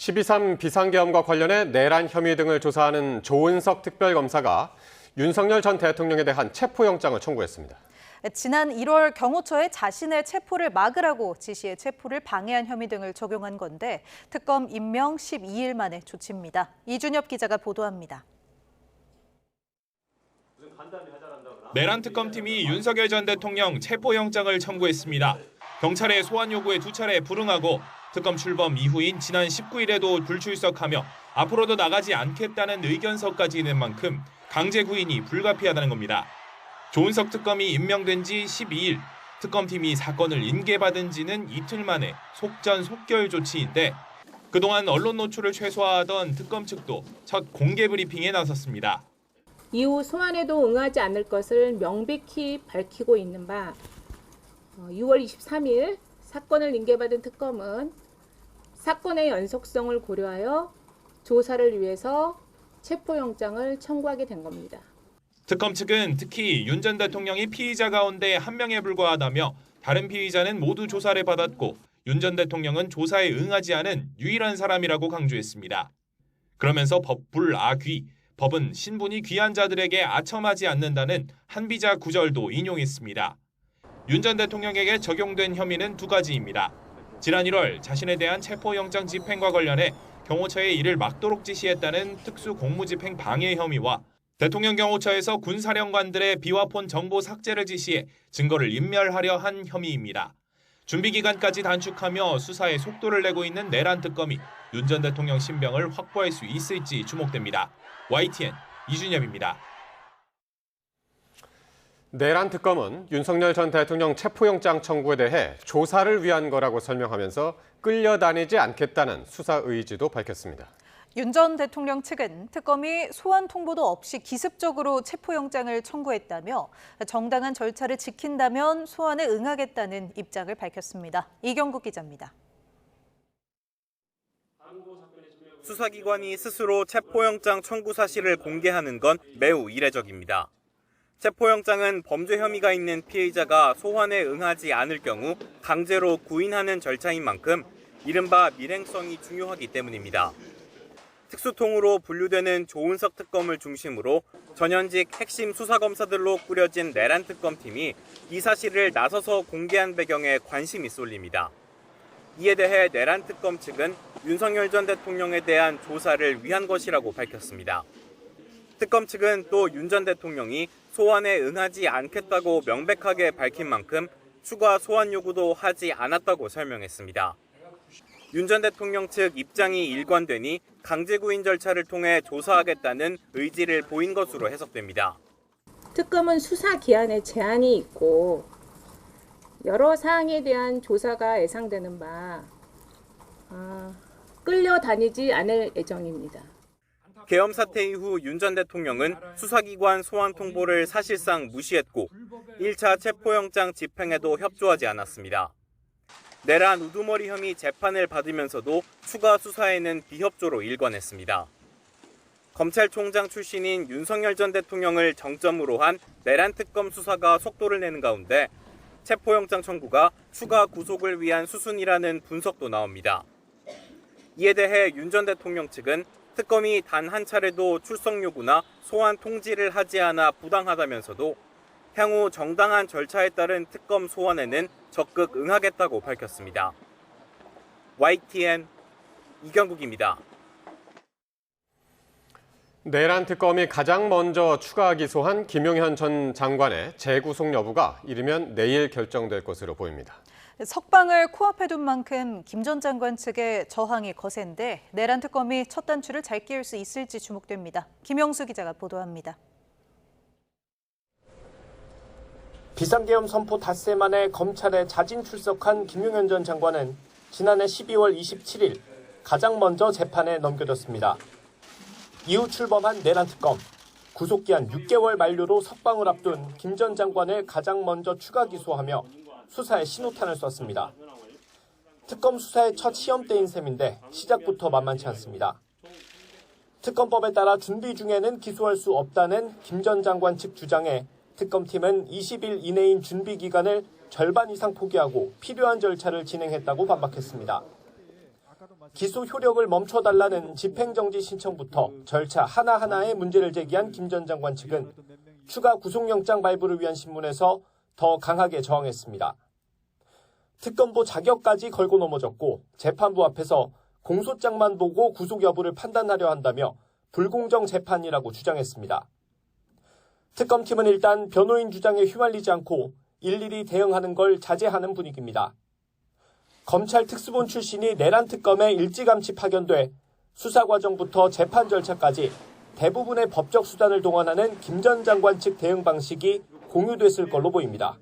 12.3 비상계엄과 관련해 내란 혐의 등을 조사하는 조은석 특별검사가 윤석열 전 대통령에 대한 체포영장을 청구했습니다. 지난 1월 경호처에 자신의 체포를 막으라고 지시해 체포를 방해한 혐의 등을 적용한 건데 특검 임명 12일 만에 조치입니다. 이준엽 기자가 보도합니다. 내란 특검팀이 윤석열 전 대통령 체포영장을 청구했습니다. 경찰의 소환 요구에 2차례 불응하고 특검 출범 이후인 지난 19일에도 불출석하며 앞으로도 나가지 않겠다는 의견서까지 낸 만큼 강제 구인이 불가피하다는 겁니다. 조은석 특검이 임명된 지 12일, 특검팀이 사건을 인계받은 지는 이틀 만에 속전속결 조치인데 그동안 언론 노출을 최소화하던 특검 측도 첫 공개 브리핑에 나섰습니다. 이후 소환에도 응하지 않을 것을 명백히 밝히고 있는 바 6월 23일 사건을 인계받은 특검은 사건의 연속성을 고려하여 조사를 위해서 체포영장을 청구하게 된 겁니다. 특검 측은 특히 윤 전 대통령이 피의자 가운데 한 명에 불과하다며 다른 피의자는 모두 조사를 받았고 윤 전 대통령은 조사에 응하지 않은 유일한 사람이라고 강조했습니다. 그러면서 법불아귀, 법은 신분이 귀한 자들에게 아첨하지 않는다는 한비자 구절도 인용했습니다. 윤 전 대통령에게 적용된 혐의는 2가지입니다. 지난 1월 자신에 대한 체포영장 집행과 관련해 경호처에 이를 막도록 지시했다는 특수공무집행 방해 혐의와 대통령 경호처에서 군사령관들의 비화폰 정보 삭제를 지시해 증거를 인멸하려 한 혐의입니다. 준비기간까지 단축하며 수사에 속도를 내고 있는 내란 특검이 윤 전 대통령 신병을 확보할 수 있을지 주목됩니다. YTN 이준엽입니다. 내란 특검은 윤석열 전 대통령 체포영장 청구에 대해 조사를 위한 거라고 설명하면서 끌려다니지 않겠다는 수사 의지도 밝혔습니다. 윤 전 대통령 측은 특검이 소환 통보도 없이 기습적으로 체포영장을 청구했다며 정당한 절차를 지킨다면 소환에 응하겠다는 입장을 밝혔습니다. 이경국 기자입니다. 수사기관이 스스로 체포영장 청구 사실을 공개하는 건 매우 이례적입니다. 체포영장은 범죄 혐의가 있는 피해자가 소환에 응하지 않을 경우 강제로 구인하는 절차인 만큼 이른바 밀행성이 중요하기 때문입니다. 특수통으로 분류되는 조은석 특검을 중심으로 전현직 핵심 수사검사들로 꾸려진 내란 특검팀이 이 사실을 나서서 공개한 배경에 관심이 쏠립니다. 이에 대해 내란 특검 측은 윤석열 전 대통령에 대한 조사를 위한 것이라고 밝혔습니다. 특검 측은 또 윤 전 대통령이 소환에 응하지 않겠다고 명백하게 밝힌 만큼 추가 소환 요구도 하지 않았다고 설명했습니다. 윤 전 대통령 측 입장이 일관되니 강제구인 절차를 통해 조사하겠다는 의지를 보인 것으로 해석됩니다. 특검은 수사 기한에 제한이 있고 여러 사항에 대한 조사가 예상되는 바 끌려다니지 않을 예정입니다. 계엄 사태 이후 윤 전 대통령은 수사기관 소환 통보를 사실상 무시했고 1차 체포영장 집행에도 협조하지 않았습니다. 내란 우두머리 혐의 재판을 받으면서도 추가 수사에는 비협조로 일관했습니다. 검찰총장 출신인 윤석열 전 대통령을 정점으로 한 내란 특검 수사가 속도를 내는 가운데 체포영장 청구가 추가 구속을 위한 수순이라는 분석도 나옵니다. 이에 대해 윤 전 대통령 측은 특검이 단 한 차례도 출석 요구나 소환 통지를 하지 않아 부당하다면서도 향후 정당한 절차에 따른 특검 소환에는 적극 응하겠다고 밝혔습니다. YTN 이경국입니다. 내란 특검이 가장 먼저 추가 기소한 김용현 전 장관의 재구속 여부가 이르면 내일 결정될 것으로 보입니다. 석방을 코앞에 둔 만큼 김 전 장관 측의 저항이 거센데 내란 특검이 첫 단추를 잘 끼울 수 있을지 주목됩니다. 김영수 기자가 보도합니다. 비상계엄 선포 닷새 만에 검찰에 자진 출석한 김용현 전 장관은 지난해 12월 27일 가장 먼저 재판에 넘겨졌습니다. 이후 출범한 내란 특검, 구속기한 6개월 만료로 석방을 앞둔 김 전 장관을 가장 먼저 추가 기소하며 수사에 신호탄을 쐈습니다. 특검 수사의 첫 시험대인 셈인데 시작부터 만만치 않습니다. 특검법에 따라 준비 중에는 기소할 수 없다는 김 전 장관 측 주장에 특검팀은 20일 이내인 준비 기간을 절반 이상 포기하고 필요한 절차를 진행했다고 반박했습니다. 기소 효력을 멈춰달라는 집행정지 신청부터 절차 하나하나에 문제를 제기한 김 전 장관 측은 추가 구속영장 발부를 위한 신문에서 더 강하게 저항했습니다. 특검보 자격까지 걸고 넘어졌고 재판부 앞에서 공소장만 보고 구속 여부를 판단하려 한다며 불공정 재판이라고 주장했습니다. 특검팀은 일단 변호인 주장에 휘말리지 않고 일일이 대응하는 걸 자제하는 분위기입니다. 검찰 특수본 출신이 내란 특검에 일찌감치 파견돼 수사 과정부터 재판 절차까지 대부분의 법적 수단을 동원하는 김 전 장관 측 대응 방식이 공유됐을 걸로 보입니다.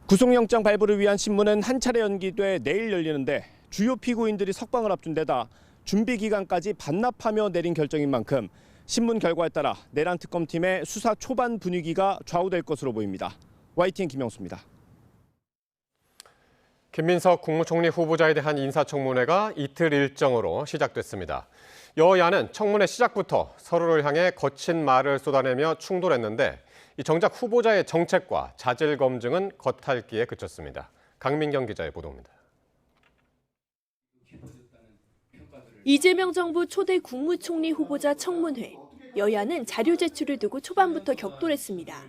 구속영장 발부를 위한 신문은 한 차례 연기돼 내일 열리는데 주요 피고인들이 석방을 앞둔 데다 준비 기간까지 반납하며 내린 결정인 만큼 신문 결과에 따라 내란 특검팀의 수사 초반 분위기가 좌우될 것으로 보입니다. YTN 김영수입니다. 김민석 국무총리 후보자에 대한 인사청문회가 이틀 일정으로 시작됐습니다. 여야는 청문회 시작부터 서로를 향해 거친 말을 쏟아내며 충돌했는데 정작 후보자의 정책과 자질 검증은 겉핥기에 그쳤습니다. 강민경 기자의 보도입니다. 이재명 정부 초대 국무총리 후보자 청문회. 여야는 자료 제출을 두고 초반부터 격돌했습니다.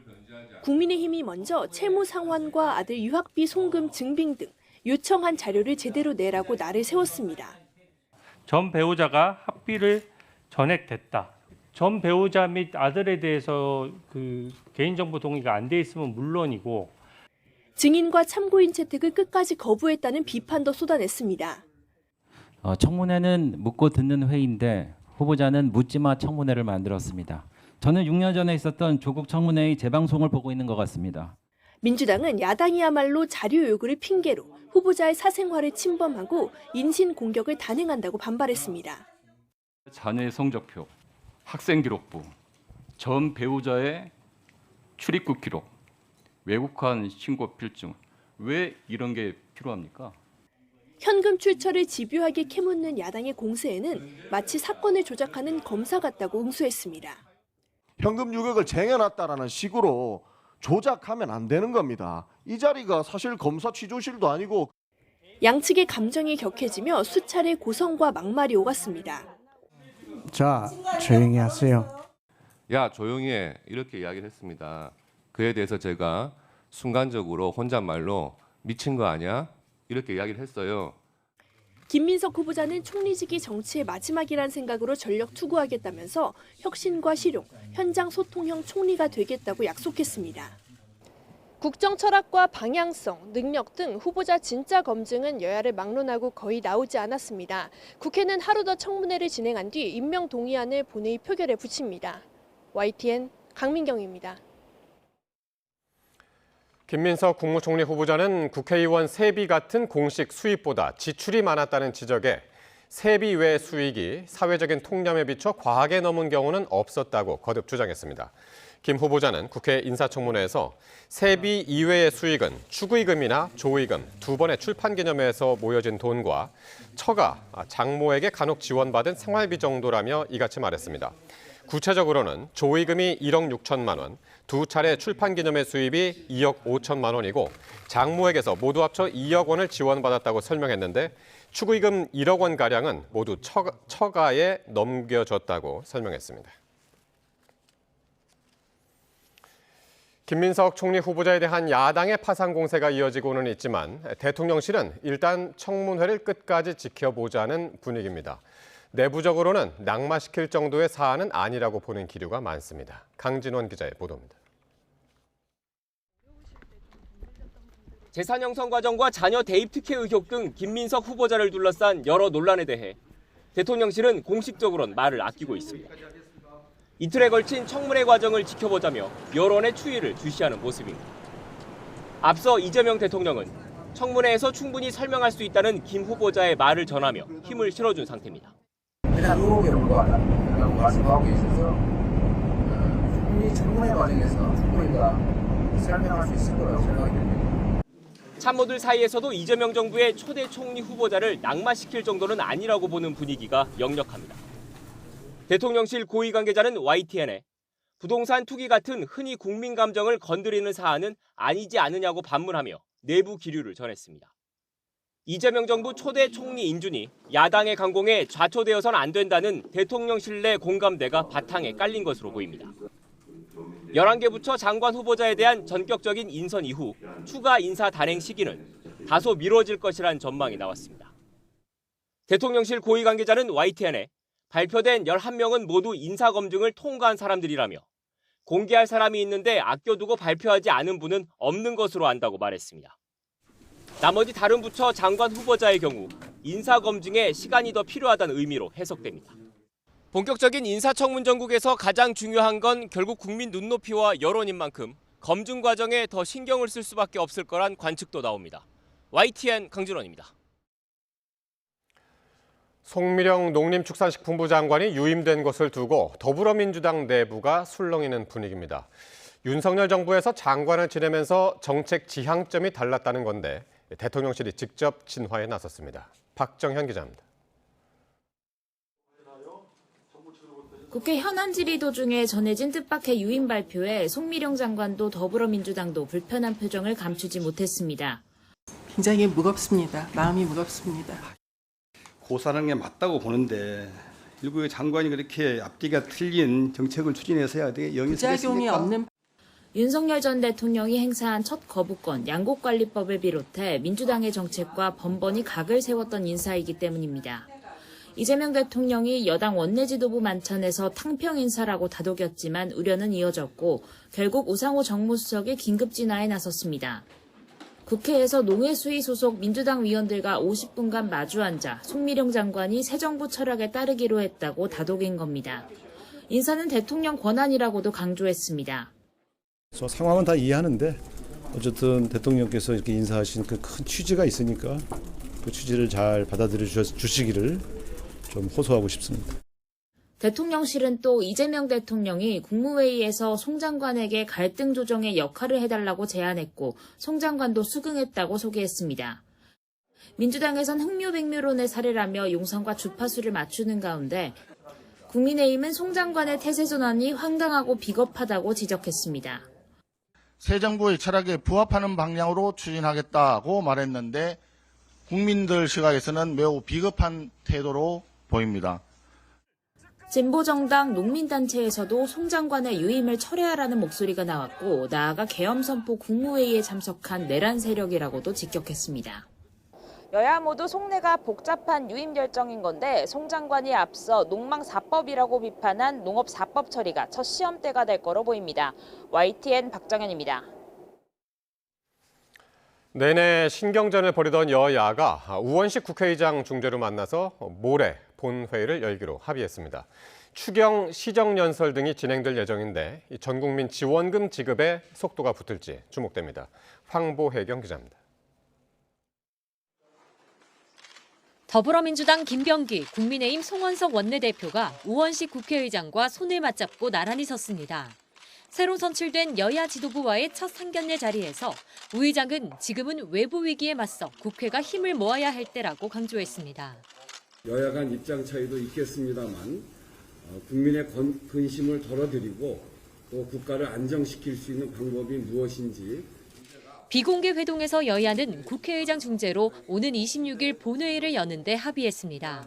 국민의힘이 먼저 채무 상환과 아들 유학비 송금 증빙 등 요청한 자료를 제대로 내라고 날을 세웠습니다. 전 배우자가 학비를 전액됐다. 전 배우자 및 아들에 대해서 개인정보 동의가 안 돼 있으면 물론이고 증인과 참고인 채택을 끝까지 거부했다는 비판도 쏟아냈습니다. 청문회는 묻고 듣는 회의인데 후보자는 묻지마 청문회를 만들었습니다. 저는 6년 전에 있었던 조국 청문회의 재방송을 보고 있는 것 같습니다. 민주당은 야당이야말로 자료 요구를 핑계로 후보자의 사생활을 침범하고 인신 공격을 단행한다고 반발했습니다. 자녀의 성적표, 학생기록부, 전 배우자의 출입국 기록, 외국환 신고 필증, 왜 이런 게 필요합니까? 현금 출처를 집요하게 캐묻는 야당의 공세에는 마치 사건을 조작하는 검사 같다고 응수했습니다. 현금 유격을 쟁여놨다라는 식으로 조작하면 안 되는 겁니다. 이 자리가 사실 검사 취조실도 아니고. 양측의 감정이 격해지며 수차례 고성과 막말이 오갔습니다. 자, 조용히 하세요. 야, 조용히 해. 이렇게 이야기를 했습니다. 그에 대해서 제가 순간적으로 혼잣말로 미친 거 아니야? 이렇게 이야기를 했어요. 김민석 후보자는 총리직이 정치의 마지막이란 생각으로 전력 투구하겠다면서 혁신과 실용, 현장 소통형 총리가 되겠다고 약속했습니다. 국정 철학과 방향성, 능력 등 후보자 진짜 검증은 여야를 막론하고 거의 나오지 않았습니다. 국회는 하루 더 청문회를 진행한 뒤 임명 동의안을 본회의 표결에 붙입니다. YTN 강민경입니다. 김민석 국무총리 후보자는 국회의원 세비 같은 공식 수입보다 지출이 많았다는 지적에 세비 외 수익이 사회적인 통념에 비춰 과하게 넘은 경우는 없었다고 거듭 주장했습니다. 김 후보자는 국회 인사청문회에서 세비 이외의 수익은 축의금이나 조의금, 두 번의 출판기념회에서 모여진 돈과 처가, 장모에게 간혹 지원받은 생활비 정도라며 이같이 말했습니다. 구체적으로는 조의금이 1억 6천만 원, 두 차례 출판기념회 수입이 2억 5천만 원이고 장모에게서 모두 합쳐 2억 원을 지원받았다고 설명했는데 축의금 1억 원가량은 모두 처가에 넘겨줬다고 설명했습니다. 김민석 총리 후보자에 대한 야당의 파상 공세가 이어지고는 있지만 대통령실은 일단 청문회를 끝까지 지켜보자는 분위기입니다. 내부적으로는 낙마시킬 정도의 사안은 아니라고 보는 기류가 많습니다. 강진원 기자의 보도입니다. 재산 형성 과정과 자녀 대입 특혜 의혹 등 김민석 후보자를 둘러싼 여러 논란에 대해 대통령실은 공식적으로는 말을 아끼고 있습니다. 이틀에 걸친 청문회 과정을 지켜보자며 여론의 추이를 주시하는 모습입니다. 앞서 이재명 대통령은 청문회에서 충분히 설명할 수 있다는 김 후보자의 말을 전하며 힘을 실어준 상태입니다. 일단 의혹에 불과하다고 말씀하고 계셔서 충분히 청문회 과정에서 충분히 설명할 수 있을 거라고 생각이 됩니다. 참모들 사이에서도 이재명 정부의 초대 총리 후보자를 낙마시킬 정도는 아니라고 보는 분위기가 역력합니다. 대통령실 고위 관계자는 YTN에 부동산 투기 같은 흔히 국민 감정을 건드리는 사안은 아니지 않느냐고 반문하며 내부 기류를 전했습니다. 이재명 정부 초대 총리 인준이 야당의 강공에 좌초되어서는 안 된다는 대통령실 내 공감대가 바탕에 깔린 것으로 보입니다. 11개 부처 장관 후보자에 대한 전격적인 인선 이후 추가 인사 단행 시기는 다소 미뤄질 것이란 전망이 나왔습니다. 대통령실 고위 관계자는 YTN에 발표된 11명은 모두 인사검증을 통과한 사람들이라며 공개할 사람이 있는데 아껴두고 발표하지 않은 분은 없는 것으로 안다고 말했습니다. 나머지 다른 부처 장관 후보자의 경우 인사검증에 시간이 더 필요하다는 의미로 해석됩니다. 본격적인 인사청문 전국에서 가장 중요한 건 결국 국민 눈높이와 여론인 만큼 검증 과정에 더 신경을 쓸 수밖에 없을 거란 관측도 나옵니다. YTN 강준원입니다. 송미령 농림축산식품부 장관이 유임된 것을 두고 더불어민주당 내부가 술렁이는 분위기입니다. 윤석열 정부에서 장관을 지내면서 정책 지향점이 달랐다는 건데 대통령실이 직접 진화에 나섰습니다. 박정현 기자입니다. 국회 현안 질의 도중에 전해진 뜻밖의 유임 발표에 송미령 장관도 더불어민주당도 불편한 표정을 감추지 못했습니다. 굉장히 무겁습니다. 마음이 무겁습니다. 고사하는 게 맞다고 보는데 일부의 장관이 그렇게 앞뒤가 틀린 정책을 추진해서야 영이 부작용이 없는 윤석열 전 대통령이 행사한 첫 거부권 양곡관리법을 비롯해 민주당의 정책과 번번이 각을 세웠던 인사이기 때문입니다. 이재명 대통령이 여당 원내 지도부 만찬에서 탕평 인사라고 다독였지만 우려는 이어졌고 결국 우상호 정무수석이 긴급 진화에 나섰습니다. 국회에서 농해수위 소속 민주당 위원들과 50분간 마주 앉아 송미령 장관이 새 정부 철학에 따르기로 했다고 다독인 겁니다. 인사는 대통령 권한이라고도 강조했습니다. 상황은 다 이해하는데 어쨌든 대통령께서 이렇게 인사하신 그 큰 취지가 있으니까 그 취지를 잘 받아들여 주시기를 좀 호소하고 싶습니다. 대통령실은 또 이재명 대통령이 국무회의에서 송 장관에게 갈등 조정의 역할을 해달라고 제안했고 송 장관도 수긍했다고 소개했습니다. 민주당에선 흥묘백묘론의 사례라며 용산과 주파수를 맞추는 가운데 국민의힘은 송 장관의 태세 전환이 황당하고 비겁하다고 지적했습니다. 새 정부의 철학에 부합하는 방향으로 추진하겠다고 말했는데 국민들 시각에서는 매우 비겁한 태도로 보입니다. 진보정당 농민단체에서도 송 장관의 유임을 철회하라는 목소리가 나왔고 나아가 계엄선포 국무회의에 참석한 내란 세력이라고도 직격했습니다. 여야 모두 속내가 복잡한 유임 결정인 건데 송 장관이 앞서 농망사법이라고 비판한 농업사법 처리가 첫 시험대가 될 거로 보입니다. YTN 박정현입니다. 내내 신경전을 벌이던 여야가 우원식 국회의장 중재로 만나서 모레 본회의를 열기로 합의했습니다. 추경 시정연설 등이 진행될 예정인데 전국민 지원금 지급에 속도가 붙을지 주목됩니다. 황보혜경 기자입니다. 더불어민주당 김병기, 국민의힘 송원석 원내대표가 우원식 국회의장과 손을 맞잡고 나란히 섰습니다. 새로 선출된 여야 지도부와의 첫 상견례 자리에서 우 의장은 지금은 외부 위기에 맞서 국회가 힘을 모아야 할 때라고 강조했습니다. 여야 간 입장 차이도 있겠습니다만 국민의 근심을 덜어드리고 또 국가를 안정시킬 수 있는 방법이 무엇인지 비공개 회동에서 여야는 국회의장 중재로 오는 26일 본회의를 여는데 합의했습니다.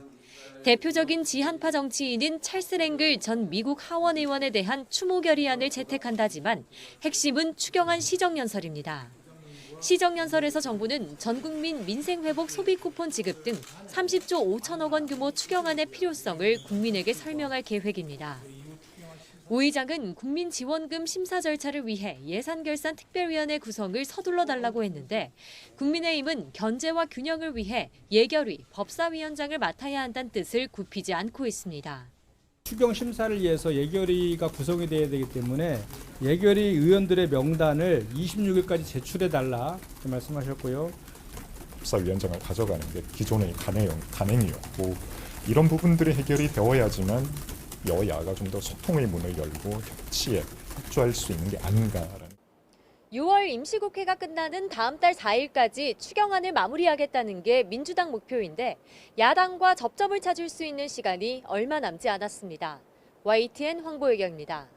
대표적인 지한파 정치인은 찰스 랭글 전 미국 하원 의원에 대한 추모 결의안을 채택한다지만 핵심은 추경안 시정연설입니다. 시정연설에서 정부는 전국민 민생회복 소비 쿠폰 지급 등 30조 5천억 원 규모 추경안의 필요성을 국민에게 설명할 계획입니다. 우 의장은 국민지원금 심사 절차를 위해 예산결산특별위원회 구성을 서둘러 달라고 했는데 국민의힘은 견제와 균형을 위해 예결위, 법사위원장을 맡아야 한다는 뜻을 굽히지 않고 있습니다. 추경 심사를 위해서 예결위가 구성이 돼야 되기 때문에 예결위 의원들의 명단을 26일까지 제출해달라 이렇게 말씀하셨고요. 법사위원장을 가져가는 게 기존의 간행이었고 이런 부분들이 해결이 되어야지만 여야가 좀 더 소통의 문을 열고 협치에 협조할 수 있는 게 아닌가라는. 6월 임시국회가 끝나는 다음 달 4일까지 추경안을 마무리하겠다는 게 민주당 목표인데 야당과 접점을 찾을 수 있는 시간이 얼마 남지 않았습니다. YTN 황보혜경입니다.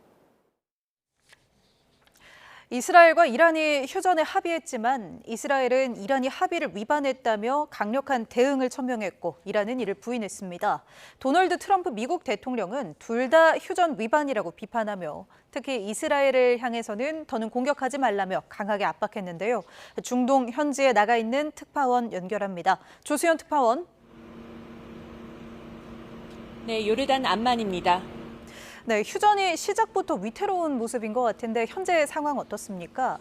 이스라엘과 이란이 휴전에 합의했지만 이스라엘은 이란이 합의를 위반했다며 강력한 대응을 천명했고 이란은 이를 부인했습니다. 도널드 트럼프 미국 대통령은 둘 다 휴전 위반이라고 비판하며 특히 이스라엘을 향해서는 더는 공격하지 말라며 강하게 압박했는데요. 중동 현지에 나가 있는 특파원 연결합니다. 조수연 특파원. 네, 요르단 암만입니다. 네, 휴전이 시작부터 위태로운 모습인 것 같은데 현재 상황 어떻습니까?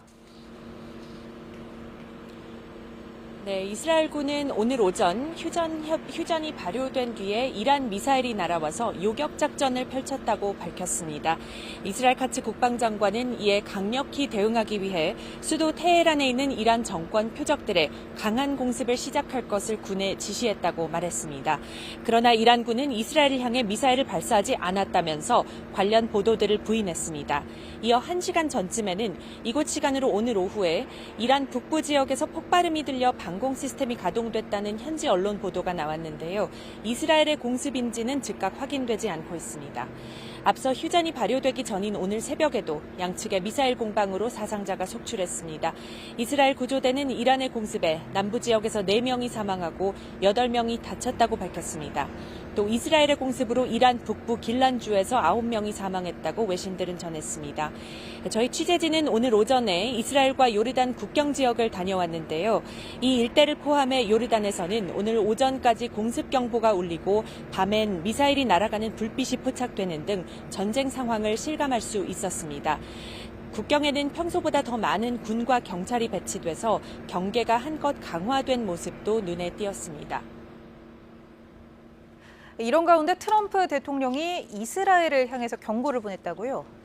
네, 이스라엘군은 오늘 오전 휴전이 발효된 뒤에 이란 미사일이 날아와서 요격 작전을 펼쳤다고 밝혔습니다. 이스라엘 카츠 국방장관은 이에 강력히 대응하기 위해 수도 테헤란에 있는 이란 정권 표적들에 강한 공습을 시작할 것을 군에 지시했다고 말했습니다. 그러나 이란군은 이스라엘을 향해 미사일을 발사하지 않았다면서 관련 보도들을 부인했습니다. 이어 1시간 전쯤에는 이곳 시간으로 오늘 오후에 이란 북부 지역에서 폭발음이 들려 방공 시스템이 가동됐다는 현지 언론 보도가 나왔는데요. 이스라엘의 공습인지는 즉각 확인되지 않고 있습니다. 앞서 휴전이 발효되기 전인 오늘 새벽에도 양측의 미사일 공방으로 사상자가 속출했습니다. 이스라엘 구조대는 이란의 공습에 남부 지역에서 4명이 사망하고 8명이 다쳤다고 밝혔습니다. 또 이스라엘의 공습으로 이란 북부 길란주에서 9명이 사망했다고 외신들은 전했습니다. 저희 취재진은 오늘 오전에 이스라엘과 요르단 국경 지역을 다녀왔는데요. 이 일대를 포함해 요르단에서는 오늘 오전까지 공습 경보가 울리고 밤엔 미사일이 날아가는 불빛이 포착되는 등 전쟁 상황을 실감할 수 있었습니다. 국경에는 평소보다 더 많은 군과 경찰이 배치돼서 경계가 한껏 강화된 모습도 눈에 띄었습니다. 이런 가운데 트럼프 대통령이 이스라엘을 향해서 경고를 보냈다고요?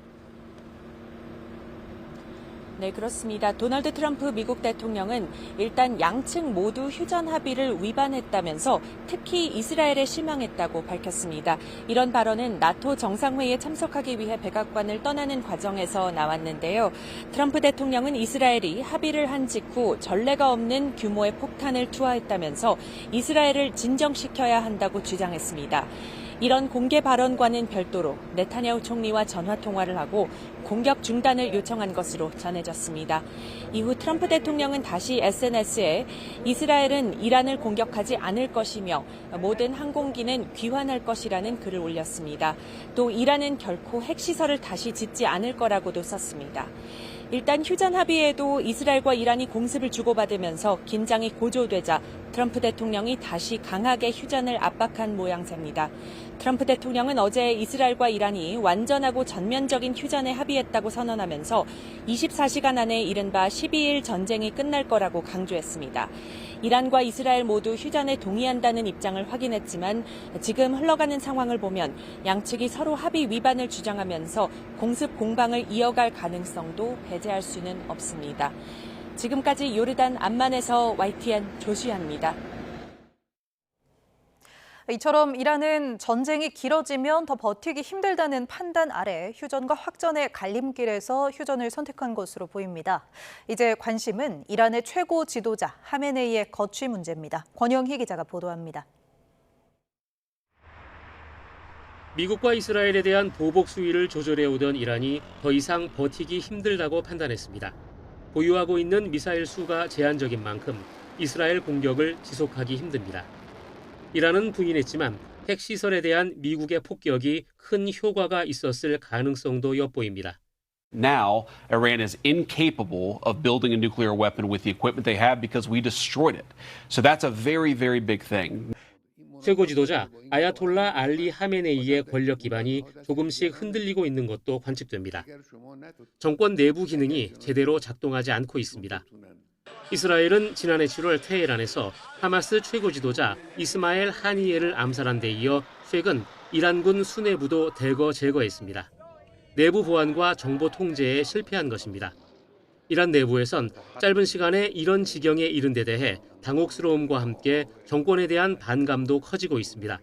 네, 그렇습니다. 도널드 트럼프 미국 대통령은 일단 양측 모두 휴전 합의를 위반했다면서 특히 이스라엘에 실망했다고 밝혔습니다. 이런 발언은 나토 정상회의에 참석하기 위해 백악관을 떠나는 과정에서 나왔는데요. 트럼프 대통령은 이스라엘이 합의를 한 직후 전례가 없는 규모의 폭탄을 투하했다면서 이스라엘을 진정시켜야 한다고 주장했습니다. 이런 공개 발언과는 별도로 네타냐후 총리와 전화 통화를 하고 공격 중단을 요청한 것으로 전해졌습니다. 이후 트럼프 대통령은 다시 SNS에 이스라엘은 이란을 공격하지 않을 것이며 모든 항공기는 귀환할 것이라는 글을 올렸습니다. 또 이란은 결코 핵시설을 다시 짓지 않을 거라고도 썼습니다. 일단 휴전 합의에도 이스라엘과 이란이 공습을 주고받으면서 긴장이 고조되자 트럼프 대통령이 다시 강하게 휴전을 압박한 모양새입니다. 트럼프 대통령은 어제 이스라엘과 이란이 완전하고 전면적인 휴전에 합의했다고 선언하면서 24시간 안에 이른바 12일 전쟁이 끝날 거라고 강조했습니다. 이란과 이스라엘 모두 휴전에 동의한다는 입장을 확인했지만 지금 흘러가는 상황을 보면 양측이 서로 합의 위반을 주장하면서 공습 공방을 이어갈 가능성도 배제할 수는 없습니다. 지금까지 요르단 암만에서 YTN 조수연입니다. 이처럼 이란은 전쟁이 길어지면 더 버티기 힘들다는 판단 아래 휴전과 확전의 갈림길에서 휴전을 선택한 것으로 보입니다. 이제 관심은 이란의 최고 지도자 하메네이의 거취 문제입니다. 권영희 기자가 보도합니다. 미국과 이스라엘에 대한 보복 수위를 조절해오던 이란이 더 이상 버티기 힘들다고 판단했습니다. 보유하고 있는 미사일 수가 제한적인 만큼 이스라엘 공격을 지속하기 힘듭니다. 이란은 부인했지만 핵시설에 대한 미국의 폭격이 큰 효과가 있었을 가능성도 엿보입니다. Now, Iran is incapable of building a nuclear weapon with the equipment they have because we destroyed it. So that's a very, very big thing. 최고 지도자 아야톨라 알리 하메네이의 권력 기반이 조금씩 흔들리고 있는 것도 관측됩니다. 정권 내부 기능이 제대로 작동하지 않고 있습니다. 이스라엘은 지난해 7월 테헤란에서 하마스 최고 지도자 이스마엘 하니예를 암살한 데 이어 최근 이란군 수뇌부도 대거 제거했습니다. 내부 보안과 정보 통제에 실패한 것입니다. 이란 내부에선 짧은 시간에 이런 지경에 이른 데 대해 당혹스러움과 함께 정권에 대한 반감도 커지고 있습니다.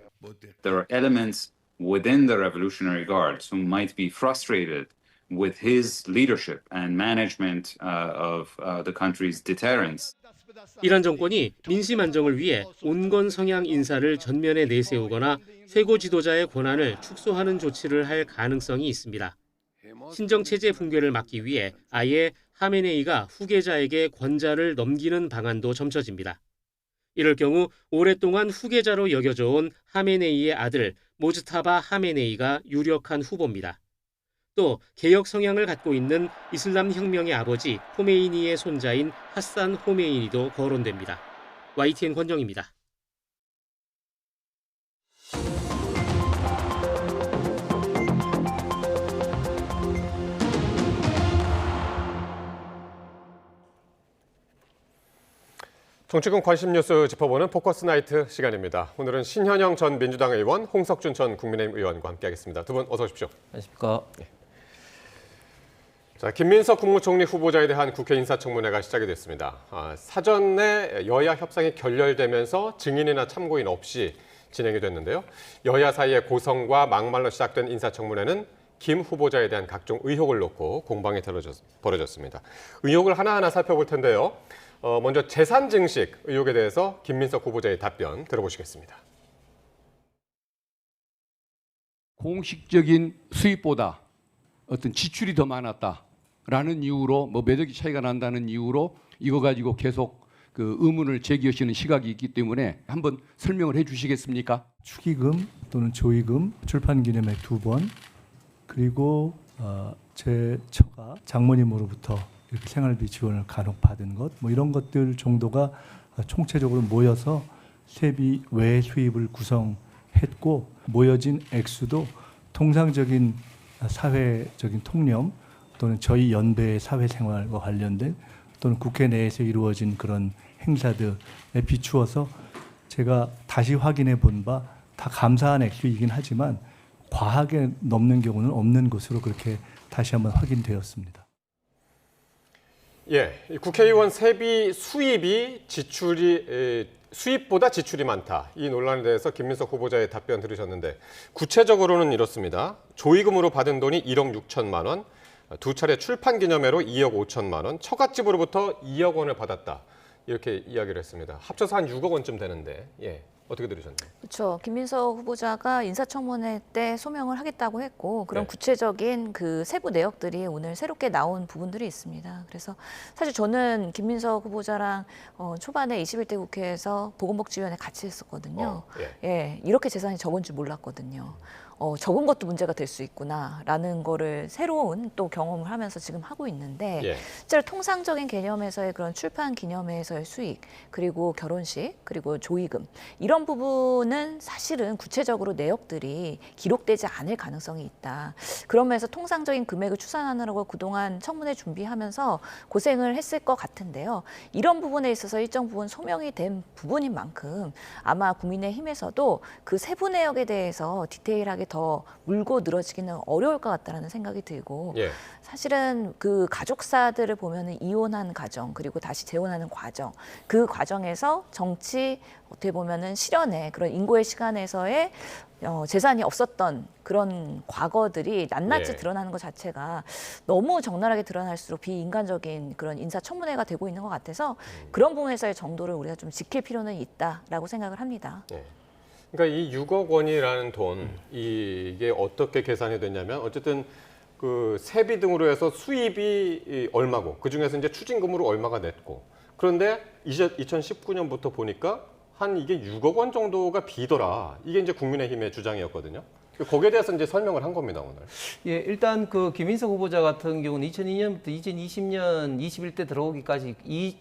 There are elements within the Revolutionary Guards who might be frustrated with his leadership and management of the country's deterrence. 이란 정권이 민심 안정을 위해 온건 성향 인사를 전면에 내세우거나 최고 지도자의 권한을 축소하는 조치를 할 가능성이 있습니다. 신정체제 붕괴를 막기 위해 아예 하메네이가 후계자에게 권좌를 넘기는 방안도 점쳐집니다. 이럴 경우 오랫동안 후계자로 여겨져 온 하메네이의 아들 모즈타바 하메네이가 유력한 후보입니다. 또 개혁 성향을 갖고 있는 이슬람 혁명의 아버지 호메이니의 손자인 하산 호메이니도 거론됩니다. YTN 권정입니다. 정치권 관심 뉴스 짚어보는 포커스 나이트 시간입니다. 오늘은 신현영 전 민주당 의원, 홍석준 전 국민의힘 의원과 함께하겠습니다. 두 분 어서 오십시오. 안녕하십니까. 네. 자, 김민석 국무총리 후보자에 대한 국회 인사청문회가 시작이 됐습니다. 사전에 여야 협상이 결렬되면서 증인이나 참고인 없이 진행이 됐는데요. 여야 사이의 고성과 막말로 시작된 인사청문회는 김 후보자에 대한 각종 의혹을 놓고 공방이 벌어졌습니다. 의혹을 하나하나 살펴볼 텐데요. 먼저 재산 증식 의혹에 대해서 김민석 후보자의 답변 들어보시겠습니다. 공식적인 수입보다 어떤 지출이 더 많았다라는 이유로 뭐 매덕이 차이가 난다는 이유로 이거 가지고 계속 그 의문을 제기하시는 시각이 있기 때문에 한번 설명을 해 주시겠습니까? 축의금 또는 조의금, 출판기념회 2번, 그리고 제 처가 장모님으로부터 이렇게 생활비 지원을 간혹 받은 것, 뭐 이런 것들 정도가 총체적으로 모여서 세비 외 수입을 구성했고, 모여진 액수도 통상적인 사회적인 통념 또는 저희 연배의 사회생활과 관련된 또는 국회 내에서 이루어진 그런 행사들에 비추어서 제가 다시 확인해 본 바 다 감사한 액수이긴 하지만 과하게 넘는 경우는 없는 것으로 그렇게 다시 한번 확인되었습니다. 예, 국회의원 세비 수입이 수입보다 지출이 많다. 이 논란에 대해서 김민석 후보자의 답변 들으셨는데 구체적으로는 이렇습니다. 조의금으로 받은 돈이 1억 6천만 원, 두 차례 출판 기념회로 2억 5천만 원, 처갓집으로부터 2억 원을 받았다. 이렇게 이야기를 했습니다. 합쳐서 한 6억 원쯤 되는데 어떻게 들으셨나요? 그렇죠. 김민석 후보자가 인사청문회 때 소명을 하겠다고 했고 그런 네. 구체적인 그 세부 내역들이 오늘 새롭게 나온 부분들이 있습니다. 그래서 사실 저는 김민석 후보자랑 초반에 21대 국회에서 보건복지위원회 같이 했었거든요. 예, 이렇게 재산이 적은 줄 몰랐거든요. 적은 것도 문제가 될 수 있구나라는 거를 새로운 또 경험을 하면서 지금 하고 있는데 실제로 통상적인 개념에서의 그런 출판 기념회에서의 수익, 그리고 결혼식, 그리고 조의금 이런 부분은 사실은 구체적으로 내역들이 기록되지 않을 가능성이 있다. 그러면서 통상적인 금액을 추산하느라고 그동안 청문회 준비하면서 고생을 했을 것 같은데요. 이런 부분에 있어서 일정 부분 소명이 된 부분인 만큼 아마 국민의힘에서도 그 세부 내역에 대해서 디테일하게 더 물고 늘어지기는 어려울 것 같다는 생각이 들고 사실은 그 가족사들을 보면은 이혼한 가정 그리고 다시 재혼하는 과정, 그 과정에서 정치 어떻게 보면은 실현의 그런 인고의 시간에서의 재산이 없었던 그런 과거들이 낱낱이 드러나는 것 자체가 너무 적나라하게 드러날수록 비인간적인 그런 인사청문회가 되고 있는 것 같아서 그런 부분에서의 정도를 우리가 좀 지킬 필요는 있다라고 생각을 합니다. 그러니까 이 6억 원이라는 돈, 이게 어떻게 계산이 됐냐면 어쨌든 그 세비 등으로 해서 수입이 얼마고 그중에서 이제 추징금으로 얼마가 냈고 그런데 2019년부터 보니까 한 이게 6억 원 정도가 비더라. 이게 이제 국민의힘의 주장이었거든요. 거기에 대해서 이제 설명을 한 겁니다, 오늘. 예, 일단 그 김민석 후보자 같은 경우는 2002년부터 2020년 21대 들어오기까지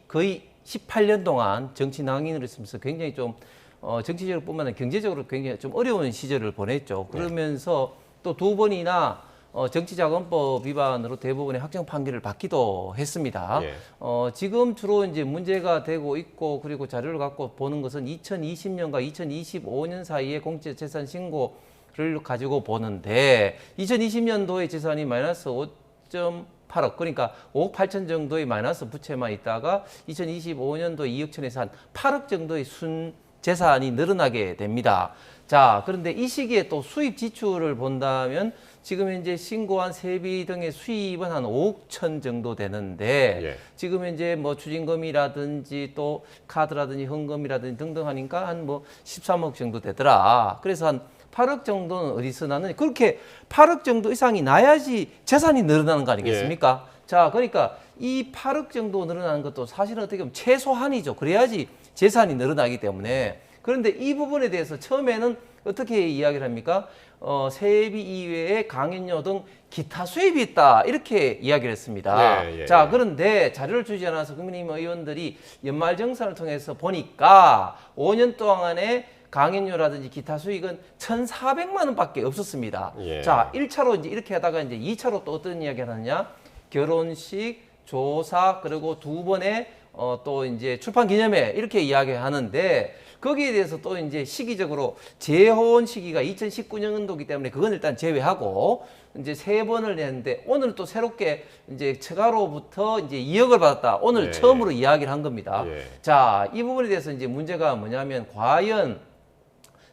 거의 18년 동안 정치 낭인으로 있으면서 굉장히 좀 정치적으로 뿐만 아니라 경제적으로 굉장히 좀 어려운 시절을 보냈죠. 그러면서 또 2번이나 정치자금법 위반으로 대부분의 확정 판결을 받기도 했습니다. 지금 주로 이제 문제가 되고 있고 그리고 자료를 갖고 보는 것은 2020년과 2025년 사이에 공적재산 신고를 가지고 보는데 2020년도의 재산이 마이너스 5.8억 그러니까 5억 8천 정도의 마이너스 부채만 있다가 2025년도 2억 천에서 한 8억 정도의 순 재산이 늘어나게 됩니다. 자, 그런데 이 시기에 또 수입 지출을 본다면 지금 현재 신고한 세비 등의 수입은 한 5억 천 정도 되는데 지금 현재 뭐 추징금이라든지 또 카드라든지 현금이라든지 등등 하니까 한 뭐 13억 정도 되더라. 그래서 한 8억 정도는 어디서 나느냐. 그렇게 8억 정도 이상이 나야지 재산이 늘어나는 거 아니겠습니까? 자, 그러니까 이 8억 정도 늘어나는 것도 사실은 어떻게 보면 최소한이죠. 그래야지 재산이 늘어나기 때문에. 그런데 이 부분에 대해서 처음에는 어떻게 이야기를 합니까? 세비 이외에 강연료 등 기타 수입이 있다 이렇게 이야기를 했습니다. 자, 그런데 자료를 주지 않아서 국민의힘 의원들이 연말정산을 통해서 보니까 5년 동안에 강연료라든지 기타 수익은 1,400만 원밖에 없었습니다. 자, 1차로 이제 이렇게 하다가 이제 2차로 또 어떤 이야기를 하느냐? 결혼식, 조사, 그리고 2번의 또 이제 출판 기념회 이렇게 이야기하는데 거기에 대해서 또 이제 시기적으로 재혼 시기가 2019년도이기 때문에 그건 일단 제외하고 이제 3번을 냈는데 오늘 또 새롭게 이제 처가로부터 이제 2억을 받았다. 오늘 처음으로 이야기를 한 겁니다. 자, 이 부분에 대해서 이제 문제가 뭐냐면 과연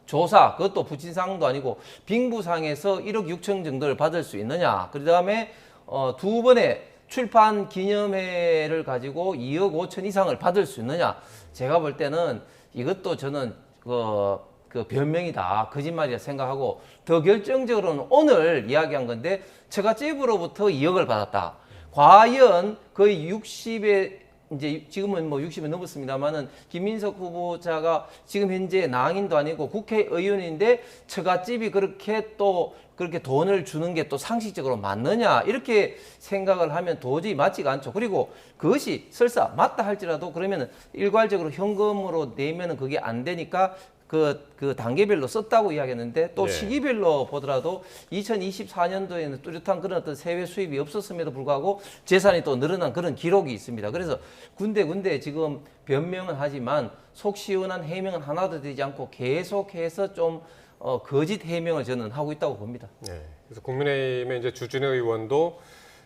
조사, 그것도 부친상도 아니고 빙부상에서 1억 6천 정도를 받을 수 있느냐. 그 다음에 2번의 출판 기념회를 가지고 2억 5천 이상을 받을 수 있느냐. 제가 볼 때는 이것도 저는 그 변명이다. 거짓말이라 생각하고 더 결정적으로는 오늘 이야기한 건데 처갓집으로부터 2억을 받았다. 과연 거의 60에 이제 지금은 뭐 60이 넘었습니다만은 김민석 후보자가 지금 현재 낭인도 아니고 국회의원인데 처갓집이 그렇게 돈을 주는 게 또 상식적으로 맞느냐 이렇게 생각을 하면 도저히 맞지가 않죠. 그리고 그것이 설사 맞다 할지라도 그러면은 일괄적으로 현금으로 내면은 그게 안 되니까 그 단계별로 썼다고 이야기했는데 또 시기별로 보더라도 2024년도에는 뚜렷한 그런 어떤 세외 수입이 없었음에도 불구하고 재산이 또 늘어난 그런 기록이 있습니다. 그래서 군데군데 지금 변명은 하지만 속 시원한 해명은 하나도 되지 않고 계속해서 좀 거짓 해명을 저는 하고 있다고 봅니다. 그래서 국민의힘의 이제 주진우 의원도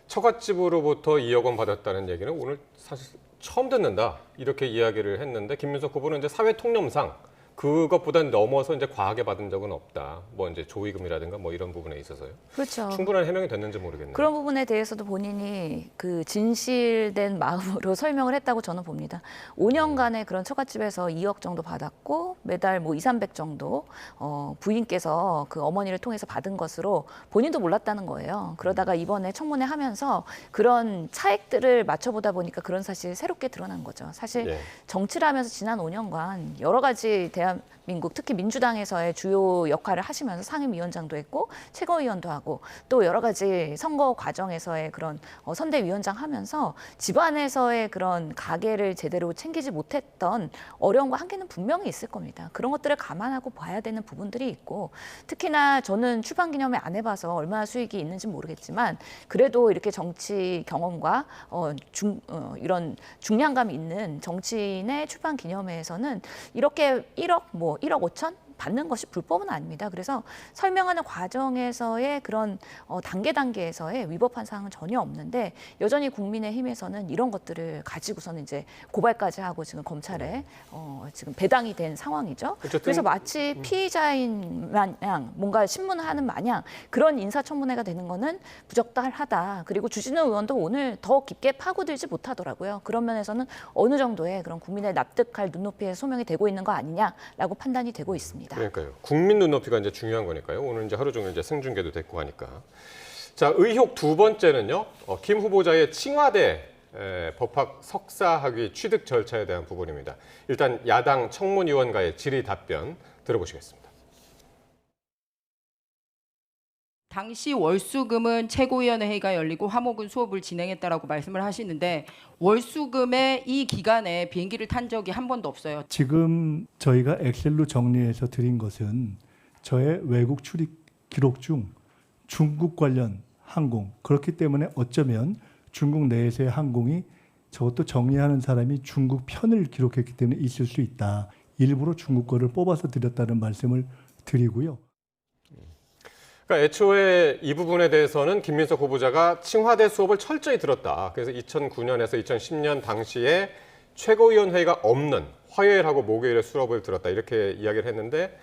처갓집으로부터 2억 원 받았다는 얘기는 오늘 사실 처음 듣는다 이렇게 이야기를 했는데 김민석 후보는 이제 사회 통념상 그것보다는 넘어서 이제 과하게 받은 적은 없다. 뭐 이제 조의금이라든가 뭐 이런 부분에 있어서요. 그렇죠. 충분한 해명이 됐는지 모르겠네요. 그런 부분에 대해서도 본인이 그 진실된 마음으로 설명을 했다고 저는 봅니다. 5년간의 그런 처갓집에서 2억 정도 받았고 매달 뭐 200~300 정도 부인께서 그 어머니를 통해서 받은 것으로 본인도 몰랐다는 거예요. 그러다가 이번에 청문회 하면서 그런 차액들을 맞춰보다 보니까 그런 사실이 새롭게 드러난 거죠. 사실 정치를 하면서 지난 5년간 여러 가지 대한민국 특히 민주당에서의 주요 역할을 하시면서 상임위원장도 했고 최고위원도 하고 또 여러 가지 선거 과정에서의 그런 선대위원장 하면서 집안에서의 그런 가계를 제대로 챙기지 못했던 어려움과 한계는 분명히 있을 겁니다. 그런 것들을 감안하고 봐야 되는 부분들이 있고 특히나 저는 출판기념회 안 해봐서 얼마나 수익이 있는지 모르겠지만 그래도 이렇게 정치 경험과 이런 중량감이 있는 정치인의 출판기념회에서는 이렇게 1억 5천 받는 것이 불법은 아닙니다. 그래서 설명하는 과정에서의 그런 단계에서의 위법한 사항은 전혀 없는데 여전히 국민의힘에서는 이런 것들을 가지고서는 이제 고발까지 하고 지금 검찰에 지금 배당이 된 상황이죠. 그래서 마치 피의자인 마냥 뭔가 신문하는 마냥 그런 인사청문회가 되는 거는 부적절하다. 그리고 주진우 의원도 오늘 더 깊게 파고들지 못하더라고요. 그런 면에서는 어느 정도의 그런 국민의 납득할 눈높이의 소명이 되고 있는 거 아니냐라고 판단이 되고 있습니다. 그러니까요. 국민 눈높이가 이제 중요한 거니까요. 오늘 이제 하루 종일 이제 생중계도 됐고 하니까. 자, 의혹 두 번째는요. 김 후보자의 칭화대 법학 석사학위 취득 절차에 대한 부분입니다. 일단 야당 청문위원과의 질의 답변 들어보시겠습니다. 당시 월수금은 최고위원회 회의가 열리고 화목은 수업을 진행했다라고 말씀을 하시는데 월수금의 이 기간에 비행기를 탄 적이 한 번도 없어요. 지금 저희가 엑셀로 정리해서 드린 것은 저의 외국 출입 기록 중 중국 관련 항공, 그렇기 때문에 어쩌면 중국 내에서의 항공이 저것도 정리하는 사람이 중국 편을 기록했기 때문에 있을 수 있다. 일부러 중국 거를 뽑아서 드렸다는 말씀을 드리고요. 그러니까 애초에 이 부분에 대해서는 김민석 후보자가 칭화대 수업을 철저히 들었다. 그래서 2009년에서 2010년 당시에 최고위원 회의가 없는 화요일하고 목요일에 수업을 들었다. 이렇게 이야기를 했는데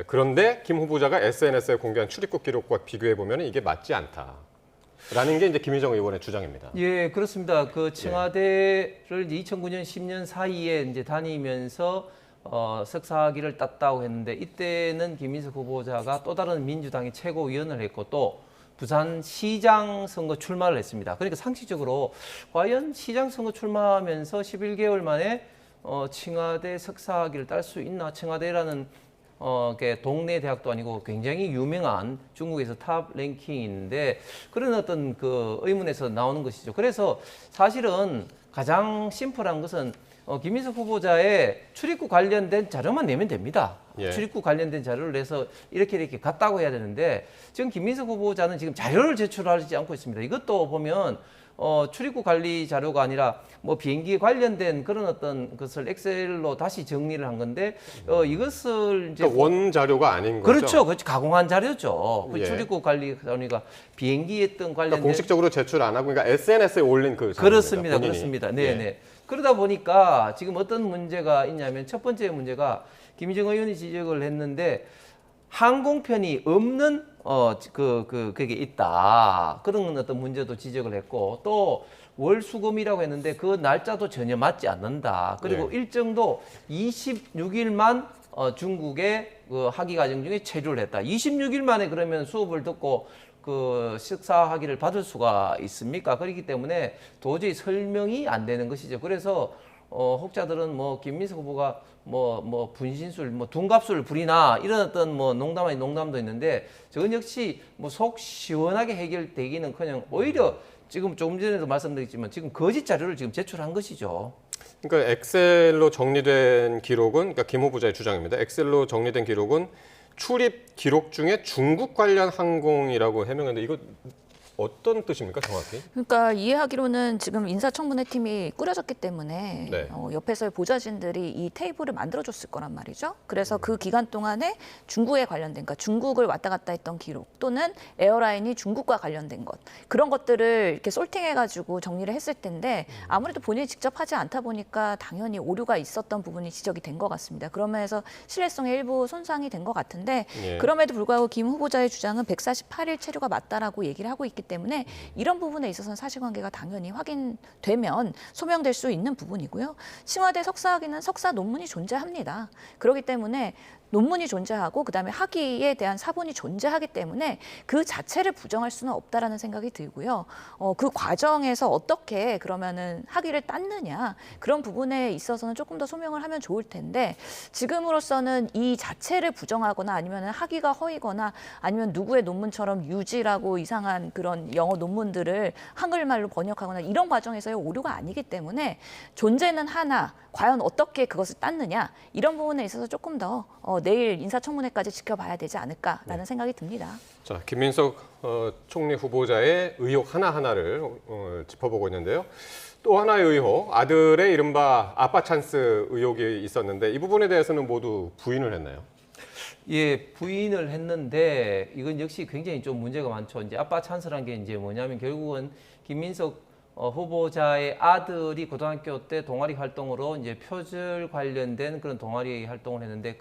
그런데 김 후보자가 SNS에 공개한 출입국 기록과 비교해 보면 이게 맞지 않다. 라는 게 이제 김희정 의원의 주장입니다. 예, 그렇습니다. 그 칭화대를 2009년, 10년 사이에 이제 다니면서 석사학위를 땄다고 했는데 이때는 김민석 후보자가 또 다른 민주당의 최고위원을 했고 또 부산시장 선거 출마를 했습니다. 그러니까 상식적으로 과연 시장 선거 출마하면서 11개월 만에 청와대 석사학위를 딸 수 있나? 청와대라는 동네 대학도 아니고 굉장히 유명한 중국에서 탑 랭킹인데 그런 어떤 그 의문에서 나오는 것이죠. 그래서 사실은 가장 심플한 것은 김민석 후보자의 출입국 관련된 자료만 내면 됩니다. 예. 출입국 관련된 자료를 내서 이렇게 갔다고 해야 되는데 지금 김민석 후보자는 지금 자료를 제출하지 않고 있습니다. 이것도 보면 출입국 관리 자료가 아니라 뭐 비행기에 관련된 그런 어떤 것을 엑셀로 다시 정리를 한 건데 이것을 이제 그러니까 원 자료가 아닌 거죠. 그렇죠. 그렇죠. 가공한 자료죠. 그 예. 출입국 관리 자료가 비행기에 뜬 관련된 공식적으로 제출 안 하고 그러니까 SNS에 올린 그 자료입니다. 그렇습니다. 본인이. 그렇습니다. 네, 예. 네. 그러다 보니까 지금 어떤 문제가 있냐면 첫 번째 문제가 김희정 의원이 지적을 했는데 항공편이 없는 그게 있다. 그런 어떤 문제도 지적을 했고 또 월수금이라고 했는데 그 날짜도 전혀 맞지 않는다. 그리고 네. 일정도 26일만 중국의 그 학위 과정 중에 체류를 했다. 26일 만에 그러면 수업을 듣고 그 석사학위를 받을 수가 있습니까? 그렇기 때문에 도저히 설명이 안 되는 것이죠. 그래서 혹자들은 뭐 김민석 후보가 뭐 분신술, 뭐 둔갑술 부리나 이런 어떤 뭐 농담 아닌 농담도 있는데 저건 역시 뭐 속 시원하게 해결되기는커녕 오히려 지금 조금 전에도 말씀드렸지만 지금 거짓 자료를 지금 제출한 것이죠. 그러니까 엑셀로 정리된 기록은 그러니까 김 후보자의 주장입니다. 엑셀로 정리된 기록은 출입 기록 중에 중국 관련 항공이라고 해명했는데 이거 어떤 뜻입니까, 정확히? 그러니까 이해하기로는 지금 인사청문회 팀이 꾸려졌기 때문에 네. 옆에서의 보좌진들이 이 테이블을 만들어줬을 거란 말이죠. 그래서 그 기간 동안에 중국에 관련된, 그러니까 중국을 왔다 갔다 했던 기록 또는 에어라인이 중국과 관련된 것 그런 것들을 이렇게 솔팅해가지고 정리를 했을 텐데 아무래도 본인이 직접 하지 않다 보니까 당연히 오류가 있었던 부분이 지적이 된 것 같습니다. 그러면서 신뢰성에 일부 손상이 된 것 같은데 예. 그럼에도 불구하고 김 후보자의 주장은 148일 체류가 맞다라고 얘기를 하고 있기 때문에 이런 부분에 있어서는 사실관계가 당연히 확인되면 소명될 수 있는 부분이고요. 청와대 석사학위는 석사 논문이 존재합니다. 그렇기 때문에 논문이 존재하고 그다음에 학위에 대한 사본이 존재하기 때문에 그 자체를 부정할 수는 없다라는 생각이 들고요. 그 과정에서 어떻게 그러면은 학위를 땄느냐 그런 부분에 있어서는 조금 더 소명을 하면 좋을 텐데 지금으로서는 이 자체를 부정하거나 아니면은 학위가 허위거나 아니면 누구의 논문처럼 유지라고 이상한 그런 영어 논문들을 한글말로 번역하거나 이런 과정에서의 오류가 아니기 때문에 존재는 하나 과연 어떻게 그것을 땄느냐 이런 부분에 있어서 조금 더 내일 인사청문회까지 지켜봐야 되지 않을까라는 생각이 듭니다. 자, 김민석 총리 후보자의 의혹 하나하나를 짚어보고 있는데요. 또 하나의 의혹, 아들의 이른바 아빠 찬스 의혹이 있었는데 이 부분에 대해서는 모두 부인을 했나요? 예, 부인을 했는데 이건 역시 굉장히 좀 문제가 많죠. 이제 아빠 찬스란 게 이제 뭐냐면 결국은 김민석 후보자의 아들이 고등학교 때 동아리 활동으로 이제 표절 관련된 그런 동아리 활동을 했는데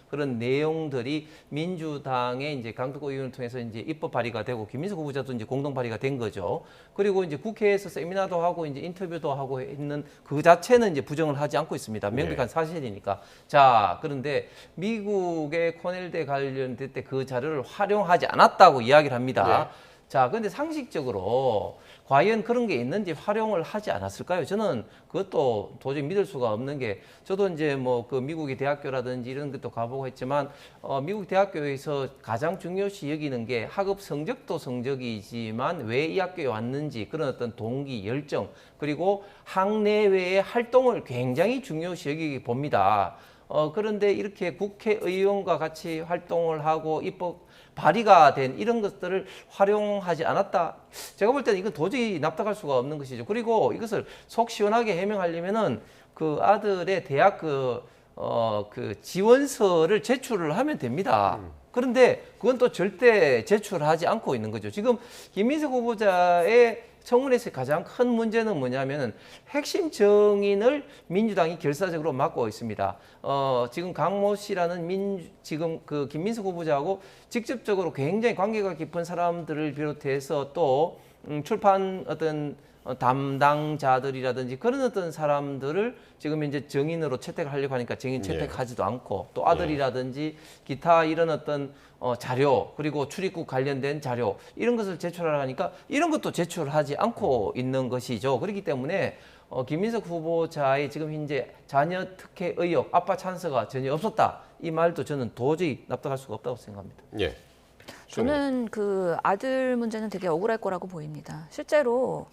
그런 내용들이 민주당의 이제 강특구 의원을 통해서 이제 입법 발의가 되고 김민석 후보자도 이제 공동 발의가 된 거죠. 그리고 이제 국회에서 세미나도 하고 이제 인터뷰도 하고 있는 그 자체는 이제 부정을 하지 않고 있습니다. 명백한 사실이니까. 자, 그런데 미국의 코넬대 관련될 때 그 자료를 활용하지 않았다고 이야기를 합니다. 자, 그런데 상식적으로 과연 그런 게 있는지 활용을 하지 않았을까요? 저는 그것도 도저히 믿을 수가 없는 게 저도 이제 뭐 그 미국의 대학교라든지 이런 것도 가보고 했지만 미국 대학교에서 가장 중요시 여기는 게 학업 성적도 성적이지만 왜 이 학교에 왔는지 그런 어떤 동기, 열정 그리고 학내외의 활동을 굉장히 중요시 여기게 봅니다. 그런데 이렇게 국회의원과 같이 활동을 하고 입법 발의가 된 이런 것들을 활용하지 않았다. 제가 볼 때는 이건 도저히 납득할 수가 없는 것이죠. 그리고 이것을 속 시원하게 해명하려면은 그 아들의 대학 그 지원서를 제출을 하면 됩니다. 그런데 그건 또 절대 제출하지 않고 있는 거죠. 지금 김민석 후보자의 청문회에서 가장 큰 문제는 뭐냐면은 핵심 정인을 민주당이 결사적으로 맡고 있습니다. 지금 강모 씨라는 지금 그 김민석 후보자하고 직접적으로 굉장히 관계가 깊은 사람들을 비롯해서 또 출판 어떤 담당자들이라든지 그런 어떤 사람들을 지금 이제 정인으로 채택을 하려고 하니까 정인 채택하지도 않고 또 아들이라든지 기타 이런 어떤 자료 그리고 출입국 관련된 자료 이런 것을 제출하려 하니까 이런 것도 제출하지 않고 있는 것이죠. 그렇기 때문에 김민석 후보자의 지금 현재 자녀 특혜 의혹, 아빠 찬스가 전혀 없었다. 이 말도 저는 도저히 납득할 수가 없다고 생각합니다. 예. 저는 그 아들 문제는 되게 억울할 거라고 보입니다. 실제로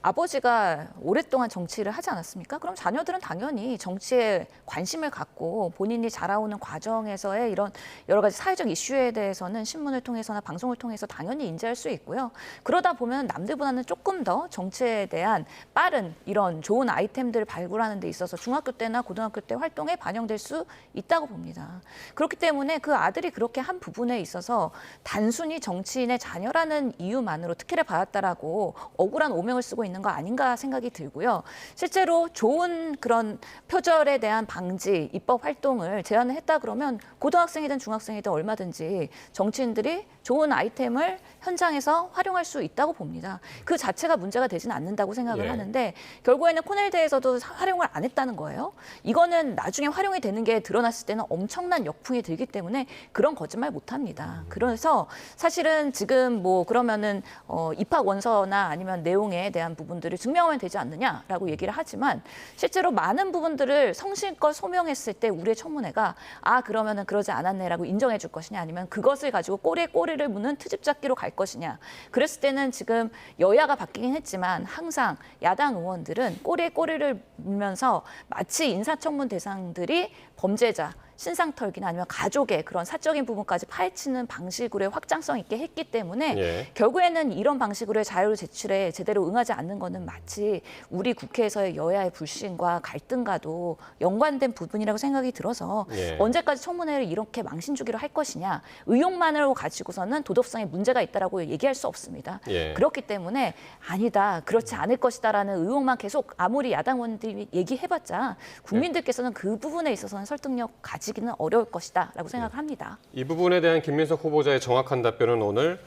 아버지가 오랫동안 정치를 하지 않았습니까? 그럼 자녀들은 당연히 정치에 관심을 갖고 본인이 자라오는 과정에서의 이런 여러 가지 사회적 이슈에 대해서는 신문을 통해서나 방송을 통해서 당연히 인지할 수 있고요. 그러다 보면 남들보다는 조금 더 정치에 대한 빠른 이런 좋은 아이템들을 발굴하는 데 있어서 중학교 때나 고등학교 때 활동에 반영될 수 있다고 봅니다. 그렇기 때문에 그 아들이 그렇게 한 부분에 있어서 단순히 정치인의 자녀라는 이유만으로 특혜를 받았다라고 억울한 오명을 쓰고 있는 거 아닌가 생각이 들고요. 실제로 좋은 그런 표절에 대한 방지, 입법 활동을 제안을 했다 그러면 고등학생이든 중학생이든 얼마든지 정치인들이 좋은 아이템을 현장에서 활용할 수 있다고 봅니다. 그 자체가 문제가 되지는 않는다고 생각을 하는데 결국에는 코넬대에서도 활용을 안 했다는 거예요. 이거는 나중에 활용이 되는 게 드러났을 때는 엄청난 역풍이 들기 때문에 그런 거짓말 못합니다. 그래서 사실은 지금 뭐 그러면은 입학 원서나 아니면 내용에 대한 부분들을 증명하면 되지 않느냐라고 얘기를 하지만 실제로 많은 부분들을 성실껏 소명했을 때 우리의 청문회가 그러면은 그러지 않았네라고 인정해 줄 것이냐 아니면 그것을 가지고 꼬리에 꼬리를 무는 트집 잡기로 갈 것이냐. 그랬을 때는 지금 여야가 바뀌긴 했지만 항상 야당 의원들은 꼬리에 꼬리를 물면서 마치 인사청문 대상들이 범죄자, 신상털기나 아니면 가족의 그런 사적인 부분까지 파헤치는 방식으로의 확장성 있게 했기 때문에 결국에는 이런 방식으로의 자료 제출에 제대로 응하지 않는 것은 마치 우리 국회에서의 여야의 불신과 갈등과도 연관된 부분이라고 생각이 들어서 언제까지 청문회를 이렇게 망신 주기로 할 것이냐. 의혹만으로 가지고서는 도덕성에 문제가 있다라고 얘기할 수 없습니다. 그렇기 때문에 아니다, 그렇지 않을 것이다라는 의혹만 계속 아무리 야당 의원들이 얘기해봤자 국민들께서는 그 부분에 있어서는 설득력 가지기는 어려울 것이다라고 생각합니다. 이 부분에 대한 김민석 후보자의 정확한 답변은 오늘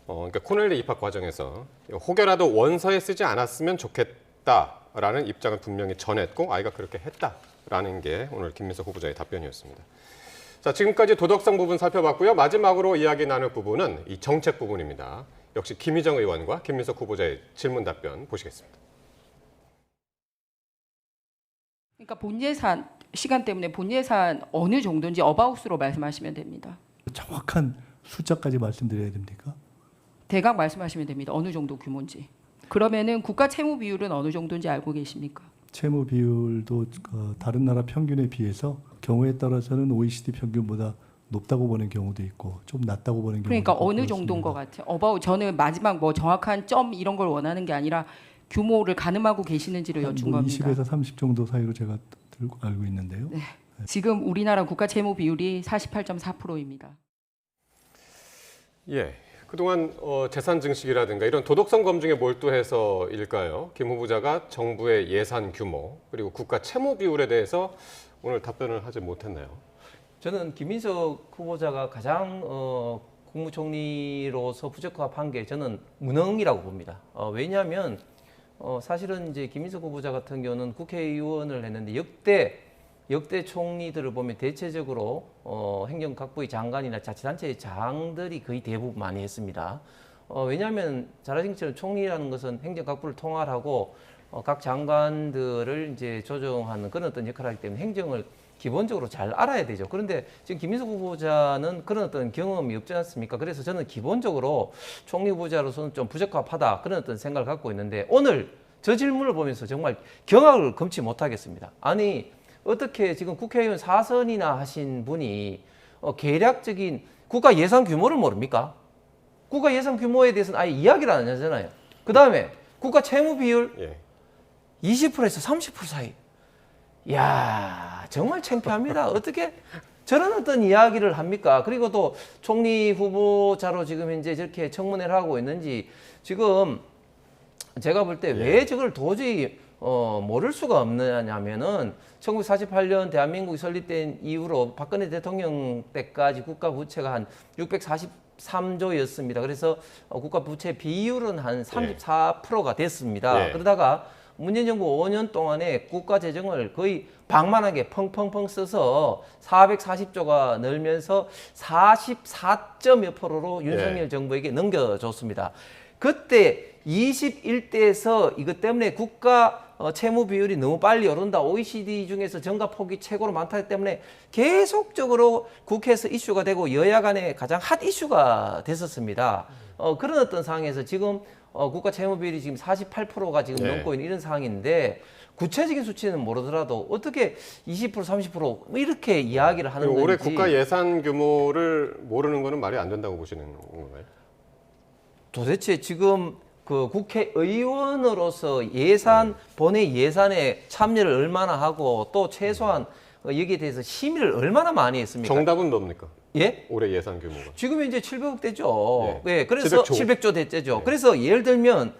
그러니까 코넬리 입학 과정에서 혹여라도 원서에 쓰지 않았으면 좋겠다라는 입장을 분명히 전했고 아이가 그렇게 했다라는 게 오늘 김민석 후보자의 답변이었습니다. 자, 지금까지 도덕성 부분 살펴봤고요. 마지막으로 이야기 나눌 부분은 이 정책 부분입니다. 역시 김희정 의원과 김민석 후보자의 질문 답변 보시겠습니다. 그러니까 본예산 시간 때문에 본예산 어느 정도인지 어바웃으로 말씀하시면 됩니다. 정확한 숫자까지 말씀드려야 됩니까? 대강 말씀하시면 됩니다. 어느 정도 규모인지. 그러면은 국가 채무 비율은 어느 정도인지 알고 계십니까? 채무 비율도 다른 나라 평균에 비해서 경우에 따라서는 OECD 평균보다 높다고 보는 경우도 있고 좀 낮다고 보는 경우도 그러니까 있고 어느 그렇습니다. 정도인 것 같아요. 어바웃 저는 마지막 뭐 정확한 점 이런 걸 원하는 게 아니라 규모를 가늠하고 계시는지를 여쭌 겁니다. 20에서 30 정도 사이로 제가 알고 있는데요. 네. 지금 우리나라 국가 채무 비율이 48.4%입니다. 예, 그동안 재산 증식이라든가 이런 도덕성 검증에 몰두해서일까요? 김 후보자가 정부의 예산 규모 그리고 국가 채무 비율에 대해서 오늘 답변을 하지 못했나요? 저는 김민석 후보자가 가장 국무총리로서 부적합한 게 저는 무능이라고 봅니다. 왜냐하면 사실은 이제 김민석 후보자 같은 경우는 국회의원을 했는데 역대 총리들을 보면 대체적으로 행정각부의 장관이나 자치단체의 장들이 거의 대부분 많이 했습니다. 왜냐하면 잘 아시는 것처럼 총리라는 것은 행정각부를 통할하고 각 장관들을 이제 조정하는 그런 어떤 역할을 하기 때문에 행정을 기본적으로 잘 알아야 되죠. 그런데 지금 김민석 후보자는 그런 어떤 경험이 없지 않습니까? 그래서 저는 기본적으로 총리 후보자로서는 좀 부적합하다 그런 어떤 생각을 갖고 있는데 오늘 저 질문을 보면서 정말 경악을 금치 못하겠습니다. 아니 어떻게 지금 국회의원 4선이나 하신 분이 계략적인 국가 예산 규모를 모릅니까? 국가 예산 규모에 대해서는 아예 이야기를 안 하잖아요. 그 다음에 국가 채무 비율 20%에서 30% 사이. 이야 정말 창피합니다. 어떻게 저런 어떤 이야기를 합니까? 그리고 또 총리 후보자로 지금 현재 저렇게 청문회를 하고 있는지 지금 제가 볼 때 왜 저걸 도저히 모를 수가 없느냐면은 1948년 대한민국이 설립된 이후로 박근혜 대통령 때까지 국가 부채가 한 640 33조였습니다. 그래서 국가 부채 비율은 한 34%가 됐습니다. 예. 그러다가 문재인 정부 5년 동안에 국가 재정을 거의 방만하게 펑펑펑 써서 440조가 늘면서 44.몇 %로 윤석열 정부에게 넘겨줬습니다. 그때 21대에서 이것 때문에 국가 채무 비율이 너무 빨리 오른다. OECD 중에서 증가 폭이 최고로 많다기 때문에 계속적으로 국회에서 이슈가 되고 여야 간에 가장 핫 이슈가 됐었습니다. 그런 어떤 상황에서 지금 국가 채무 비율이 지금 48%가 지금 넘고 있는 이런 상황인데 구체적인 수치는 모르더라도 어떻게 20% 30% 뭐 이렇게 이야기를 하는 건지. 올해 국가 예산 규모를 모르는 거는 말이 안 된다고 보시는 건가요? 도대체 지금 그 국회의원으로서 예산 본회의 예산에 참여를 얼마나 하고 또 최소한 여기에 대해서 심의를 얼마나 많이 했습니까? 정답은 뭡니까? 예? 올해 예산 규모가. 지금 이제 700억 대죠. 예. 네, 그래서 700조 대째죠. 그래서 예를 들면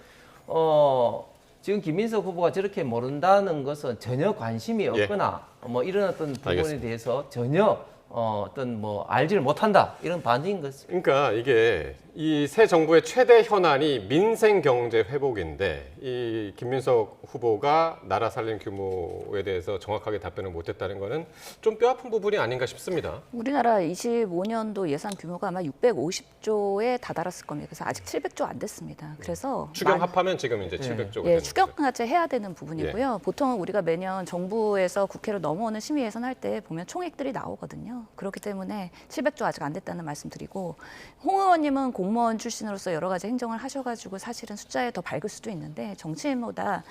지금 김민석 후보가 저렇게 모른다는 것은 전혀 관심이 없거나 뭐 이런 어떤 부분에 알겠습니다. 대해서 전혀 어떤 뭐 알지를 못한다 이런 반응인 것입니다. 그러니까 이게 이 새 정부의 최대 현안이 민생 경제 회복인데 이 김민석 후보가 나라 살림 규모에 대해서 정확하게 답변을 못했다는 거는 좀 뼈아픈 부분이 아닌가 싶습니다. 우리나라 25년도 예산 규모가 아마 650조에 다다랐을 겁니다. 그래서 아직 700조 안 됐습니다. 그래서 추경 합하면 지금 이제 700조가 예, 되는 추경까지 해야 되는 부분이고요. 보통은 우리가 매년 정부에서 국회로 넘어오는 심의 예산 할 때 보면 총액들이 나오거든요. 그렇기 때문에 700조 아직 안 됐다는 말씀드리고 홍 의원님은 공무원 출신으로서 여러 가지 행정을 하셔가지고 사실은 숫자에 더 밝을 수도 있는데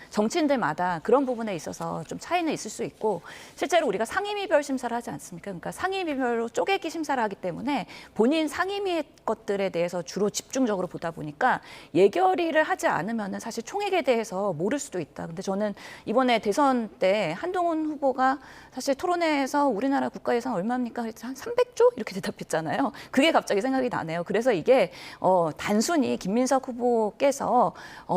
정치인들마다 그런 부분에 있어서 좀 차이는 있을 수 있고 실제로 우리가 상임위별 심사를 하지 않습니까? 그러니까 상임위별로 쪼개기 심사를 하기 때문에 본인 상임위 것들에 대해서 주로 집중적으로 보다 보니까 예결위를 하지 않으면은 사실 총액에 대해서 모를 수도 있다. 근데 저는 이번에 대선 때 한동훈 후보가 사실 토론회에서 우리나라 국가 예산 얼마입니까? 한 300조 이렇게 대답했잖아요. 그게 갑자기 생각이 나네요. 그래서 이게 단순히 김민석 후보께서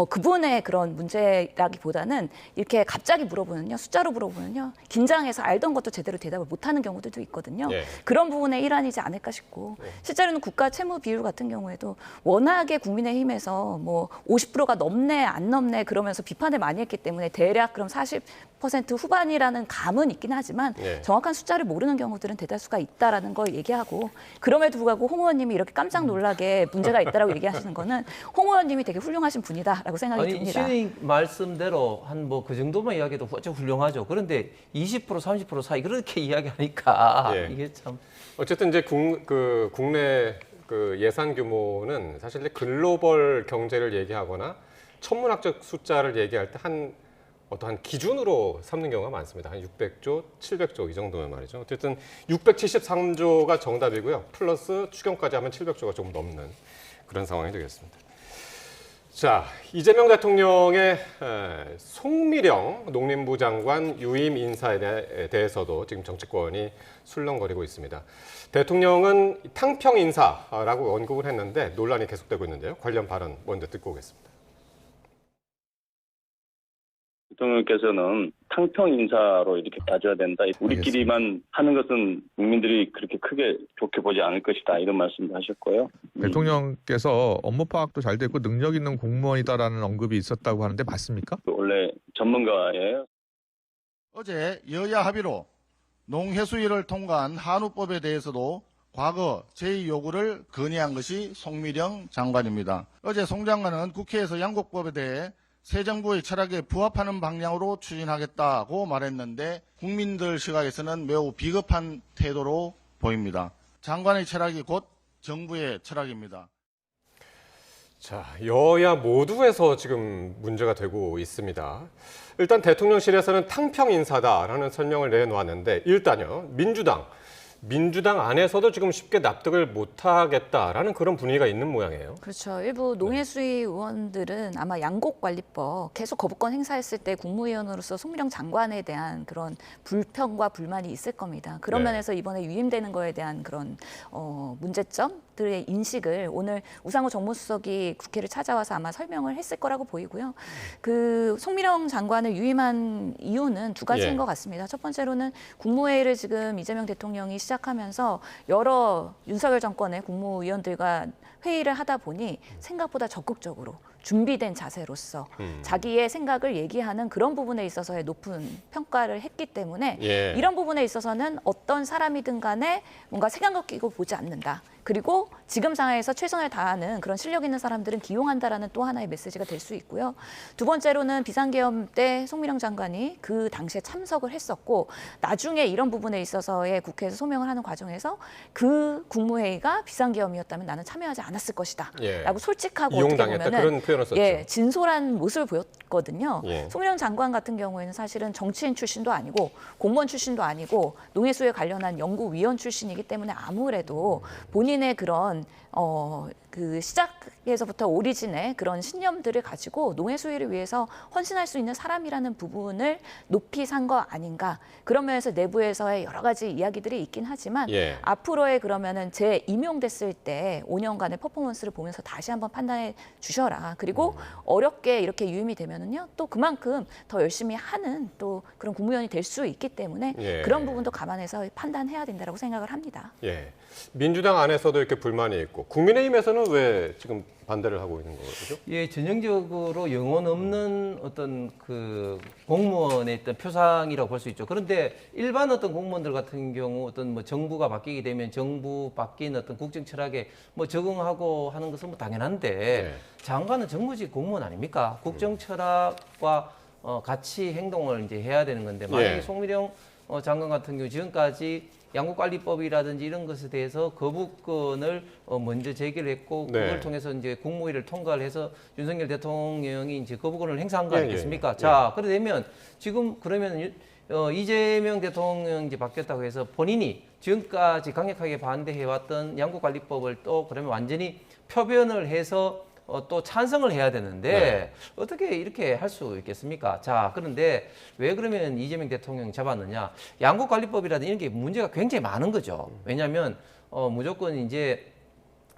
그분의 그런 문제라기보다는 이렇게 갑자기 물어보면요, 숫자로 물어보면요, 긴장해서 알던 것도 제대로 대답을 못하는 경우들도 있거든요. 그런 부분의 일환이지 않을까 싶고 실제로는 국가 채무 비율 같은 경우에도 워낙에 국민의힘에서 뭐 50%가 넘네 안 넘네 그러면서 비판을 많이 했기 때문에 대략 그럼 40% 후반이라는 감은 있긴 하지만 정확한 숫자를 모르는 경우들은 대다수가 있다라는 걸 얘기하고 그럼에도 불구하고 홍 의원님이 이렇게 깜짝 놀라게 문제가 있다라고 얘기하시는 거는 홍 의원님이 되게 훌륭하신 분이다라고 생각이 듭니다. 시인 말씀대로 한 뭐 그 정도만 이야기해도 훌륭하죠. 그런데 20% 30% 사이 그렇게 이야기하니까 이게 참 어쨌든 이제 국내 그 예산 규모는 사실 이제 글로벌 경제를 얘기하거나 천문학적 숫자를 얘기할 때 어떠한 기준으로 삼는 경우가 많습니다. 한 600조, 700조 이 정도면 말이죠. 어쨌든 673조가 정답이고요. 플러스 추경까지 하면 700조가 조금 넘는 그런 상황이 되겠습니다. 자, 이재명 대통령의 송미령 농림부 장관 유임 인사에 대해서도 지금 정치권이 술렁거리고 있습니다. 대통령은 탕평 인사라고 언급을 했는데 논란이 계속되고 있는데요. 관련 발언 먼저 듣고 오겠습니다. 대통령께서는 탕평 인사로 이렇게 따져야 된다. 우리끼리만 하는 것은 국민들이 그렇게 크게 좋게 보지 않을 것이다. 이런 말씀도 하셨고요. 대통령께서 업무 파악도 잘 되고 능력 있는 공무원이다라는 언급이 있었다고 하는데 맞습니까? 원래 전문가예요. 어제 여야 합의로 농해수위를 통과한 한우법에 대해서도 과거 제의 요구를 건의한 것이 송미령 장관입니다. 어제 송 장관은 국회에서 양곡법에 대해 새 정부의 철학에 부합하는 방향으로 추진하겠다고 말했는데 국민들 시각에서는 매우 비겁한 태도로 보입니다. 장관의 철학이 곧 정부의 철학입니다. 자, 여야 모두에서 지금 문제가 되고 있습니다. 일단 대통령실에서는 탕평 인사다라는 설명을 내놓았는데 일단요, 민주당 안에서도 지금 쉽게 납득을 못하겠다라는 그런 분위기가 있는 모양이에요. 그렇죠. 일부 농해수위 의원들은 아마 양곡관리법 계속 거부권 행사했을 때 국무위원으로서 송미령 장관에 대한 그런 불평과 불만이 있을 겁니다. 그런 면에서 이번에 유임되는 거에 대한 그런 문제점 것들의 인식을 오늘 우상호 정무수석이 국회를 찾아와서 아마 설명을 했을 거라고 보이고요. 그 송미령 장관을 유임한 이유는 두 가지인 것 같습니다. 첫 번째로는 국무회의를 지금 이재명 대통령이 시작하면서 여러 윤석열 정권의 국무위원들과 회의를 하다 보니 생각보다 적극적으로 준비된 자세로서 자기의 생각을 얘기하는 그런 부분에 있어서의 높은 평가를 했기 때문에 이런 부분에 있어서는 어떤 사람이든 간에 뭔가 색안경 끼고 보지 않는다. 그리고 지금 상황에서 최선을 다하는 그런 실력 있는 사람들은 기용한다라는 또 하나의 메시지가 될 수 있고요. 두 번째로는 비상계엄 때 송미령 장관이 그 당시에 참석을 했었고 나중에 이런 부분에 있어서의 국회에서 소명을 하는 과정에서 그 국무회의가 비상계엄이었다면 나는 참여하지 않았을 것이다. 라고 솔직하고 어떻게 보면은 그런 표현을 썼죠. 진솔한 모습을 보였거든요. 송미령 장관 같은 경우에는 사실은 정치인 출신도 아니고 공무원 출신도 아니고 농해수에 관련한 연구위원 출신이기 때문에 아무래도 본인의 그런 그 시작에서부터 오리진의 그런 신념들을 가지고 농해 수위를 위해서 헌신할 수 있는 사람이라는 부분을 높이 산 거 아닌가. 그런 면에서 내부에서의 여러 가지 이야기들이 있긴 하지만 앞으로의 그러면은 임용됐을 때 5년간의 퍼포먼스를 보면서 다시 한번 판단해 주셔라. 그리고 어렵게 이렇게 유임이 되면은요 또 그만큼 더 열심히 하는 또 그런 국무위원이 될 수 있기 때문에 그런 부분도 감안해서 판단해야 된다고 생각을 합니다. 민주당 안에서도 이렇게 불만이 있고 국민의힘에서는 왜 지금 반대를 하고 있는 거죠? 전형적으로 영혼 없는 어떤 그 공무원의 어떤 표상이라고 볼 수 있죠. 그런데 일반 어떤 공무원들 같은 경우 어떤 뭐 정부가 바뀌게 되면 정부 바뀐 어떤 국정 철학에 뭐 적응하고 하는 것은 뭐 당연한데 장관은 정무직 공무원 아닙니까? 국정 철학과 같이 행동을 이제 해야 되는 건데 만약에 송미령 장관 같은 경우 지금까지 양국관리법이라든지 이런 것에 대해서 거부권을 먼저 제기를 했고 그걸 통해서 이제 국무회의를 통과를 해서 윤석열 대통령이 이제 거부권을 행사한 거 아니겠습니까? 자, 그래 되면 지금 그러면 이재명 대통령 이제 바뀌었다고 해서 본인이 지금까지 강력하게 반대해왔던 양국관리법을 또 그러면 완전히 표변을 해서 또 찬성을 해야 되는데 어떻게 이렇게 할 수 있겠습니까? 자, 그런데 왜 그러면 이재명 대통령이 잡았느냐? 양국관리법이라든지 이런 게 문제가 굉장히 많은 거죠. 왜냐하면 무조건 이제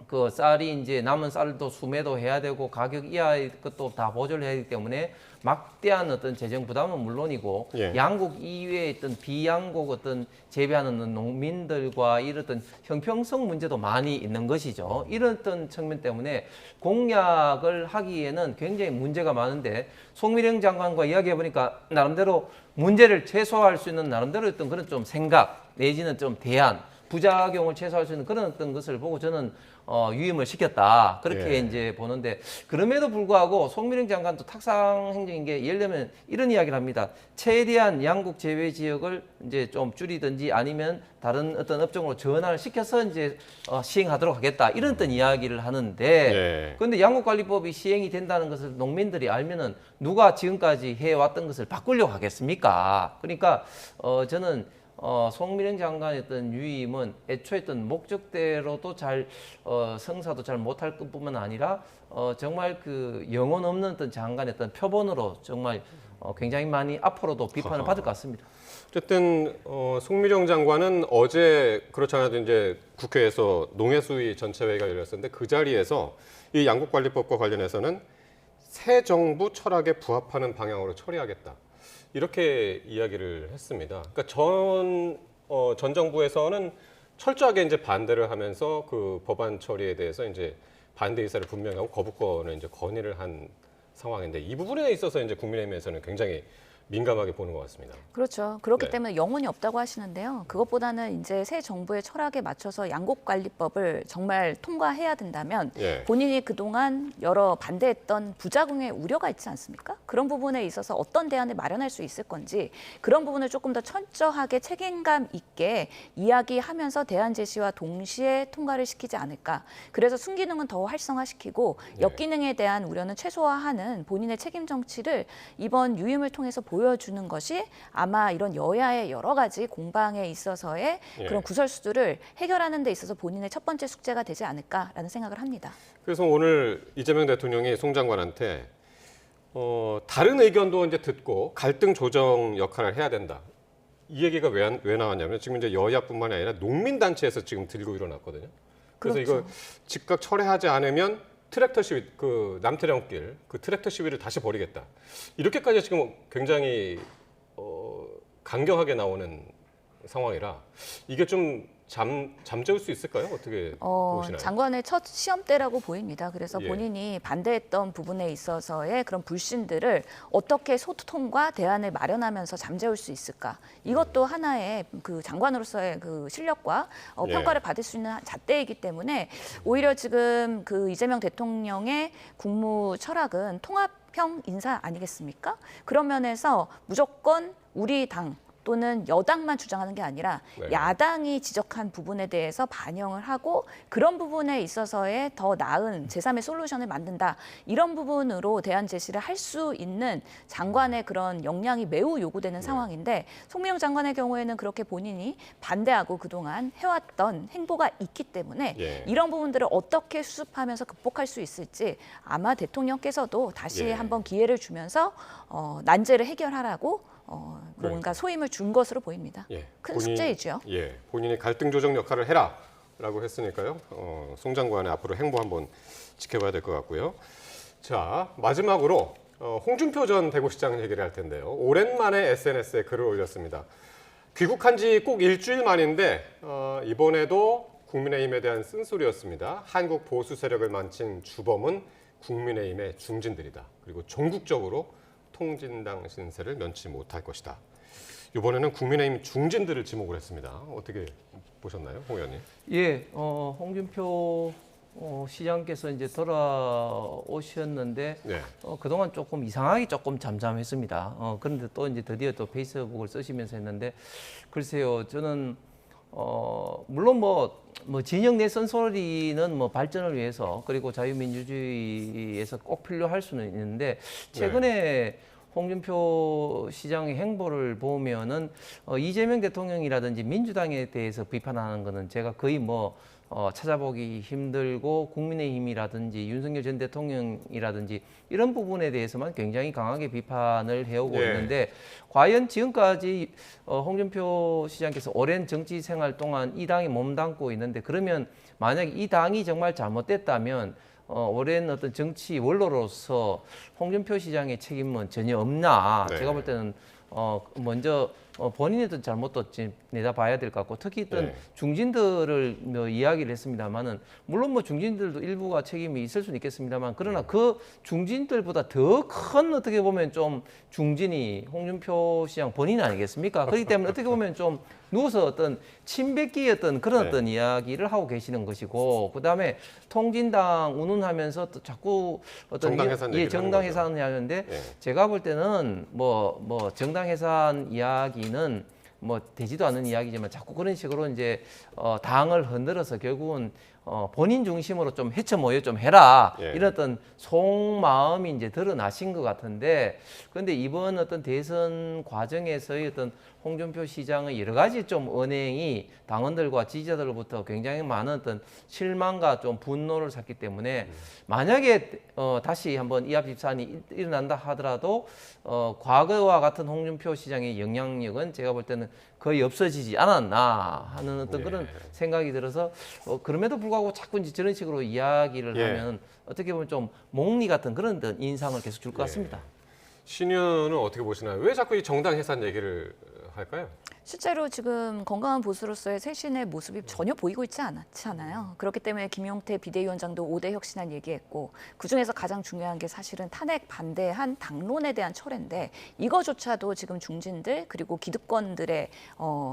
그 쌀이 이제 남은 쌀도 수매도 해야 되고 가격 이하의 것도 다 보조를 해야 되기 때문에 막대한 어떤 재정 부담은 물론이고 양국 이외의 어떤 비양국 어떤 재배하는 농민들과 이런 어떤 형평성 문제도 많이 있는 것이죠. 이런 어떤 측면 때문에 공약을 하기에는 굉장히 문제가 많은데 송미령 장관과 이야기해 보니까 나름대로 문제를 최소화할 수 있는 나름대로 어떤 그런 좀 생각 내지는 좀 대안 부작용을 최소화할 수 있는 그런 어떤 것을 보고 저는 유임을 시켰다. 그렇게 이제 보는데 그럼에도 불구하고 송미령 장관도 탁상 행정인 게 예를 들면 이런 이야기를 합니다. 최대한 양국 제외 지역을 이제 좀 줄이든지 아니면 다른 어떤 업종으로 전환을 시켜서 이제 시행하도록 하겠다. 이런 어떤 이야기를 하는데 그런데 양국관리법이 시행이 된다는 것을 농민들이 알면은 누가 지금까지 해왔던 것을 바꾸려고 하겠습니까? 그러니까 저는 송미령 장관의 어떤 유임은 애초에 어떤 목적대로도 잘 성사도 잘 못할 것뿐만 아니라 정말 그 영혼 없는 어떤 장관의 어떤 표본으로 정말 굉장히 많이 앞으로도 비판을 받을 것 같습니다. 어쨌든 송미령 장관은 어제 그렇지 않아도 이제 국회에서 농해수위 전체회의가 열렸었는데 그 자리에서 이 양국관리법과 관련해서는 새 정부 철학에 부합하는 방향으로 처리하겠다. 이렇게 이야기를 했습니다. 그러니까 전 정부에서는 철저하게 이제 반대를 하면서 그 법안 처리에 대해서 이제 반대 의사를 분명히 하고 거부권을 이제 건의를 한 상황인데 이 부분에 있어서 이제 국민의힘에서는 굉장히 민감하게 보는 것 같습니다. 그렇죠. 그렇기 때문에 영혼이 없다고 하시는데요. 그것보다는 이제 새 정부의 철학에 맞춰서 양국관리법을 정말 통과해야 된다면 본인이 그동안 여러 반대했던 부작용의 우려가 있지 않습니까? 그런 부분에 있어서 어떤 대안을 마련할 수 있을 건지 그런 부분을 조금 더 철저하게 책임감 있게 이야기하면서 대안 제시와 동시에 통과를 시키지 않을까. 그래서 순기능은 더 활성화시키고 역기능에 대한 우려는 최소화하는 본인의 책임 정치를 이번 유임을 통해서 보여주는 것이 아마 이런 여야의 여러 가지 공방에 있어서의 그런 구설수들을 해결하는 데 있어서 본인의 첫 번째 숙제가 되지 않을까라는 생각을 합니다. 그래서 오늘 이재명 대통령이 송 장관한테 다른 의견도 이제 듣고 갈등 조정 역할을 해야 된다. 이 얘기가 왜 나왔냐면 지금 이제 여야뿐만이 아니라 농민단체에서 지금 들고 일어났거든요. 그래서 그렇죠. 이거 즉각 철회하지 않으면 트랙터 시위, 그 남태령길 그 트랙터 시위를 다시 벌이겠다. 이렇게까지 지금 굉장히 강경하게 나오는 상황이라 이게 좀 잠재울 수 있을까요? 어떻게 보시나요? 장관의 첫 시험대라고 보입니다. 그래서 예. 본인이 반대했던 부분에 있어서의 그런 불신들을 어떻게 소통과 대안을 마련하면서 잠재울 수 있을까? 이것도 하나의 그 장관으로서의 그 실력과 예. 평가를 받을 수 있는 잣대이기 때문에 오히려 지금 그 이재명 대통령의 국무 철학은 통합형 인사 아니겠습니까? 그런 면에서 무조건 우리 당 또는 여당만 주장하는 게 아니라 네. 야당이 지적한 부분에 대해서 반영을 하고 그런 부분에 있어서의 더 나은 제3의 솔루션을 만든다. 이런 부분으로 대안 제시를 할 수 있는 장관의 그런 역량이 매우 요구되는 상황인데 송미영 장관의 경우에는 그렇게 본인이 반대하고 그동안 해왔던 행보가 있기 때문에 예. 이런 부분들을 어떻게 수습하면서 극복할 수 있을지 아마 대통령께서도 다시 예. 한번 기회를 주면서 난제를 해결하라고 뭔가 소임을 준 것으로 보입니다. 예, 큰 숙제이죠. 예, 본인이 갈등 조정 역할을 해라라고 했으니까요. 송 장관의 앞으로 행보 한번 지켜봐야 될 것 같고요. 자, 마지막으로 홍준표 전 대구시장 얘기를 할 텐데요. 오랜만에 SNS에 글을 올렸습니다. 귀국한 지 꼭 일주일 만인데 이번에도 국민의힘에 대한 쓴소리였습니다. 한국 보수 세력을 만진 주범은 국민의힘의 중진들이다. 그리고 전국적으로 통진당 신세를 면치 못할 것이다. 이번에는 국민의힘 중진들을 지목을 했습니다. 어떻게 보셨나요, 홍 의원님? 예, 홍준표 시장께서 이제 돌아오셨는데 네. 그동안 조금 이상하게 조금 잠잠했습니다. 그런데 또 이제 드디어 또 페이스북을 쓰시면서 했는데 글쎄요, 저는 물론 뭐 진영 내 쓴소리는 뭐 발전을 위해서 그리고 자유민주주의에서 꼭 필요할 수는 있는데 최근에 홍준표 시장의 행보를 보면은 이재명 대통령이라든지 민주당에 대해서 비판하는 거는 제가 거의 찾아보기 힘들고 국민의힘이라든지 윤석열 전 대통령이라든지 이런 부분에 대해서만 굉장히 강하게 비판을 해오고 있는데 과연 지금까지 홍준표 시장께서 오랜 정치 생활 동안 이 당에 몸담고 있는데 그러면 만약에 이 당이 정말 잘못됐다면 오랜 어떤 정치 원로로서 홍준표 시장의 책임은 전혀 없나 제가 볼 때는 먼저 본인의 어떤 잘못도 내다봐야 될 것 같고 특히 어떤 중진들을 이야기를 했습니다만은 물론 중진들도 일부가 책임이 있을 수는 있겠습니다만 그러나 그 중진들보다 더 큰 어떻게 보면 좀 중진이 홍준표 시장 본인 아니겠습니까? 그렇기 때문에 어떻게 보면 좀 누워서 어떤 침뱉기 어떤 그런 어떤 이야기를 하고 계시는 것이고 그다음에 통진당 운운하면서 또 자꾸 어떤 정당 해산을 하는데 제가 볼 때는 정당 해산 이야기는 되지도 않는 이야기지만 자꾸 그런 식으로 이제 당을 흔들어서 결국은 본인 중심으로 좀 헤쳐 모여 좀 해라 이런 어떤 속마음이 이제 드러나신 것 같은데 그런데 이번 어떤 대선 과정에서의 어떤 홍준표 시장의 여러 가지 좀 언행이 당원들과 지지자들로부터 굉장히 많은 어떤 실망과 좀 분노를 샀기 때문에 만약에 다시 한번 이합집산이 일어난다 하더라도 과거와 같은 홍준표 시장의 영향력은 제가 볼 때는 거의 없어지지 않았나 하는 어떤 그런 생각이 들어서 그럼에도 불구하고 자꾸 이제 저런 식으로 이야기를 하면 어떻게 보면 좀 몽리 같은 그런 인상을 계속 줄 것 같습니다. 신 의원은 어떻게 보시나요? 왜 자꾸 이 정당 해산 얘기를 할까요? 실제로 지금 건강한 보수로서의 쇄신의 모습이 전혀 보이고 있지 않잖아요. 그렇기 때문에 김용태 비대위원장도 5대 혁신안 얘기했고 그중에서 가장 중요한 게 사실은 탄핵 반대한 당론에 대한 철회인데 이거조차도 지금 중진들 그리고 기득권들의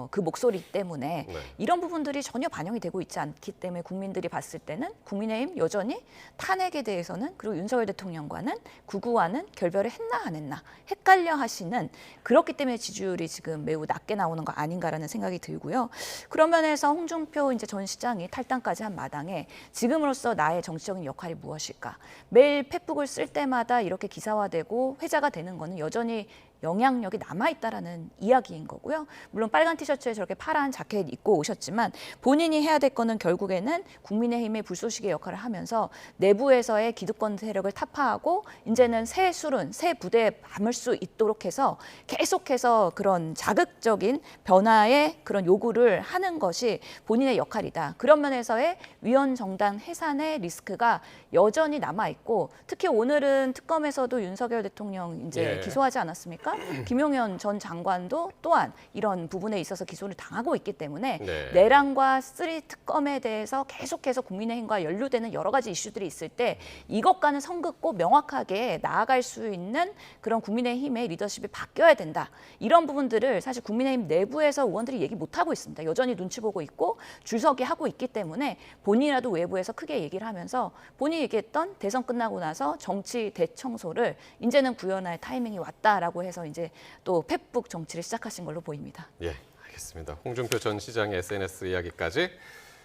그 목소리 때문에 이런 부분들이 전혀 반영이 되고 있지 않기 때문에 국민들이 봤을 때는 국민의힘 여전히 탄핵에 대해서는 그리고 윤석열 대통령과는 구구와는 결별을 했나 안 했나 헷갈려 하시는 그렇기 때문에 지지율이 지금 매우 낮게 나오는 거 아닌가라는 생각이 들고요. 그런 면에서 홍준표 이제 전 시장이 탈당까지 한 마당에 지금으로서 나의 정치적인 역할이 무엇일까? 매일 팩북을 쓸 때마다 이렇게 기사화되고 회자가 되는 거는 여전히 영향력이 남아있다라는 이야기인 거고요. 물론 빨간 티셔츠에 저렇게 파란 자켓 입고 오셨지만 본인이 해야 될 거는 결국에는 국민의힘의 불쏘시개 역할을 하면서 내부에서의 기득권 세력을 타파하고 이제는 새 수른, 새 부대에 담을 수 있도록 해서 계속해서 그런 자극적인 변화의 그런 요구를 하는 것이 본인의 역할이다. 그런 면에서의 위헌 정당 해산의 리스크가 여전히 남아있고 특히 오늘은 특검에서도 윤석열 대통령 이제 기소하지 않았습니까? 김용현 전 장관도 또한 이런 부분에 있어서 기소를 당하고 있기 때문에 내란과 3 특검에 대해서 계속해서 국민의힘과 연루되는 여러 가지 이슈들이 있을 때 이것과는 선긋고 명확하게 나아갈 수 있는 그런 국민의힘의 리더십이 바뀌어야 된다. 이런 부분들을 사실 국민의힘 내부에서 의원들이 얘기 못하고 있습니다. 여전히 눈치 보고 있고 줄서기 하고 있기 때문에 본인이라도 외부에서 크게 얘기를 하면서 본인이 얘기했던 대선 끝나고 나서 정치 대청소를 이제는 구현할 타이밍이 왔다라고 해서 이제 또 펫북 정치를 시작하신 걸로 보입니다. 예, 알겠습니다. 홍준표 전 시장의 SNS 이야기까지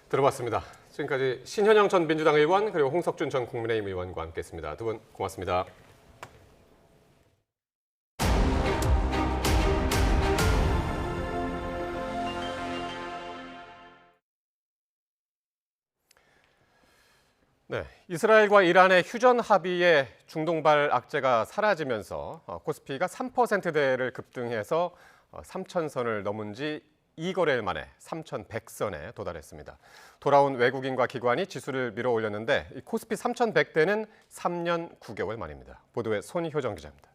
들어봤습니다. 지금까지 신현영 전 민주당 의원 그리고 홍석준 전 국민의힘 의원과 함께했습니다. 두 분 고맙습니다. 네, 이스라엘과 이란의 휴전 합의에 중동발 악재가 사라지면서 코스피가 3%대를 급등해서 3,000선을 넘은 지 2거래일 만에 3,100선에 도달했습니다. 돌아온 외국인과 기관이 지수를 밀어올렸는데 이 코스피 3,100대는 3년 9개월 만입니다. 보도에 손효정 기자입니다.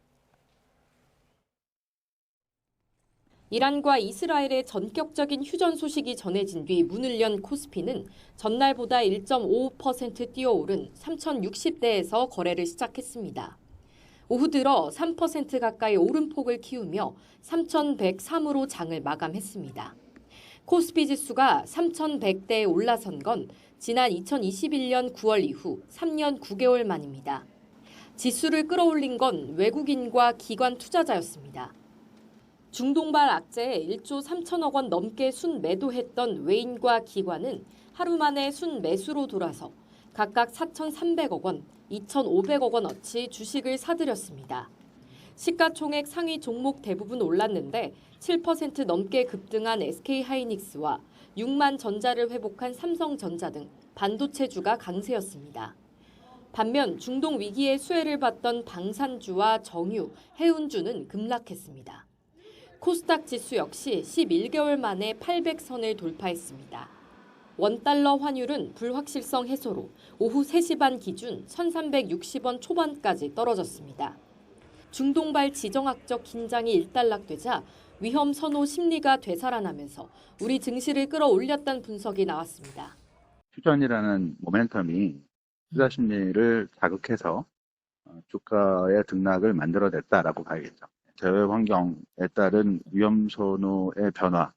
이란과 이스라엘의 전격적인 휴전 소식이 전해진 뒤 문을 연 코스피는 전날보다 1.55% 뛰어오른 3,060대에서 거래를 시작했습니다. 오후 들어 3% 가까이 오름폭을 키우며 3,103으로 장을 마감했습니다. 코스피 지수가 3,100대에 올라선 건 지난 2021년 9월 이후 3년 9개월 만입니다. 지수를 끌어올린 건 외국인과 기관 투자자였습니다. 중동발 악재에 1조 3천억 원 넘게 순매도했던 외인과 기관은 하루 만에 순매수로 돌아서 각각 4,300억 원, 2,500억 원어치 주식을 사들였습니다. 시가총액 상위 종목 대부분 올랐는데 7% 넘게 급등한 SK하이닉스와 6만 전자를 회복한 삼성전자 등 반도체주가 강세였습니다. 반면 중동 위기의 수혜를 받던 방산주와 정유, 해운주는 급락했습니다. 코스닥 지수 역시 11개월 만에 800선을 돌파했습니다. 원달러 환율은 불확실성 해소로 오후 3시 반 기준 1,360원 초반까지 떨어졌습니다. 중동발 지정학적 긴장이 일단락되자 위험 선호 심리가 되살아나면서 우리 증시를 끌어올렸다는 분석이 나왔습니다. 휴전이라는 모멘텀이 투자 심리를 자극해서 주가의 등락을 만들어냈다라고 봐야겠죠. 대외 환경에 따른 위험 선호의 변화.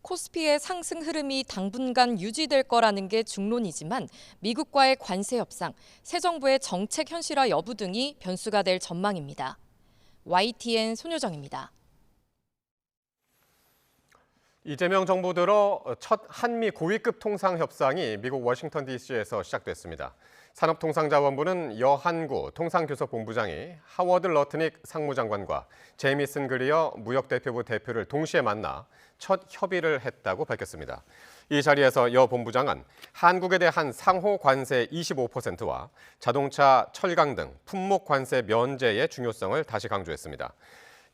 코스피의 상승 흐름이 당분간 유지될 거라는 게 중론이지만 미국과의 관세 협상, 새 정부의 정책 현실화 여부 등이 변수가 될 전망입니다. YTN 손효정입니다. 이재명 정부 들어 첫 한미 고위급 통상 협상이 미국 워싱턴 DC에서 시작됐습니다. 산업통상자원부는 여한구 통상교섭본부장이 하워드 러트닉 상무장관과 제이미슨 그리어 무역대표부 대표를 동시에 만나 첫 협의를 했다고 밝혔습니다. 이 자리에서 여 본부장은 한국에 대한 상호 관세 25%와 자동차, 철강 등 품목 관세 면제의 중요성을 다시 강조했습니다.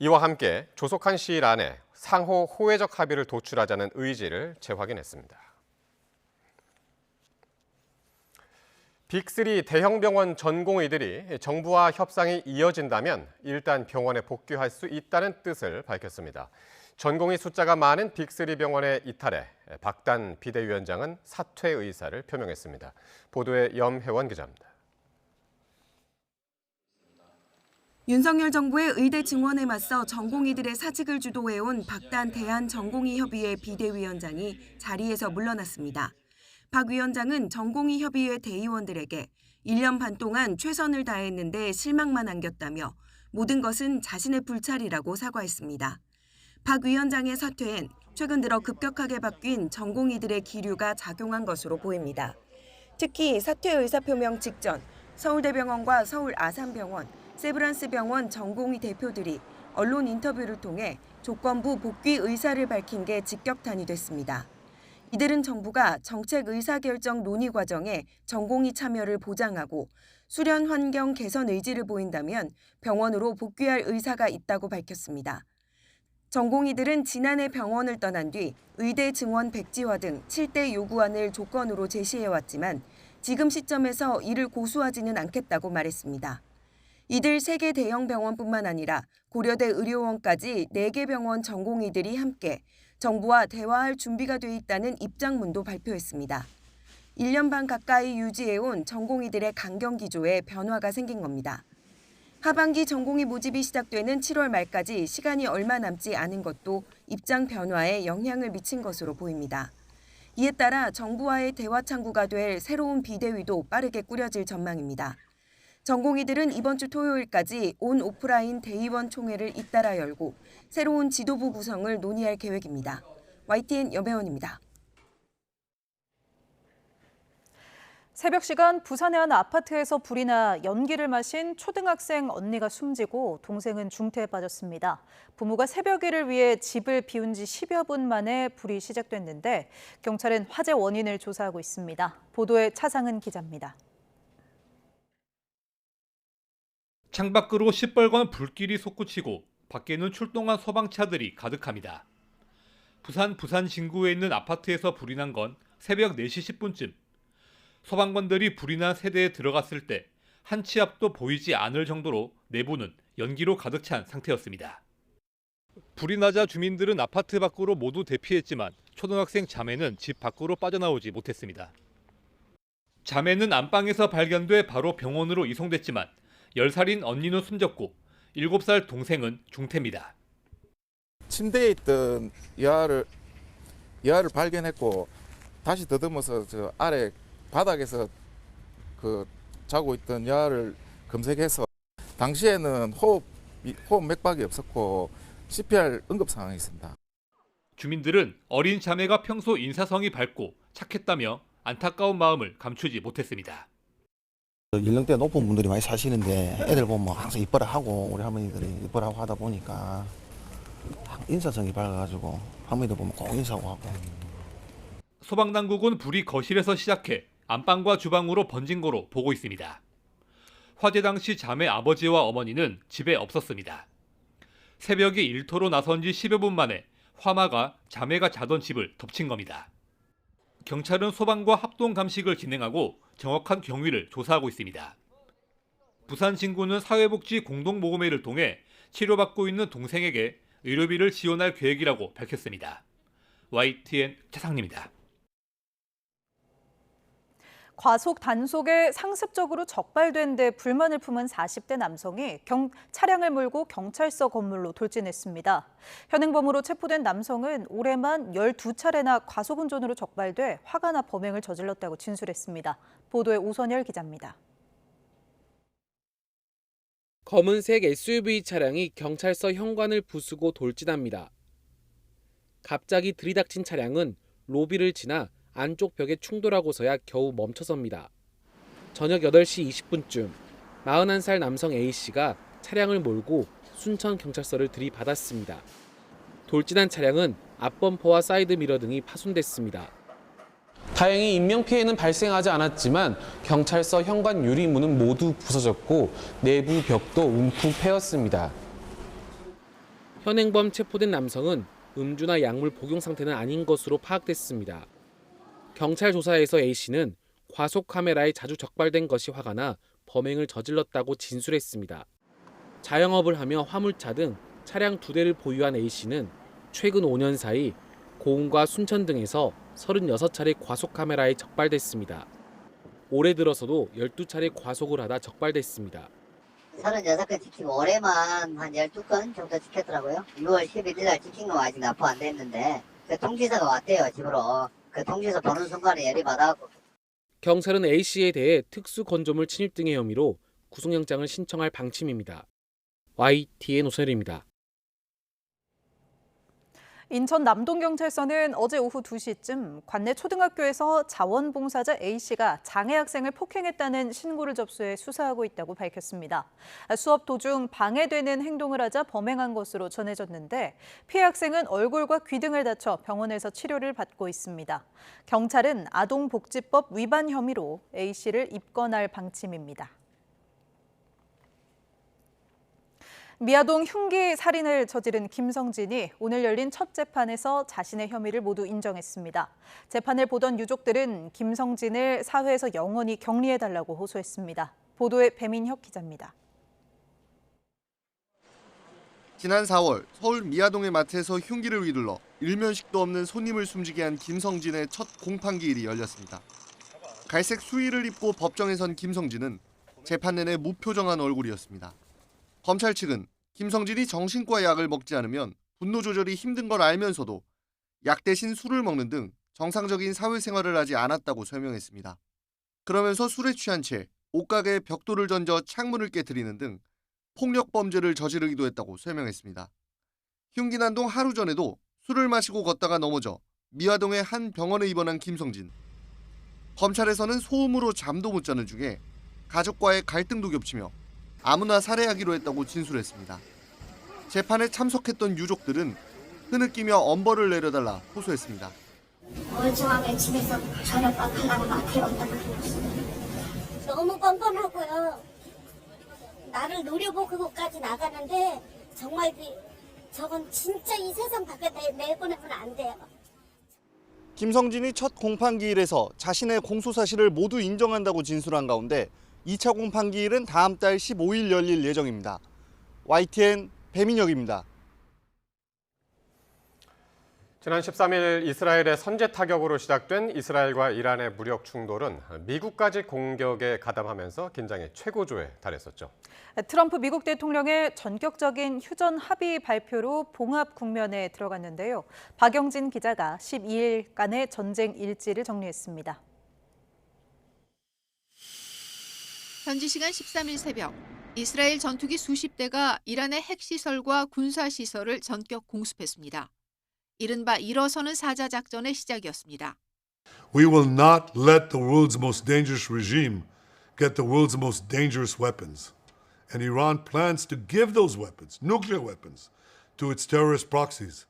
이와 함께 조속한 시일 안에 상호 호혜적 합의를 도출하자는 의지를 재확인했습니다. 빅3 대형 병원 전공의들이 정부와 협상이 이어진다면 일단 병원에 복귀할 수 있다는 뜻을 밝혔습니다. 전공의 숫자가 많은 빅3 병원의 이탈에 박단 비대위원장은 사퇴 의사를 표명했습니다. 보도에 염혜원 기자입니다. 윤석열 정부의 의대 증원에 맞서 전공의들의 사직을 주도해온 박단 대한전공의협의회 비대위원장이 자리에서 물러났습니다. 박 위원장은 전공의협의회 대의원들에게 1년 반 동안 최선을 다했는데 실망만 안겼다며 모든 것은 자신의 불찰이라고 사과했습니다. 박 위원장의 사퇴엔 최근 들어 급격하게 바뀐 전공의들의 기류가 작용한 것으로 보입니다. 특히 사퇴 의사표명 직전 서울대병원과 서울 아산병원, 세브란스병원 전공의 대표들이 언론 인터뷰를 통해 조건부 복귀 의사를 밝힌 게 직격탄이 됐습니다. 이들은 정부가 정책 의사결정 논의 과정에 전공의 참여를 보장하고 수련 환경 개선 의지를 보인다면 병원으로 복귀할 의사가 있다고 밝혔습니다. 전공의들은 지난해 병원을 떠난 뒤 의대 증원 백지화 등 7대 요구안을 조건으로 제시해왔지만 지금 시점에서 이를 고수하지는 않겠다고 말했습니다. 이들 3개 대형 병원뿐만 아니라 고려대 의료원까지 4개 병원 전공의들이 함께 정부와 대화할 준비가 돼 있다는 입장문도 발표했습니다. 1년 반 가까이 유지해온 전공의들의 강경 기조에 변화가 생긴 겁니다. 하반기 전공의 모집이 시작되는 7월 말까지 시간이 얼마 남지 않은 것도 입장 변화에 영향을 미친 것으로 보입니다. 이에 따라 정부와의 대화 창구가 될 새로운 비대위도 빠르게 꾸려질 전망입니다. 전공의들은 이번 주 토요일까지 온 오프라인 대의원 총회를 잇따라 열고 새로운 지도부 구성을 논의할 계획입니다. YTN 염혜원입니다. 새벽 시간 부산의 한 아파트에서 불이 나 연기를 마신 초등학생 언니가 숨지고 동생은 중태에 빠졌습니다. 부모가 새벽 일을 위해 집을 비운 지 10여 분 만에 불이 시작됐는데 경찰은 화재 원인을 조사하고 있습니다. 보도에 차상은 기자입니다. 창밖으로 시뻘건 불길이 솟구치고 밖에는 출동한 소방차들이 가득합니다. 부산 진구에 있는 아파트에서 불이 난 건 새벽 4시 10분쯤. 소방관들이 불이 난 세대에 들어갔을 때 한 치 앞도 보이지 않을 정도로 내부는 연기로 가득 찬 상태였습니다. 불이 나자 주민들은 아파트 밖으로 모두 대피했지만 초등학생 자매는 집 밖으로 빠져나오지 못했습니다. 자매는 안방에서 발견돼 바로 병원으로 이송됐지만 10살인 언니는 숨졌고 7살 동생은 중태입니다. 침대에 있던 여아를 발견했고 다시 더듬어서 저 아래 바닥에서 자고 있던 여아를 검색해서 당시에는 호흡 맥박이 없었고 CPR 응급 상황이 있습니다. 주민들은 어린 자매가 평소 인사성이 밝고 착했다며 안타까운 마음을 감추지 못했습니다. 연령대 높은 분들이 많이 사시는데 애들 보면 항상 이뻐라 하고 우리 할머니들이 이뻐라 하고 하다 보니까 인사성이 밝아가지고 할머니들 보면 꼭 인사하고 하고. 소방당국은 불이 거실에서 시작해 안방과 주방으로 번진 거로 보고 있습니다. 화재 당시 자매 아버지와 어머니는 집에 없었습니다. 새벽에 일터로 나선 지 10여 분 만에 화마가 자매가 자던 집을 덮친 겁니다. 경찰은 소방과 합동 감식을 진행하고 정확한 경위를 조사하고 있습니다. 부산 진구는 사회복지 공동모금회를 통해 치료받고 있는 동생에게 의료비를 지원할 계획이라고 밝혔습니다. YTN 차상입니다. 과속 단속에 상습적으로 적발된 데 불만을 품은 40대 남성이 차량을 몰고 경찰서 건물로 돌진했습니다. 현행범으로 체포된 남성은 올해만 12차례나 과속운전으로 적발돼 화가 나 범행을 저질렀다고 진술했습니다. 보도에 오선열 기자입니다. 검은색 SUV 차량이 경찰서 현관을 부수고 돌진합니다. 갑자기 들이닥친 차량은 로비를 지나 안쪽 벽에 충돌하고서야 겨우 멈춰섭니다. 저녁 8시 20분쯤 41살 남성 A씨가 차량을 몰고 순천경찰서를 들이받았습니다. 돌진한 차량은 앞범퍼와 사이드미러 등이 파손됐습니다. 다행히 인명피해는 발생하지 않았지만 경찰서 현관 유리문은 모두 부서졌고 내부 벽도 움푹 패였습니다. 현행범 체포된 남성은 음주나 약물 복용 상태는 아닌 것으로 파악됐습니다. 경찰 조사에서 A씨는 과속 카메라에 자주 적발된 것이 화가 나 범행을 저질렀다고 진술했습니다. 자영업을 하며 화물차 등 차량 2대를 보유한 A씨는 최근 5년 사이 고흥과 순천 등에서 36차례 과속 카메라에 적발됐습니다. 올해 들어서도 12차례 과속을 하다 적발됐습니다. 36건 찍히고 올해만 한 12건 정도 찍혔더라고요. 6월 11일 날 찍힌 거 아직 납부 안 됐는데 그 통지서가 왔대요, 집으로. 그 통지서 보는 순간에 열이 받아갖고. 경찰은 A씨에 대해 특수건조물 침입 등의 혐의로 구속영장을 신청할 방침입니다. YTN 오선일입니다. 인천 남동경찰서는 어제 오후 2시쯤 관내 초등학교에서 자원봉사자 A씨가 장애 학생을 폭행했다는 신고를 접수해 수사하고 있다고 밝혔습니다. 수업 도중 방해되는 행동을 하자 범행한 것으로 전해졌는데 피해 학생은 얼굴과 귀 등을 다쳐 병원에서 치료를 받고 있습니다. 경찰은 아동복지법 위반 혐의로 A씨를 입건할 방침입니다. 미아동 흉기 살인을 저지른 김성진이 오늘 열린 첫 재판에서 자신의 혐의를 모두 인정했습니다. 재판을 보던 유족들은 김성진을 사회에서 영원히 격리해달라고 호소했습니다. 보도에 배민혁 기자입니다. 지난 4월 서울 미아동의 마트에서 흉기를 휘둘러 일면식도 없는 손님을 숨지게 한 김성진의 첫 공판기일이 열렸습니다. 갈색 수의를 입고 법정에 선 김성진은 재판 내내 무표정한 얼굴이었습니다. 검찰 측은 김성진이 정신과 약을 먹지 않으면 분노 조절이 힘든 걸 알면서도 약 대신 술을 먹는 등 정상적인 사회생활을 하지 않았다고 설명했습니다. 그러면서 술에 취한 채 옷가게에 벽돌을 던져 창문을 깨트리는 등 폭력 범죄를 저지르기도 했다고 설명했습니다. 흉기 난 동 하루 전에도 술을 마시고 걷다가 넘어져 미아동의 한 병원에 입원한 김성진. 검찰에서는 소음으로 잠도 못 자는 중에 가족과의 갈등도 겹치며 아무나 살해하기로 했다고 진술했습니다. 재판에 참석했던 유족들은 흐느끼며 엄벌을 내려달라 호소했습니다. 멀쩡하게 집에서 저녁밥 하려고 마트에 왔다가 너무 뻔뻔하고요. 나를 노려보고까지 나가는데 정말 저건 진짜 이 세상 밖에 내보내면 안 돼요. 김성진이 첫 공판기일에서 자신의 공소 사실을 모두 인정한다고 진술한 가운데 2차 공판기일은 다음 달 15일 열릴 예정입니다. YTN 배민혁입니다. 지난 13일 이스라엘의 선제 타격으로 시작된 이스라엘과 이란의 무력 충돌은 미국까지 공격에 가담하면서 긴장의 최고조에 달했었죠. 트럼프 미국 대통령의 전격적인 휴전 합의 발표로 봉합 국면에 들어갔는데요. 박영진 기자가 12일간의 전쟁 일지를 정리했습니다. 현지 시간 13일 새벽, 이스라엘 전투기 수십 대가 이란의 핵시설과 군사시설을 전격 공습했습니다. 이른바 일어서는 사자 작전의 시작이었습니다. We will not let the world's most dangerous regime get the world's most dangerous weapons. And Iran plans to give those weapons, nuclear weapons, to its terrorist proxies.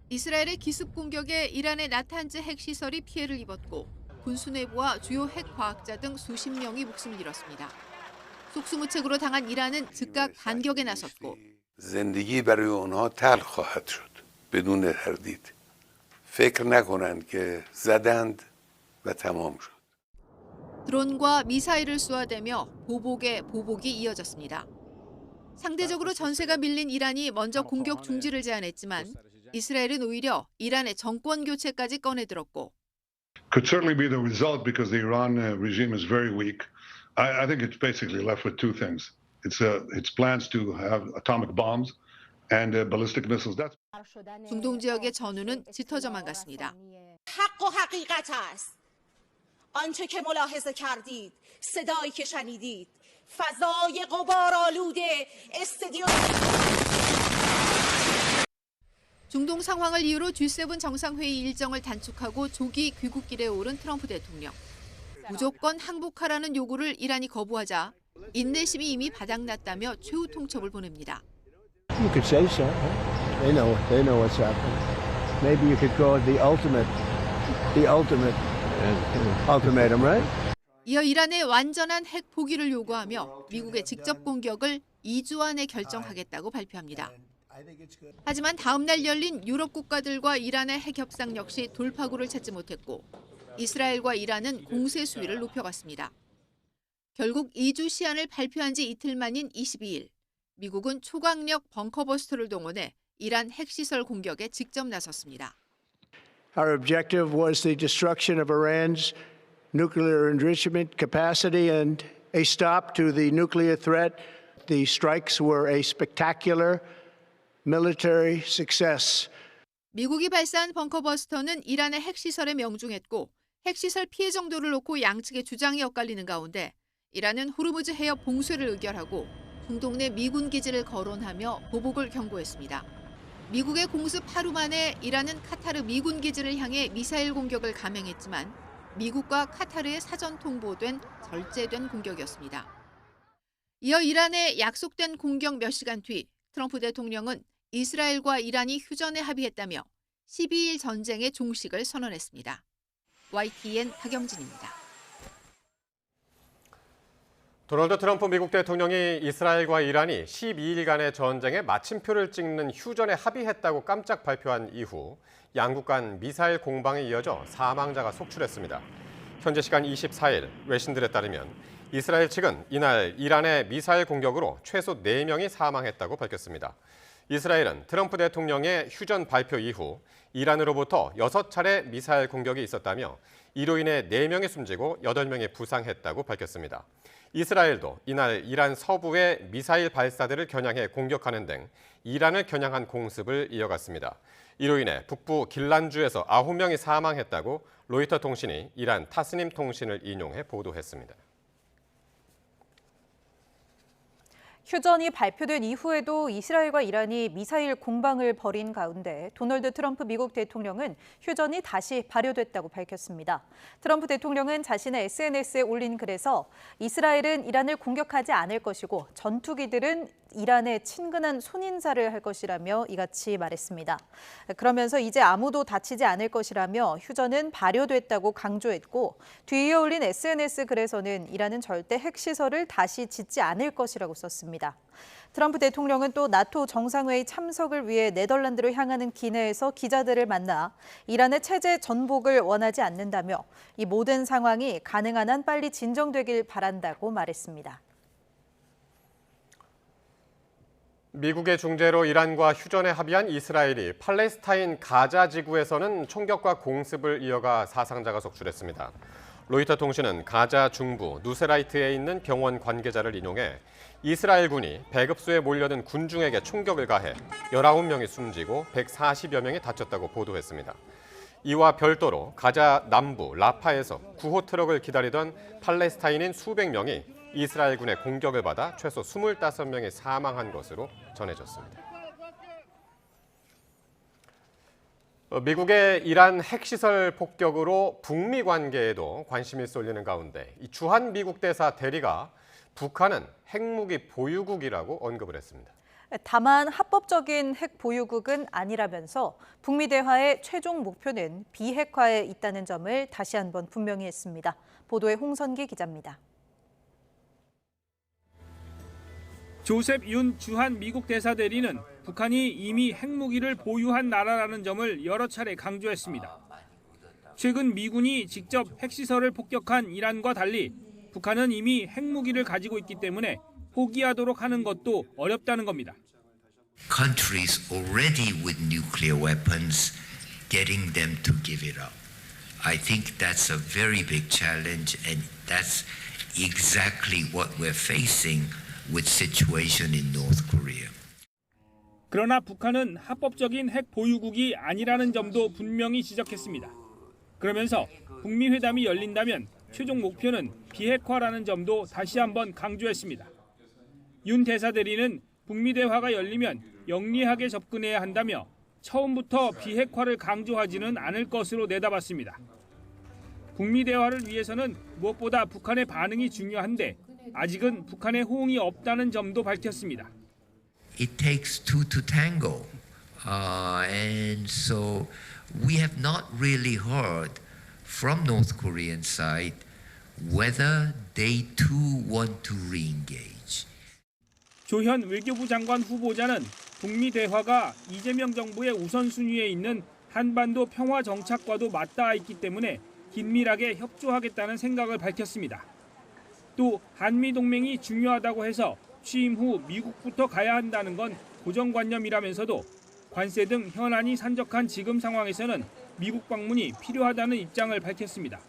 이스라엘의 기습 공격에 이란의 나탄즈 핵시설이 피해를 입었고 군수 내부와 주요 핵 과학자 등 수십 명이 목숨을 잃었습니다. 속수무책으로 당한 이란은 즉각 반격에 나섰고 زندگی برای اونها تلخ خواهد شد بدون تردید فکر نکنند که زدند و تمام شد. 드론과 미사일을 쏘아대며 보복에 보복이 이어졌습니다. 상대적으로 전세가 밀린 이란이 먼저 공격 중지를 제안했지만 이스라엘은 오히려 이란의 정권 교체까지 꺼내들었고 Could certainly be the result because the Iran regime is very weak. I think it's basically left with two things. It's plans to have atomic bombs and ballistic missiles. That's 중동 지역의 전우는 짙어져만 갔습니다. حق و حقیقت است. آنچه که ملاحظه کردید، صدایی که شنیدید، فضای غبارآلود استادیوم 중동 상황을 이유로 G7 정상회의 일정을 단축하고 조기 귀국길에 오른 트럼프 대통령. 무조건 항복하라는 요구를 이란이 거부하자 인내심이 이미 바닥났다며 최후 통첩을 보냅니다. You could say so. They know what's happening. Maybe you could call it the ultimate ultimatum, right? 이어 이란의 완전한 핵 포기를 요구하며 미국의 직접 공격을 2주 안에 결정하겠다고 발표합니다. 하지만 다음 날 열린 유럽 국가들과 이란의 핵 협상 역시 돌파구를 찾지 못했고 이스라엘과 이란은 공세 수위를 높여갔습니다. 결국 2주 시한을 발표한 지 이틀 만인 22일, 미국은 초강력 벙커버스터를 동원해 이란 핵시설 공격에 직접 나섰습니다. Our objective was the destruction of Iran's nuclear enrichment capacity and a stop to the nuclear threat. The strikes were a spectacular military success. 미국이 발사한 벙커버스터는 이란의 핵시설에 명중했고 핵시설 피해 정도를 놓고 양측의 주장이 엇갈리는 가운데 이란은 호르무즈 해협 봉쇄를 의결하고 중동 내 미군 기지를 거론하며 보복을 경고했습니다. 미국의 공습 하루 만에 이란은 카타르 미군 기지를 향해 미사일 공격을 감행했지만 미국과 카타르의 사전 통보된 절제된 공격이었습니다. 이어 이란의 약속된 공격 몇 시간 뒤 트럼프 대통령은 이스라엘과 이란이 휴전에 합의했다며 12일 전쟁의 종식을 선언했습니다. YTN 박영진입니다. 도널드 트럼프 미국 대통령이 이스라엘과 이란이 12일간의 전쟁에 마침표를 찍는 휴전에 합의했다고 깜짝 발표한 이후 양국 간 미사일 공방에 이어져 사망자가 속출했습니다. 현재 시간 24일 외신들에 따르면 이스라엘 측은 이날 이란의 미사일 공격으로 최소 4명이 사망했다고 밝혔습니다. 이스라엘은 트럼프 대통령의 휴전 발표 이후 이란으로부터 6차례 미사일 공격이 있었다며 이로 인해 4명이 숨지고 8명이 부상했다고 밝혔습니다. 이스라엘도 이날 이란 서부의 미사일 발사대를 겨냥해 공격하는 등 이란을 겨냥한 공습을 이어갔습니다. 이로 인해 북부 길란주에서 9명이 사망했다고 로이터 통신이 이란 타스님 통신을 인용해 보도했습니다. 휴전이 발표된 이후에도 이스라엘과 이란이 미사일 공방을 벌인 가운데 도널드 트럼프 미국 대통령은 휴전이 다시 발효됐다고 밝혔습니다. 트럼프 대통령은 자신의 SNS에 올린 글에서 이스라엘은 이란을 공격하지 않을 것이고 전투기들은 이란에 친근한 손인사를 할 것이라며 이같이 말했습니다. 그러면서 이제 아무도 다치지 않을 것이라며 휴전은 발효됐다고 강조했고 뒤이어 올린 SNS 글에서는 이란은 절대 핵시설을 다시 짓지 않을 것이라고 썼습니다. 트럼프 대통령은 또 나토 정상회의 참석을 위해 네덜란드로 향하는 기내에서 기자들을 만나 이란의 체제 전복을 원하지 않는다며 이 모든 상황이 가능한 한 빨리 진정되길 바란다고 말했습니다. 미국의 중재로 이란과 휴전에 합의한 이스라엘이 팔레스타인 가자 지구에서는 총격과 공습을 이어가 사상자가 속출했습니다. 로이터 통신은 가자 중부 누세라이트에 있는 병원 관계자를 인용해 이스라엘군이 배급소에 몰려든 군중에게 총격을 가해 19명이 숨지고 140여 명이 다쳤다고 보도했습니다. 이와 별도로 가자 남부 라파에서 구호 트럭을 기다리던 팔레스타인인 수백 명이 이스라엘군의 공격을 받아 최소 25명이 사망한 것으로 전해졌습니다. 미국의 이란 핵시설 폭격으로 북미 관계에도 관심이 쏠리는 가운데 이 주한 미국 대사 대리가 북한은 핵무기 보유국이라고 언급을 했습니다. 다만 합법적인 핵 보유국은 아니라면서 북미 대화의 최종 목표는 비핵화에 있다는 점을 다시 한번 분명히 했습니다. 보도에 홍선기 기자입니다. 조셉 윤 주한 미국 대사 대리는 북한이 이미 핵무기를 보유한 나라라는 점을 여러 차례 강조했습니다. 최근 미군이 직접 핵시설을 폭격한 이란과 달리 북한은 이미 핵무기를 가지고 있기 때문에 포기하도록 하는 것도 어렵다는 겁니다. Countries already with nuclear weapons, getting them to give it up. I think that's a very big challenge, and that's exactly what we're facing with situation in North Korea. 그러나 북한은 합법적인 핵 보유국이 아니라는 점도 분명히 지적했습니다. 그러면서 북미 회담이 열린다면 최종 목표는 비핵화라는 점도 다시 한번 강조했습니다. 윤 대사 대리는 북미 대화가 열리면 영리하게 접근해야 한다며 처음부터 비핵화를 강조하지는 않을 것으로 내다봤습니다. 북미 대화를 위해서는 무엇보다 북한의 반응이 중요한데 아직은 북한의 호응이 없다는 점도 밝혔습니다. It takes two to tango, and so we have not really heard from North Korean side whether they too want to re-engage. 조현 외교부 장관 후보자는 북미 대화가 이재명 정부의 우선순위에 있는 한반도 평화 정착과도 맞닿아 있기 때문에 긴밀하게 협조하겠다는 생각을 밝혔습니다. 또 한미 동맹이 중요하다고 해서 취임 후 미국부터 가야 한다는 건 고정관념이라면서도 관세 등 현안이 산적한 지금 상황에서는 미국 방문이 필요하다는 입장을 밝혔습니다.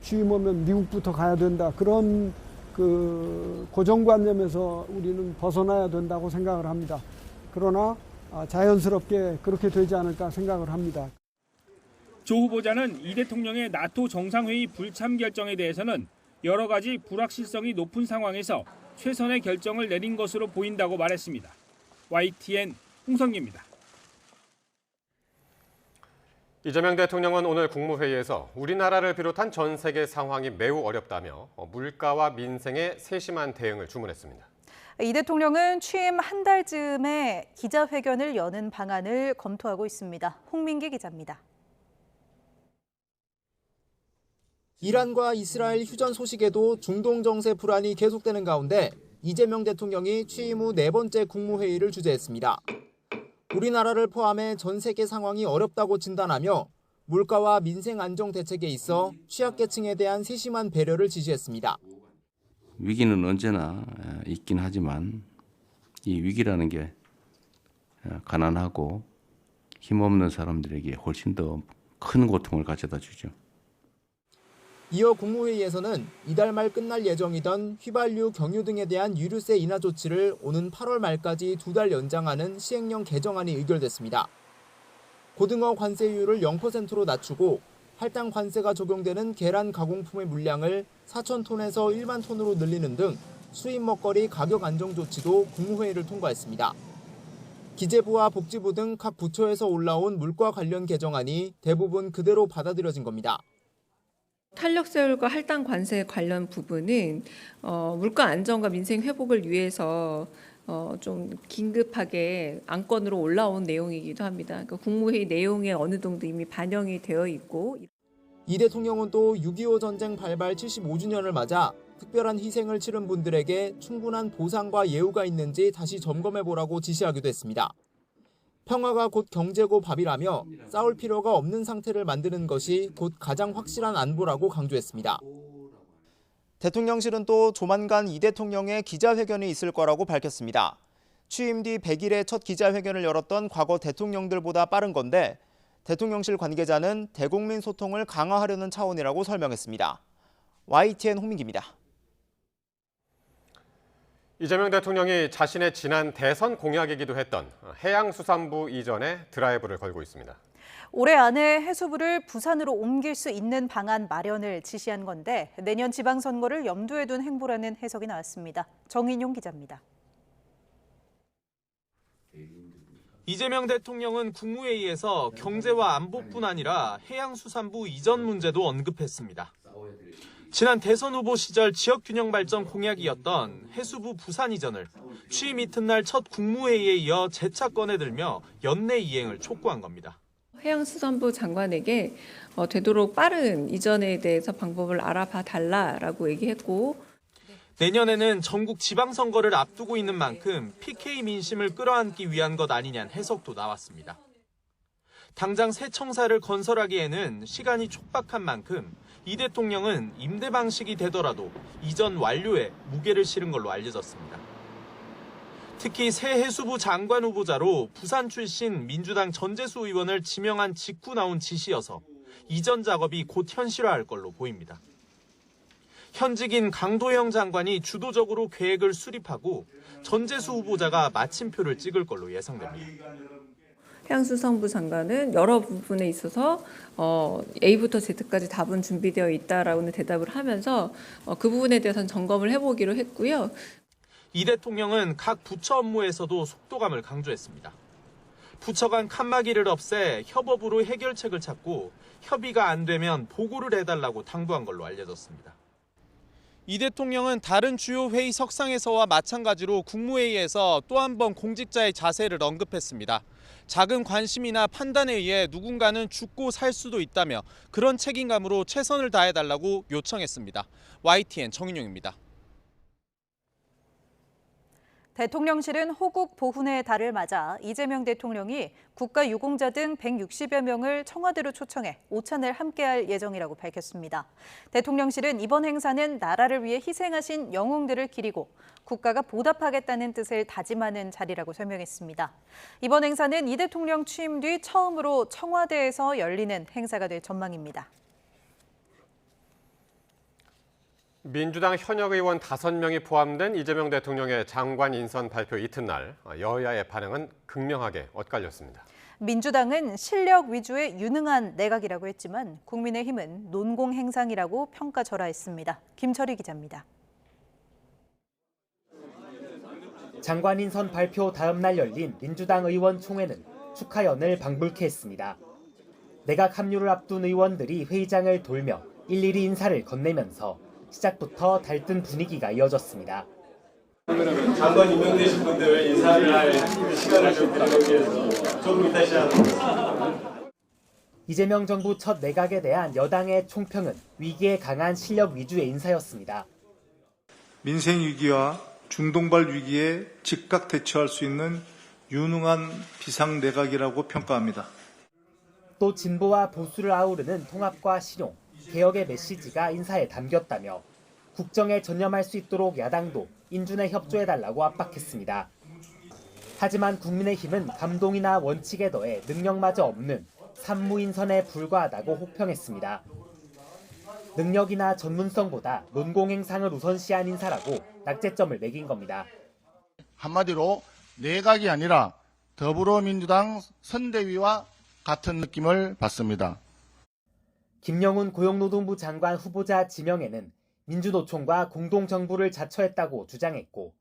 취임하면 미국부터 가야 된다. 그런 고정관념에서 우리는 벗어나야 된다고 생각을 합니다. 그러나 자연스럽게 그렇게 되지 않을까 생각을 합니다. 조 후보자는 이 대통령의 나토 정상회의 불참 결정에 대해서는 여러 가지 불확실성이 높은 상황에서 최선의 결정을 내린 것으로 보인다고 말했습니다. YTN 홍성기입니다. 이재명 대통령은 오늘 국무회의에서 우리나라를 비롯한 전 세계 상황이 매우 어렵다며 물가와 민생에 세심한 대응을 주문했습니다. 이 대통령은 취임 한 달쯤에 기자회견을 여는 방안을 검토하고 있습니다. 홍민기 기자입니다. 이란과 이스라엘 휴전 소식에도 중동 정세 불안이 계속되는 가운데 이재명 대통령이 취임 후 4번째 국무회의를 주재했습니다. 우리나라를 포함해 전 세계 상황이 어렵다고 진단하며 물가와 민생 안정 대책에 있어 취약계층에 대한 세심한 배려를 지시했습니다. 위기는 언제나 있긴 하지만 이 위기라는 게 가난하고 힘없는 사람들에게 훨씬 더 큰 고통을 가져다 주죠. 이어 국무회의에서는 이달 말 끝날 예정이던 휘발유, 경유 등에 대한 유류세 인하 조치를 오는 8월 말까지 2달 연장하는 시행령 개정안이 의결됐습니다. 고등어 관세율을 0%로 낮추고 할당 관세가 적용되는 계란 가공품의 물량을 4,000톤에서 1만 톤으로 늘리는 등 수입 먹거리 가격 안정 조치도 국무회의를 통과했습니다. 기재부와 복지부 등 각 부처에서 올라온 물가 관련 개정안이 대부분 그대로 받아들여진 겁니다. 탄력세율과 할당 관세 관련 부분은 물가 안정과 민생 회복을 위해서 좀 긴급하게 안건으로 올라온 내용이기도 합니다. 그러니까 국무회의 내용에 어느 정도 이미 반영이 되어 있고. 이 대통령은 또 6.25 전쟁 발발 75주년을 맞아 특별한 희생을 치른 분들에게 충분한 보상과 예우가 있는지 다시 점검해보라고 지시하기도 했습니다. 평화가 곧 경제고 밥이라며 싸울 필요가 없는 상태를 만드는 것이 곧 가장 확실한 안보라고 강조했습니다. 대통령실은 또 조만간 이 대통령의 기자회견이 있을 거라고 밝혔습니다. 취임 뒤 100일에 첫 기자회견을 열었던 과거 대통령들보다 빠른 건데 대통령실 관계자는 대국민 소통을 강화하려는 차원이라고 설명했습니다. YTN 홍민기입니다. 이재명 대통령이 자신의 지난 대선 공약이기도 했던 해양수산부 이전에 드라이브를 걸고 있습니다. 올해 안에 해수부를 부산으로 옮길 수 있는 방안 마련을 지시한 건데 내년 지방선거를 염두에 둔 행보라는 해석이 나왔습니다. 정인용 기자입니다. 이재명 대통령은 국무회의에서 경제와 안보뿐 아니라 해양수산부 이전 문제도 언급했습니다. 지난 대선 후보 시절 지역균형 발전 공약이었던 해수부 부산 이전을 취임 이튿날 첫 국무회의에 이어 재차 꺼내들며 연내 이행을 촉구한 겁니다. 해양수산부 장관에게 되도록 빠른 이전에 대해서 방법을 알아봐 달라라고 얘기했고 내년에는 전국 지방선거를 앞두고 있는 만큼 PK 민심을 끌어안기 위한 것 아니냐는 해석도 나왔습니다. 당장 새 청사를 건설하기에는 시간이 촉박한 만큼 이 대통령은 임대 방식이 되더라도 이전 완료에 무게를 실은 걸로 알려졌습니다. 특히 새 해수부 장관 후보자로 부산 출신 민주당 전재수 의원을 지명한 직후 나온 지시여서 이전 작업이 곧 현실화할 걸로 보입니다. 현직인 강도영 장관이 주도적으로 계획을 수립하고 전재수 후보자가 마침표를 찍을 걸로 예상됩니다. 해양수산부 장관은 여러 부분에 있어서 A부터 Z까지 답은 준비되어 있다라고는 대답을 하면서 그 부분에 대해서는 점검을 해보기로 했고요. 이 대통령은 각 부처 업무에서도 속도감을 강조했습니다. 부처 간 칸막이를 없애 협업으로 해결책을 찾고 협의가 안 되면 보고를 해달라고 당부한 걸로 알려졌습니다. 이 대통령은 다른 주요 회의 석상에서와 마찬가지로 국무회의에서 또 한 번 공직자의 자세를 언급했습니다. 작은 관심이나 판단에 의해 누군가는 죽고 살 수도 있다며 그런 책임감으로 최선을 다해달라고 요청했습니다. YTN 정인용입니다. 대통령실은 호국 보훈의 달을 맞아 이재명 대통령이 국가유공자 등 160여 명을 청와대로 초청해 오찬을 함께할 예정이라고 밝혔습니다. 대통령실은 이번 행사는 나라를 위해 희생하신 영웅들을 기리고 국가가 보답하겠다는 뜻을 다짐하는 자리라고 설명했습니다. 이번 행사는 이 대통령 취임 뒤 처음으로 청와대에서 열리는 행사가 될 전망입니다. 민주당 현역 의원 5명이 포함된 이재명 대통령의 장관 인선 발표 이튿날 여야의 반응은 극명하게 엇갈렸습니다. 민주당은 실력 위주의 유능한 내각이라고 했지만 국민의힘은 논공행상이라고 평가절하했습니다. 김철희 기자입니다. 장관 인선 발표 다음 날 열린 민주당 의원 총회는 축하연을 방불케 했습니다. 내각 합류를 앞둔 의원들이 회의장을 돌며 일일이 인사를 건네면서 시작부터 달뜬 분위기가 이어졌습니다. 그러면 장관 임명되신 분들 왜 인사를 할 시간을 좀 부담하기 위해서 조금 이따 시작합니다. 이재명 정부 첫 내각에 대한 여당의 총평은 위기에 강한 실력 위주의 인사였습니다. 민생 위기와 중동발 위기에 즉각 대처할 수 있는 유능한 비상 내각이라고 평가합니다. 또 진보와 보수를 아우르는 통합과 실용, 개혁의 메시지가 인사에 담겼다며 국정에 전념할 수 있도록 야당도 인준에 협조해달라고 압박했습니다. 하지만 국민의힘은 감동이나 원칙에 더해 능력마저 없는 산무인선에 불과하다고 혹평했습니다. 능력이나 전문성보다 논공행상을 우선시한 인사라고 낙제점을 매긴 겁니다. 한마디로 내각이 아니라 더불어민주당 선대위와 같은 느낌을 받습니다. 김영훈 고용노동부 장관 후보자 지명에는 민주노총과 공동정부를 자처했다고 주장했고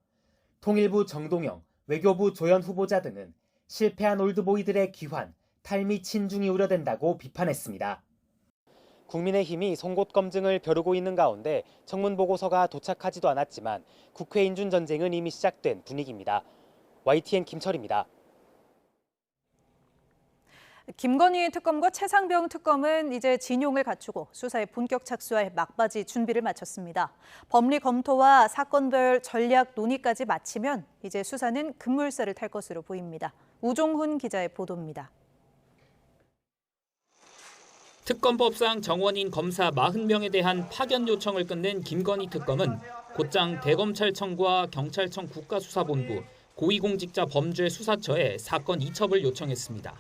통일부 정동영, 외교부 조연 후보자 등은 실패한 올드보이들의 귀환, 탈미 친중이 우려된다고 비판했습니다. 국민의힘이 송곳 검증을 벼르고 있는 가운데 청문 보고서가 도착하지도 않았지만 국회 인준 전쟁은 이미 시작된 분위기입니다. YTN 김철입니다. 김건희 특검과 최상병 특검은 이제 진용을 갖추고 수사에 본격 착수할 막바지 준비를 마쳤습니다. 법리 검토와 사건별 전략 논의까지 마치면 이제 수사는 급물살을 탈 것으로 보입니다. 우종훈 기자의 보도입니다. 특검법상 정원인 검사 40명에 대한 파견 요청을 끝낸 김건희 특검은 곧장 대검찰청과 경찰청 국가수사본부, 고위공직자 범죄수사처에 사건 이첩을 요청했습니다.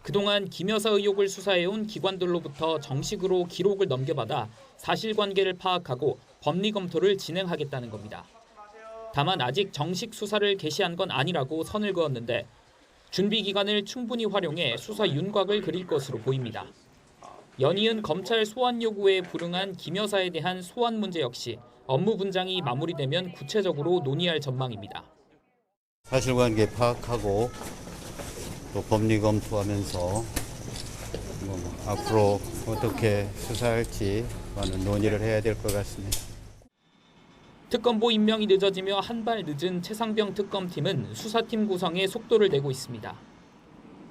그동안 김 여사 의혹을 수사해온 기관들로부터 정식으로 기록을 넘겨받아 사실관계를 파악하고 법리 검토를 진행하겠다는 겁니다. 다만 아직 정식 수사를 개시한 건 아니라고 선을 그었는데 준비 기간을 충분히 활용해 수사 윤곽을 그릴 것으로 보입니다. 연이은 검찰 소환 요구에 불응한 김 여사에 대한 소환 문제 역시 업무 분장이 마무리되면 구체적으로 논의할 전망입니다. 사실관계 파악하고 또 법리 검토하면서 앞으로 어떻게 수사할지 많은 논의를 해야 될 것 같습니다. 특검보 임명이 늦어지며 한 발 늦은 최상병 특검팀은 수사팀 구성에 속도를 내고 있습니다.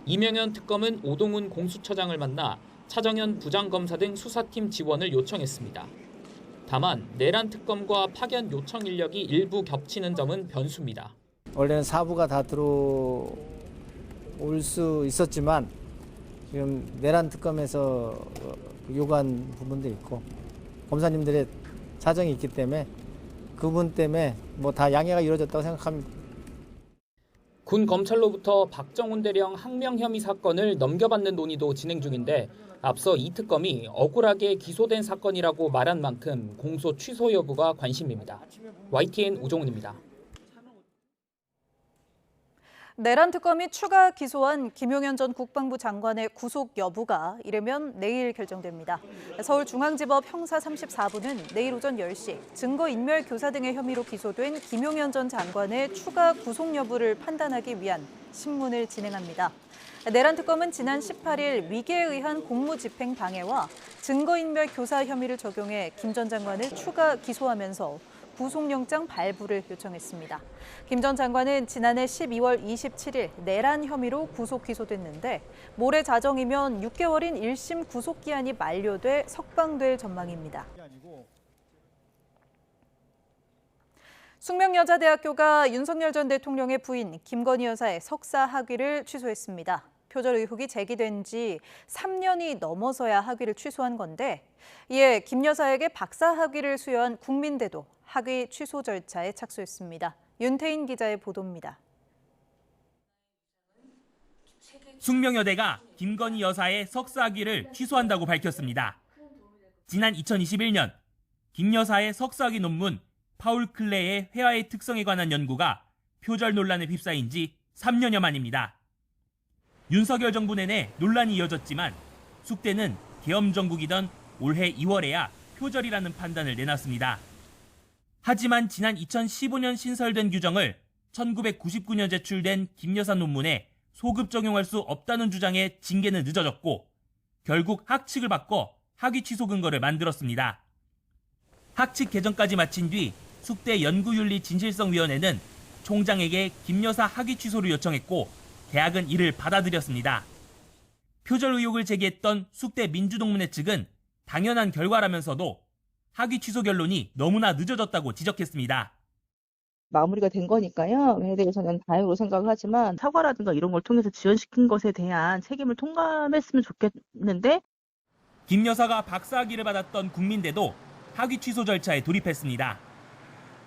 이명현 특검은 오동훈 공수처장을 만나 차정현 부장검사 등 수사팀 지원을 요청했습니다. 다만 내란 특검과 파견 요청 인력이 일부 겹치는 점은 변수입니다. 원래는 사부가 다 들어올 수 있었지만 지금 내란 특검에서 요구한 부분도 있고 검사님들의 사정이 있기 때문에 그분 때문에 다 양해가 이루어졌다고 생각합니다. 군 검찰로부터 박정훈 대령 항명 혐의 사건을 넘겨받는 논의도 진행 중인데 앞서 이 특검이 억울하게 기소된 사건이라고 말한 만큼 공소 취소 여부가 관심입니다. YTN 우종훈입니다. 내란 특검이 추가 기소한 김용현 전 국방부 장관의 구속 여부가 이르면 내일 결정됩니다. 서울중앙지법 형사 34부는 내일 오전 10시 증거인멸 교사 등의 혐의로 기소된 김용현 전 장관의 추가 구속 여부를 판단하기 위한 심문을 진행합니다. 내란 특검은 지난 18일 위계에 의한 공무집행 방해와 증거인멸 교사 혐의를 적용해 김 전 장관을 추가 기소하면서 구속영장 발부를 요청했습니다. 김 전 장관은 지난해 12월 27일 내란 혐의로 구속 기소됐는데 모레 자정이면 6개월인 1심 구속기한이 만료돼 석방될 전망입니다. 숙명여자대학교가 윤석열 전 대통령의 부인 김건희 여사의 석사 학위를 취소했습니다. 표절 의혹이 제기된 지 3년이 넘어서야 학위를 취소한 건데 이에 김 여사에게 박사 학위를 수여한 국민대도 학위 취소 절차에 착수했습니다. 윤태인 기자의 보도입니다. 숙명여대가 김건희 여사의 석사 학위를 취소한다고 밝혔습니다. 지난 2021년 김 여사의 석사 학위 논문 파울 클레의 회화의 특성에 관한 연구가 표절 논란에 휩싸인 지 3년여 만입니다. 윤석열 정부 내내 논란이 이어졌지만 숙대는 계엄 정국이던 올해 2월에야 표절이라는 판단을 내놨습니다. 하지만 지난 2015년 신설된 규정을 1999년 제출된 김 여사 논문에 소급 적용할 수 없다는 주장에 징계는 늦어졌고 결국 학칙을 바꿔 학위 취소 근거를 만들었습니다. 학칙 개정까지 마친 뒤 숙대 연구윤리 진실성위원회는 총장에게 김 여사 학위 취소를 요청했고 대학은 이를 받아들였습니다. 표절 의혹을 제기했던 숙대 민주동문회 측은 당연한 결과라면서도 학위 취소 결론이 너무나 늦어졌다고 지적했습니다. 마무리가 된 거니까요. 에 대해서는 다행으로 생각을 하지만 사과라든가 이런 걸 통해서 지연시킨 것에 대한 책임을 통감했으면 좋겠는데 김 여사가 박사학위를 받았던 국민대도 학위 취소 절차에 돌입했습니다.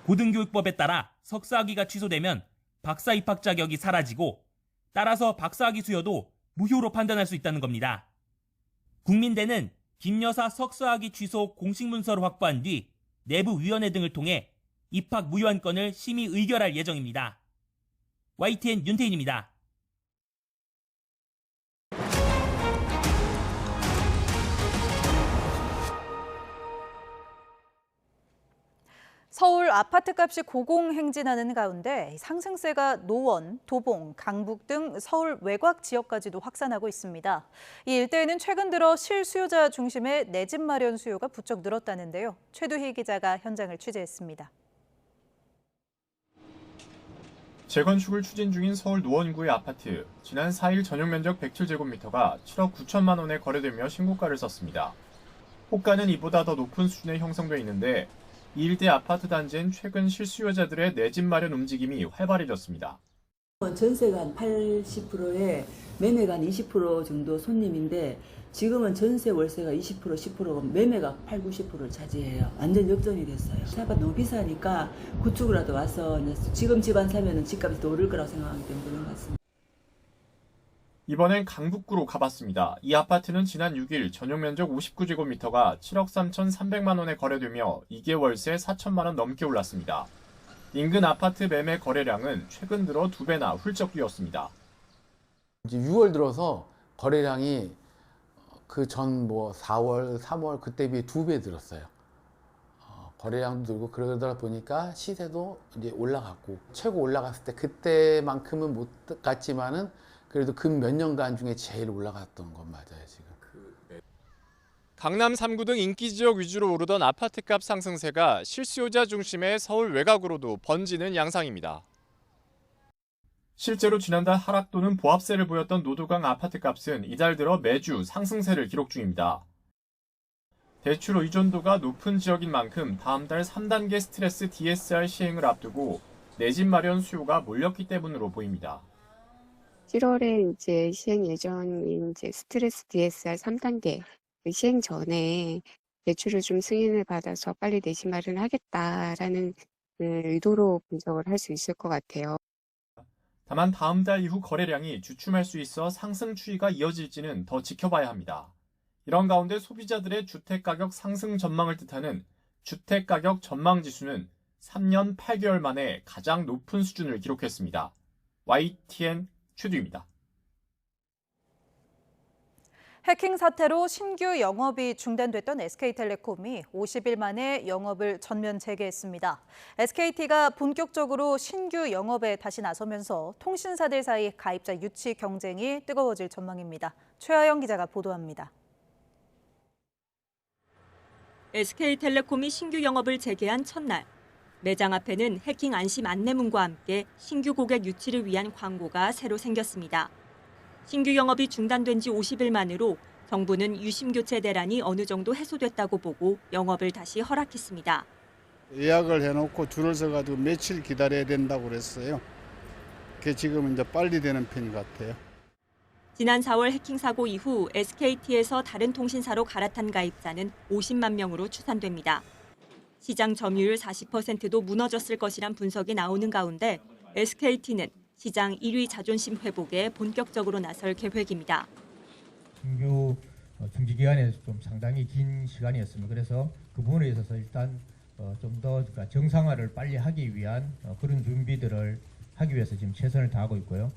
고등교육법에 따라 석사학위가 취소되면 박사 입학 자격이 사라지고 따라서 박사학위 수여도 무효로 판단할 수 있다는 겁니다. 국민대는 김 여사 석사학위 취소 공식 문서를 확보한 뒤 내부 위원회 등을 통해 입학 무효한 건을 심의 의결할 예정입니다. YTN 윤태인입니다. 서울 아파트값이 고공행진하는 가운데 상승세가 노원, 도봉, 강북 등 서울 외곽 지역까지도 확산하고 있습니다. 이 일대에는 최근 들어 실수요자 중심의 내 집 마련 수요가 부쩍 늘었다는데요. 최두희 기자가 현장을 취재했습니다. 재건축을 추진 중인 서울 노원구의 아파트. 지난 4일 전용 면적 107제곱미터가 7억 9천만 원에 거래되며 신고가를 썼습니다. 호가는 이보다 더 높은 수준에 형성돼 있는데 이 일대 아파트 단지엔 최근 실수요자들의 내 집 마련 움직임이 활발해졌습니다. 전세가 한 80%에 매매가 한 20% 정도 손님인데 지금은 전세 월세가 20%, 10%가 매매가 8, 90%를 차지해요. 완전 역전이 됐어요. 아파트 너무 비싸니까 구축이라도 와서 지금 집 안 사면 집값이 더 오를 거라고 생각하기 때문에 그런 것 같습니다. 이번엔 강북구로 가봤습니다. 이 아파트는 지난 6일 전용 면적 59제곱미터가 7억 3,300만 원에 거래되며 2개 월세 4천만 원 넘게 올랐습니다. 인근 아파트 매매 거래량은 최근 들어 2배나 훌쩍 뛰었습니다. 이제 6월 들어서 거래량이 그 전 4월, 3월 그때 비해 2배 늘었어요. 거래량도 늘고 그러다 보니까 시세도 이제 올라갔고 최고 올라갔을 때 그때만큼은 못 갔지만은 그래도 근 몇 년간 중에 제일 올라갔던 건 맞아요, 지금. 강남 3구 등 인기 지역 위주로 오르던 아파트값 상승세가 실수요자 중심의 서울 외곽으로도 번지는 양상입니다. 실제로 지난달 하락 또는 보합세를 보였던 노두강 아파트값은 이달 들어 매주 상승세를 기록 중입니다. 대출 의존도가 높은 지역인 만큼 다음 달 3단계 스트레스 DSR 시행을 앞두고 내 집 마련 수요가 몰렸기 때문으로 보입니다. 7월에 이제 시행 예정인 이제 스트레스 DSR 3단계 시행 전에 대출을 좀 승인을 받아서 빨리 내 집 마련을 하겠다라는 의도로 분석을 할 수 있을 것 같아요. 다만 다음 달 이후 거래량이 주춤할 수 있어 상승 추이가 이어질지는 더 지켜봐야 합니다. 이런 가운데 소비자들의 주택가격 상승 전망을 뜻하는 주택가격 전망지수는 3년 8개월 만에 가장 높은 수준을 기록했습니다. YTN 최두입니다. 해킹 사태로 신규 영업이 중단됐던 SK텔레콤이 50일 만에 영업을 전면 재개했습니다. SKT가 본격적으로 신규 영업에 다시 나서면서 통신사들 사이 가입자 유치 경쟁이 뜨거워질 전망입니다. 최하영 기자가 보도합니다. SK텔레콤이 신규 영업을 재개한 첫날, 매장 앞에는 해킹 안심 안내문과 함께 신규 고객 유치를 위한 광고가 새로 생겼습니다. 신규 영업이 중단된 지 50일 만으로 정부는 유심 교체 대란이 어느 정도 해소됐다고 보고 영업을 다시 허락했습니다. 예약을 해놓고 줄을 서가지고 며칠 기다려야 된다고 그랬어요. 그게 지금 이제 빨리 되는 편 같아요. 지난 4월 해킹 사고 이후 SKT에서 다른 통신사로 갈아탄 가입자는 50만 명으로 추산됩니다. 시장 점유율 40%도 무너졌을 것이란 분석이 나오는 가운데 SKT는 시장 1위 자존심 회복에 본격적으로 나설 계획입니다. 신규 중지 기간에서 좀 상당히 긴 시간이었습니다. 그래서 그 부분에 있어서 일단 좀 더 정상화를 빨리 하기 위한 그런 준비들을 하기 위해서 지금 최선을 다하고 있고요.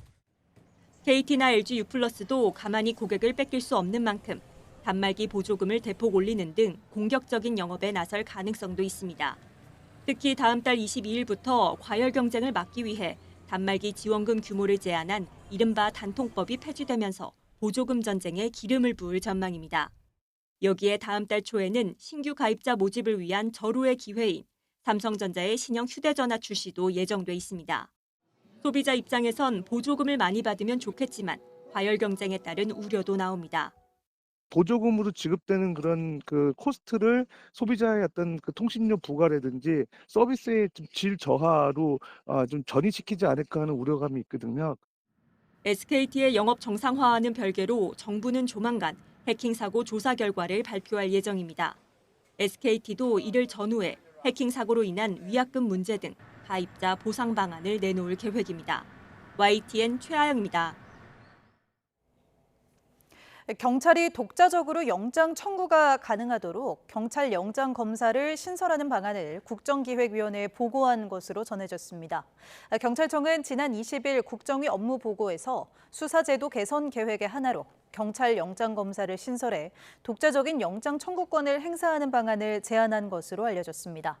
KT나 LG U+도 가만히 고객을 뺏길 수 없는 만큼 단말기 보조금을 대폭 올리는 등 공격적인 영업에 나설 가능성도 있습니다. 특히 다음 달 22일부터 과열 경쟁을 막기 위해 단말기 지원금 규모를 제한한 이른바 단통법이 폐지되면서 보조금 전쟁에 기름을 부을 전망입니다. 여기에 다음 달 초에는 신규 가입자 모집을 위한 절호의 기회인 삼성전자의 신형 휴대전화 출시도 예정돼 있습니다. 소비자 입장에선 보조금을 많이 받으면 좋겠지만 과열 경쟁에 따른 우려도 나옵니다. 보조금으로 지급되는 그런 그 코스트를 소비자의 어떤 그 통신료 부과라든지 서비스의 좀 질 저하로 좀 전이시키지 않을까 하는 우려감이 있거든요. SKT의 영업 정상화와는 별개로 정부는 조만간 해킹 사고 조사 결과를 발표할 예정입니다. SKT도 이를 전후해 해킹 사고로 인한 위약금 문제 등 가입자 보상 방안을 내놓을 계획입니다. YTN 최아영입니다. 경찰이 독자적으로 영장 청구가 가능하도록 경찰 영장 검사를 신설하는 방안을 국정기획위원회에 보고한 것으로 전해졌습니다. 경찰청은 지난 20일 국정위 업무 보고에서 수사제도 개선 계획의 하나로 경찰 영장 검사를 신설해 독자적인 영장 청구권을 행사하는 방안을 제안한 것으로 알려졌습니다.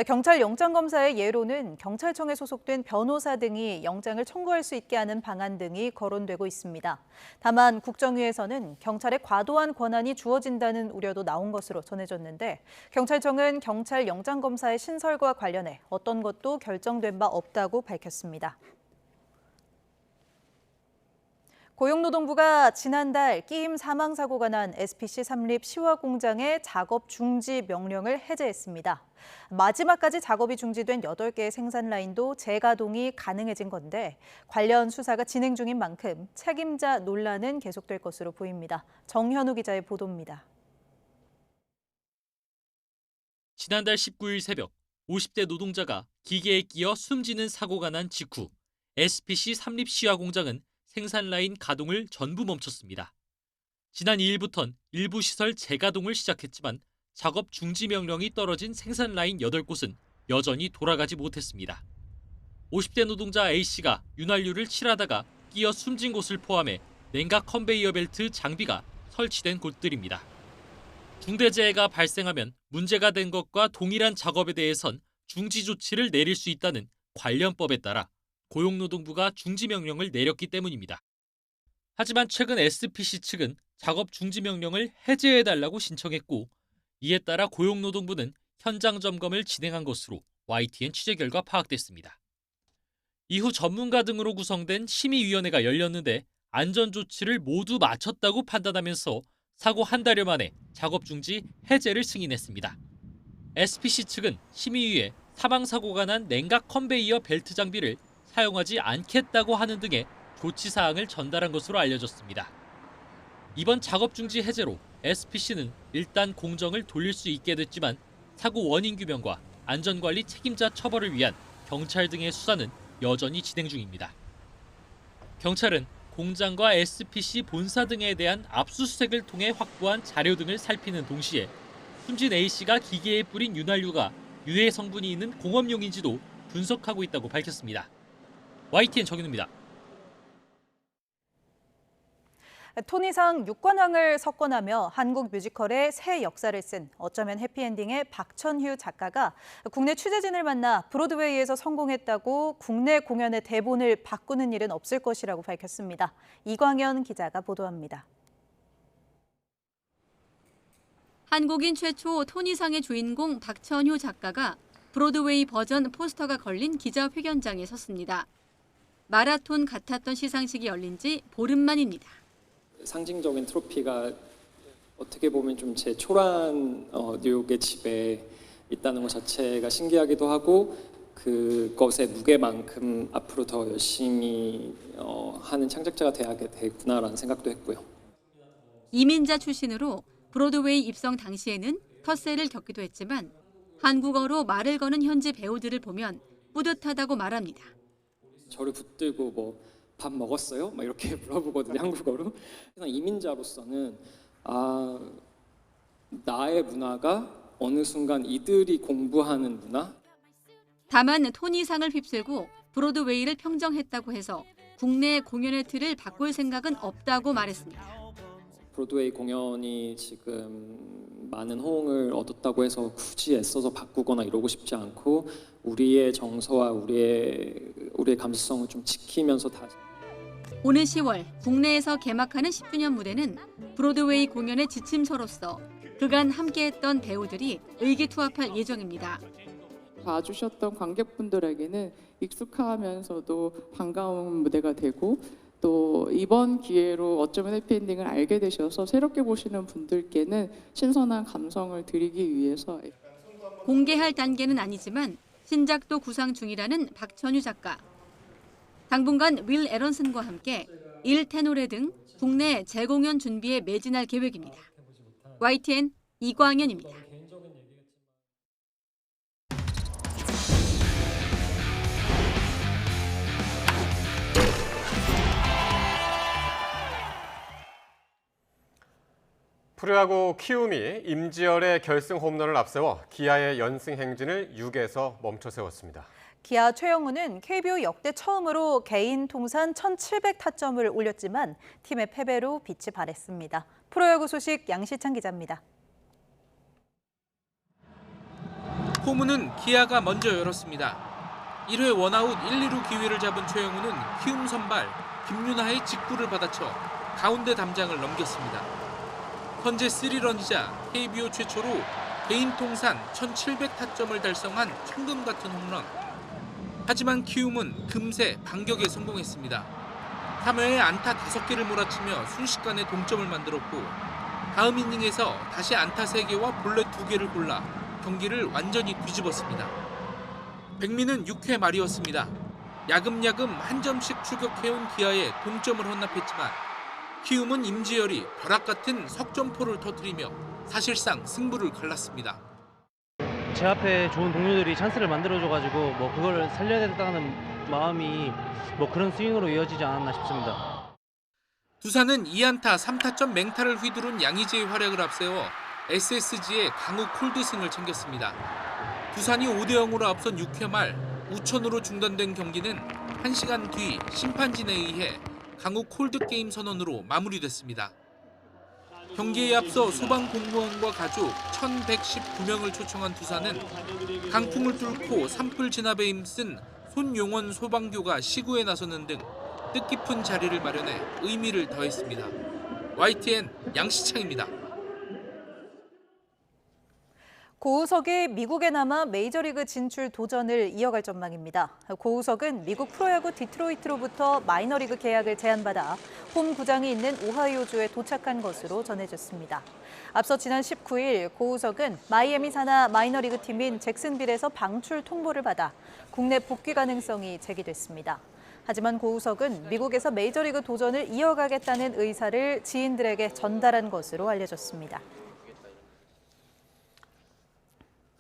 경찰 영장 검사의 예로는 경찰청에 소속된 변호사 등이 영장을 청구할 수 있게 하는 방안 등이 거론되고 있습니다. 다만 국정위에서는 경찰에 과도한 권한이 주어진다는 우려도 나온 것으로 전해졌는데 경찰청은 경찰 영장 검사의 신설과 관련해 어떤 것도 결정된 바 없다고 밝혔습니다. 고용노동부가 지난달 끼임 사망 사고가 난 SPC 삼립 시화 공장의 작업 중지 명령을 해제했습니다. 마지막까지 작업이 중지된 8개의 생산 라인도 재가동이 가능해진 건데 관련 수사가 진행 중인 만큼 책임자 논란은 계속될 것으로 보입니다. 정현우 기자의 보도입니다. 지난달 19일 새벽 50대 노동자가 기계에 끼어 숨지는 사고가 난 직후 SPC 삼립 시화 공장은 생산 라인 가동을 전부 멈췄습니다. 지난 2일부턴 일부 시설 재가동을 시작했지만 작업 중지 명령이 떨어진 생산 라인 8곳은 여전히 돌아가지 못했습니다. 50대 노동자 A씨가 윤활유를 칠하다가 끼어 숨진 곳을 포함해 냉각 컨베이어 벨트 장비가 설치된 곳들입니다. 중대재해가 발생하면 문제가 된 것과 동일한 작업에 대해선 중지 조치를 내릴 수 있다는 관련법에 따라 고용노동부가 중지 명령을 내렸기 때문입니다. 하지만 최근 SPC 측은 작업 중지 명령을 해제해달라고 신청했고 이에 따라 고용노동부는 현장 점검을 진행한 것으로 YTN 취재 결과 파악됐습니다. 이후 전문가 등으로 구성된 심의위원회가 열렸는데 안전조치를 모두 마쳤다고 판단하면서 사고 한 달여 만에 작업 중지 해제를 승인했습니다. SPC 측은 심의위에 사망사고가 난 냉각 컨베이어 벨트 장비를 사용하지 않겠다고 하는 등의 조치사항을 전달한 것으로 알려졌습니다. 이번 작업 중지 해제로 SPC는 일단 공정을 돌릴 수 있게 됐지만 사고 원인 규명과 안전관리 책임자 처벌을 위한 경찰 등의 수사는 여전히 진행 중입니다. 경찰은 공장과 SPC 본사 등에 대한 압수수색을 통해 확보한 자료 등을 살피는 동시에 숨진 A씨가 기계에 뿌린 윤활유가 유해 성분이 있는 공업용인지도 분석하고 있다고 밝혔습니다. YTN 정윤우입니다. 토니상 6관왕을 석권하며 한국 뮤지컬의 새 역사를 쓴 어쩌면 해피엔딩의 박천휴 작가가 국내 취재진을 만나 브로드웨이에서 성공했다고 국내 공연의 대본을 바꾸는 일은 없을 것이라고 밝혔습니다. 이광현 기자가 보도합니다. 한국인 최초 토니상의 주인공 박천휴 작가가 브로드웨이 버전 포스터가 걸린 기자회견장에 섰습니다. 마라톤 같았던 시상식이 열린 지 보름 만입니다. 상징적인 트로피가 어떻게 보면 좀 제 초라한 뉴욕의 집에 있다는 것 자체가 신기하기도 하고 그것의 무게만큼 앞으로 더 열심히 하는 창작자가 돼야 되겠구나라는 생각도 했고요. 이민자 출신으로 브로드웨이 입성 당시에는 텃세를 겪기도 했지만 한국어로 말을 거는 현지 배우들을 보면 뿌듯하다고 말합니다. 저를 붙들고 뭐 밥 먹었어요? 막 이렇게 물어보거든요, 한국어로. 이민자로서는 나의 문화가 어느 순간 이들이 공부하는 문화? 다만 토니상을 휩쓸고 브로드웨이를 평정했다고 해서 국내 공연의 틀을 바꿀 생각은 없다고 말했습니다. 브로드웨이 공연이 지금 많은 호응을 얻었다고 해서 굳이 애써서 바꾸거나 이러고 싶지 않고 우리의 정서와 우리의 감수성을 좀 지키면서 다시 오는 10월 국내에서 개막하는 10주년 무대는 브로드웨이 공연의 지침서로서 그간 함께했던 배우들이 의기투합할 예정입니다. 봐주셨던 관객분들에게는 익숙하면서도 반가운 무대가 되고 또 이번 기회로 어쩌면 해피엔딩을 알게 되셔서 새롭게 보시는 분들께는 신선한 감성을 드리기 위해서 공개할 단계는 아니지만 신작도 구상 중이라는 박천유 작가. 당분간 윌 에런슨과 함께 일 테노레 등 국내 재공연 준비에 매진할 계획입니다. YTN 이광현입니다. 프로야구 키움이 임지열의 결승 홈런을 앞세워 기아의 연승 행진을 6에서 멈춰 세웠습니다. 기아 최영우는 KBO 역대 처음으로 개인 통산 1,700타점을 올렸지만 팀의 패배로 빛이 발했습니다. 프로야구 소식 양시창 기자입니다. 홈문은 기아가 먼저 열었습니다. 1회 원아웃 1, 2루 기회를 잡은 최영우는 키움 선발 김윤하의 직구를 받아쳐 가운데 담장을 넘겼습니다. 현재 3런이자 KBO 최초로 개인 통산 1,700타점을 달성한 천금 같은 홈런. 하지만 키움은 금세 반격에 성공했습니다. 3회에 안타 5개를 몰아치며 순식간에 동점을 만들었고 다음 이닝에서 다시 안타 3개와 볼넷 2개를 골라 경기를 완전히 뒤집었습니다. 백민은 6회 말이었습니다. 야금야금 한 점씩 추격해온 기아에 동점을 헌납했지만 키움은 임지열이 벼락 같은 석점포를 터뜨리며 사실상 승부를 갈랐습니다. 제 앞에 좋은 동료들이 찬스를 만들어줘가지고 그걸 살려야 된다는 마음이 그런 스윙으로 이어지지 않았나 싶습니다. 두산은 2안타 3타점 맹타를 휘두른 양의지의 활약을 앞세워 SSG의 강우 콜드승을 챙겼습니다. 두산이 5대0으로 앞선 6회 말 우천으로 중단된 경기는 1시간 뒤 심판진에 의해 강우 콜드게임 선언으로 마무리됐습니다. 경기에 앞서 소방공무원과 가족 1,119명을 초청한 두산은 강풍을 뚫고 산불 진압에 힘쓴 손용원 소방교가 시구에 나서는 등 뜻깊은 자리를 마련해 의미를 더했습니다. YTN 양시창입니다. 고우석이 미국에 남아 메이저리그 진출 도전을 이어갈 전망입니다. 고우석은 미국 프로야구 디트로이트로부터 마이너리그 계약을 제안받아 홈 구장이 있는 오하이오주에 도착한 것으로 전해졌습니다. 앞서 지난 19일 고우석은 마이애미 산하 마이너리그 팀인 잭슨빌에서 방출 통보를 받아 국내 복귀 가능성이 제기됐습니다. 하지만 고우석은 미국에서 메이저리그 도전을 이어가겠다는 의사를 지인들에게 전달한 것으로 알려졌습니다.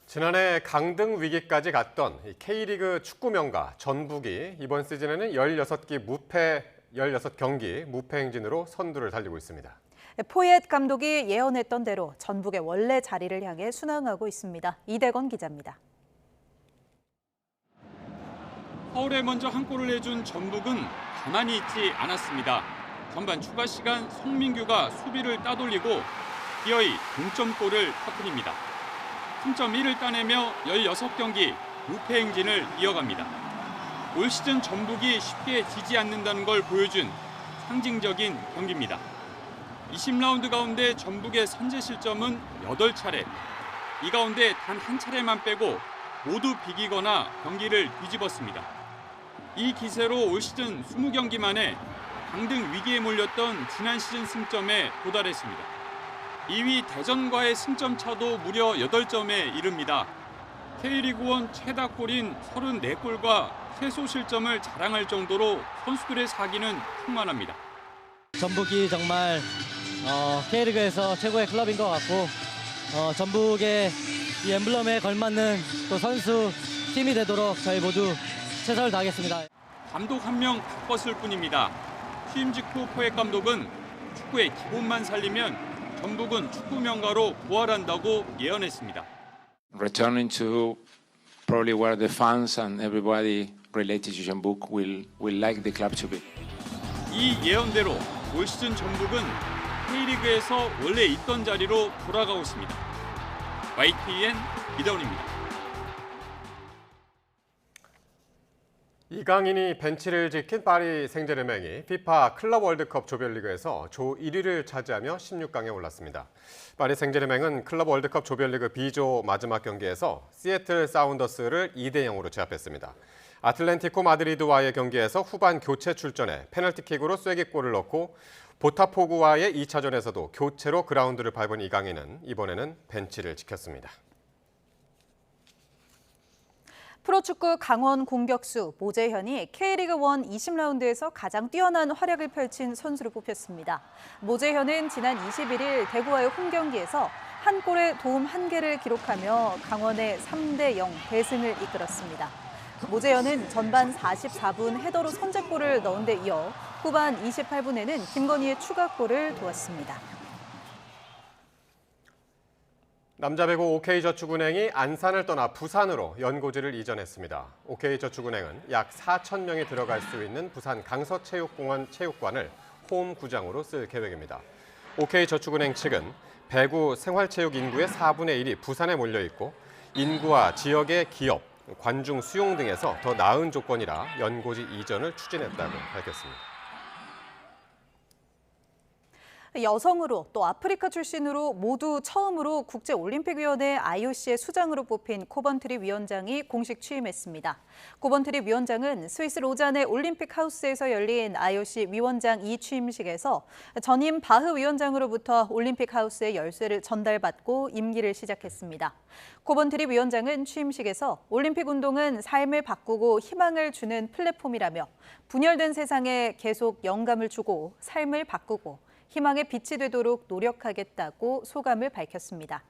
지난해 강등 위기까지 갔던 K리그 축구 명가 전북이 이번 시즌에는 16경기 무패 행진으로 선두를 달리고 있습니다. 포옙 감독이 예언했던 대로 전북의 원래 자리를 향해 순항하고 있습니다. 이대건 기자입니다. 서울에 먼저 한 골을 내준 전북은 가만히 있지 않았습니다. 전반 추가 시간 송민규가 수비를 따돌리고 기어이 동점골을 터뜨립니다. 승점 1을 따내며 16경기 무패 행진을 이어갑니다. 올 시즌 전북이 쉽게 지지 않는다는 걸 보여준 상징적인 경기입니다. 20라운드 가운데 전북의 선제 실점은 8차례. 이 가운데 단 한 차례만 빼고 모두 비기거나 경기를 뒤집었습니다. 이 기세로 올 시즌 20경기 만에 강등 위기에 몰렸던 지난 시즌 승점에 도달했습니다. 2위 대전과의 승점 차도 무려 8점에 이릅니다. K리그1 최다 골인 34골과 최소 실점을 자랑할 정도로 선수들의 사기는 충만합니다. 전북이 정말 K리그에서 최고의 클럽인 것 같고 전북의 이 엠블럼에 걸맞는 또 선수, 팀이 되도록 저희 모두 최선을 다하겠습니다. 감독 한 명 바꿨을 뿐입니다. 취임 직후 포옙 감독은 축구의 기본만 살리면 전북은 축구 명가로 부활한다고 예언했습니다. Returning to probably where the fans and everybody related to 전북 will like the club to be. 이 예언대로 올 시즌 전북은 K리그에서 원래 있던 자리로 돌아가고 있습니다. YTN 이다운입니다. 이강인이 벤치를 지킨 파리 생제르맹이 피파 클럽 월드컵 조별리그에서 조 1위를 차지하며 16강에 올랐습니다. 파리 생제르맹은 클럽 월드컵 조별리그 B조 마지막 경기에서 시애틀 사운더스를 2대0으로 제압했습니다. 아틀레티코 마드리드와의 경기에서 후반 교체 출전해 페널티킥으로 쐐기골을 넣고 보타포구와의 2차전에서도 교체로 그라운드를 밟은 이강인은 이번에는 벤치를 지켰습니다. 프로축구 강원 공격수 모재현이 K리그 1 20라운드에서 가장 뛰어난 활약을 펼친 선수로 뽑혔습니다. 모재현은 지난 21일 대구와의 홈경기에서 한 골에 도움 1개를 기록하며 강원의 3대0 대승을 이끌었습니다. 모재현은 전반 44분 헤더로 선제골을 넣은 데 이어 후반 28분에는 김건희의 추가골을 도왔습니다. 남자 배구 OK저축은행이 안산을 떠나 부산으로 연고지를 이전했습니다. OK저축은행은 약 4천 명이 들어갈 수 있는 부산 강서체육공원 체육관을 홈 구장으로 쓸 계획입니다. OK저축은행 측은 배구 생활체육 인구의 4분의 1이 부산에 몰려 있고 인구와 지역의 기업, 관중 수용 등에서 더 나은 조건이라 연고지 이전을 추진했다고 밝혔습니다. 여성으로 또 아프리카 출신으로 모두 처음으로 국제올림픽위원회 IOC의 수장으로 뽑힌 코번트리 위원장이 공식 취임했습니다. 코번트리 위원장은 스위스 로잔의 올림픽 하우스에서 열린 IOC 위원장 2취임식에서 전임 바흐 위원장으로부터 올림픽 하우스의 열쇠를 전달받고 임기를 시작했습니다. 코번트리 위원장은 취임식에서 올림픽 운동은 삶을 바꾸고 희망을 주는 플랫폼이라며 분열된 세상에 계속 영감을 주고 삶을 바꾸고 희망의 빛이 되도록 노력하겠다고 소감을 밝혔습니다.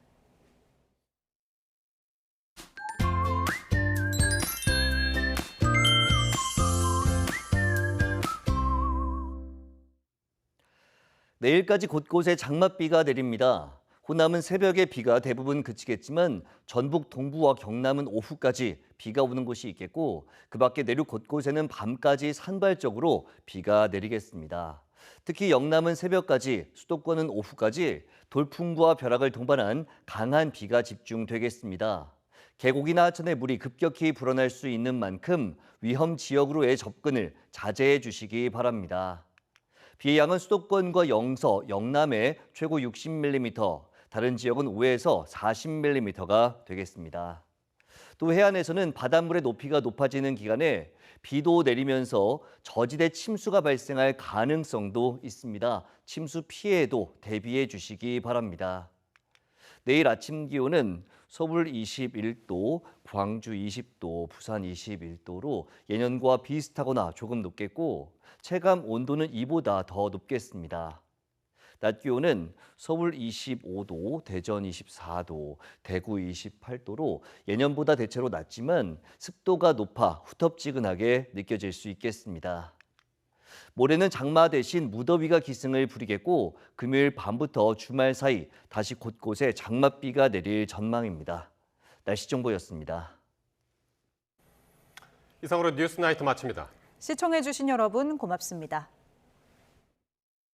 내일까지 곳곳에 장맛비가 내립니다. 호남은 새벽에 비가 대부분 그치겠지만 전북 동부와 경남은 오후까지 비가 오는 곳이 있겠고 그 밖에 내륙 곳곳에는 밤까지 산발적으로 비가 내리겠습니다. 특히 영남은 새벽까지, 수도권은 오후까지 돌풍과 벼락을 동반한 강한 비가 집중되겠습니다. 계곡이나 하천에 물이 급격히 불어날 수 있는 만큼 위험 지역으로의 접근을 자제해 주시기 바랍니다. 비의 양은 수도권과 영서, 영남에 최고 60mm, 다른 지역은 5에서 40mm가 되겠습니다. 또 해안에서는 바닷물의 높이가 높아지는 기간에 비도 내리면서 저지대 침수가 발생할 가능성도 있습니다. 침수 피해에도 대비해 주시기 바랍니다. 내일 아침 기온은 서울 21도, 광주 20도, 부산 21도로 예년과 비슷하거나 조금 높겠고 체감 온도는 이보다 더 높겠습니다. 낮 기온은 서울 25도, 대전 24도, 대구 28도로 예년보다 대체로 낮지만 습도가 높아 후텁지근하게 느껴질 수 있겠습니다. 모레는 장마 대신 무더위가 기승을 부리겠고 금요일 밤부터 주말 사이 다시 곳곳에 장맛비가 내릴 전망입니다. 날씨 정보였습니다. 이상으로 뉴스나이트 마칩니다. 시청해주신 여러분 고맙습니다.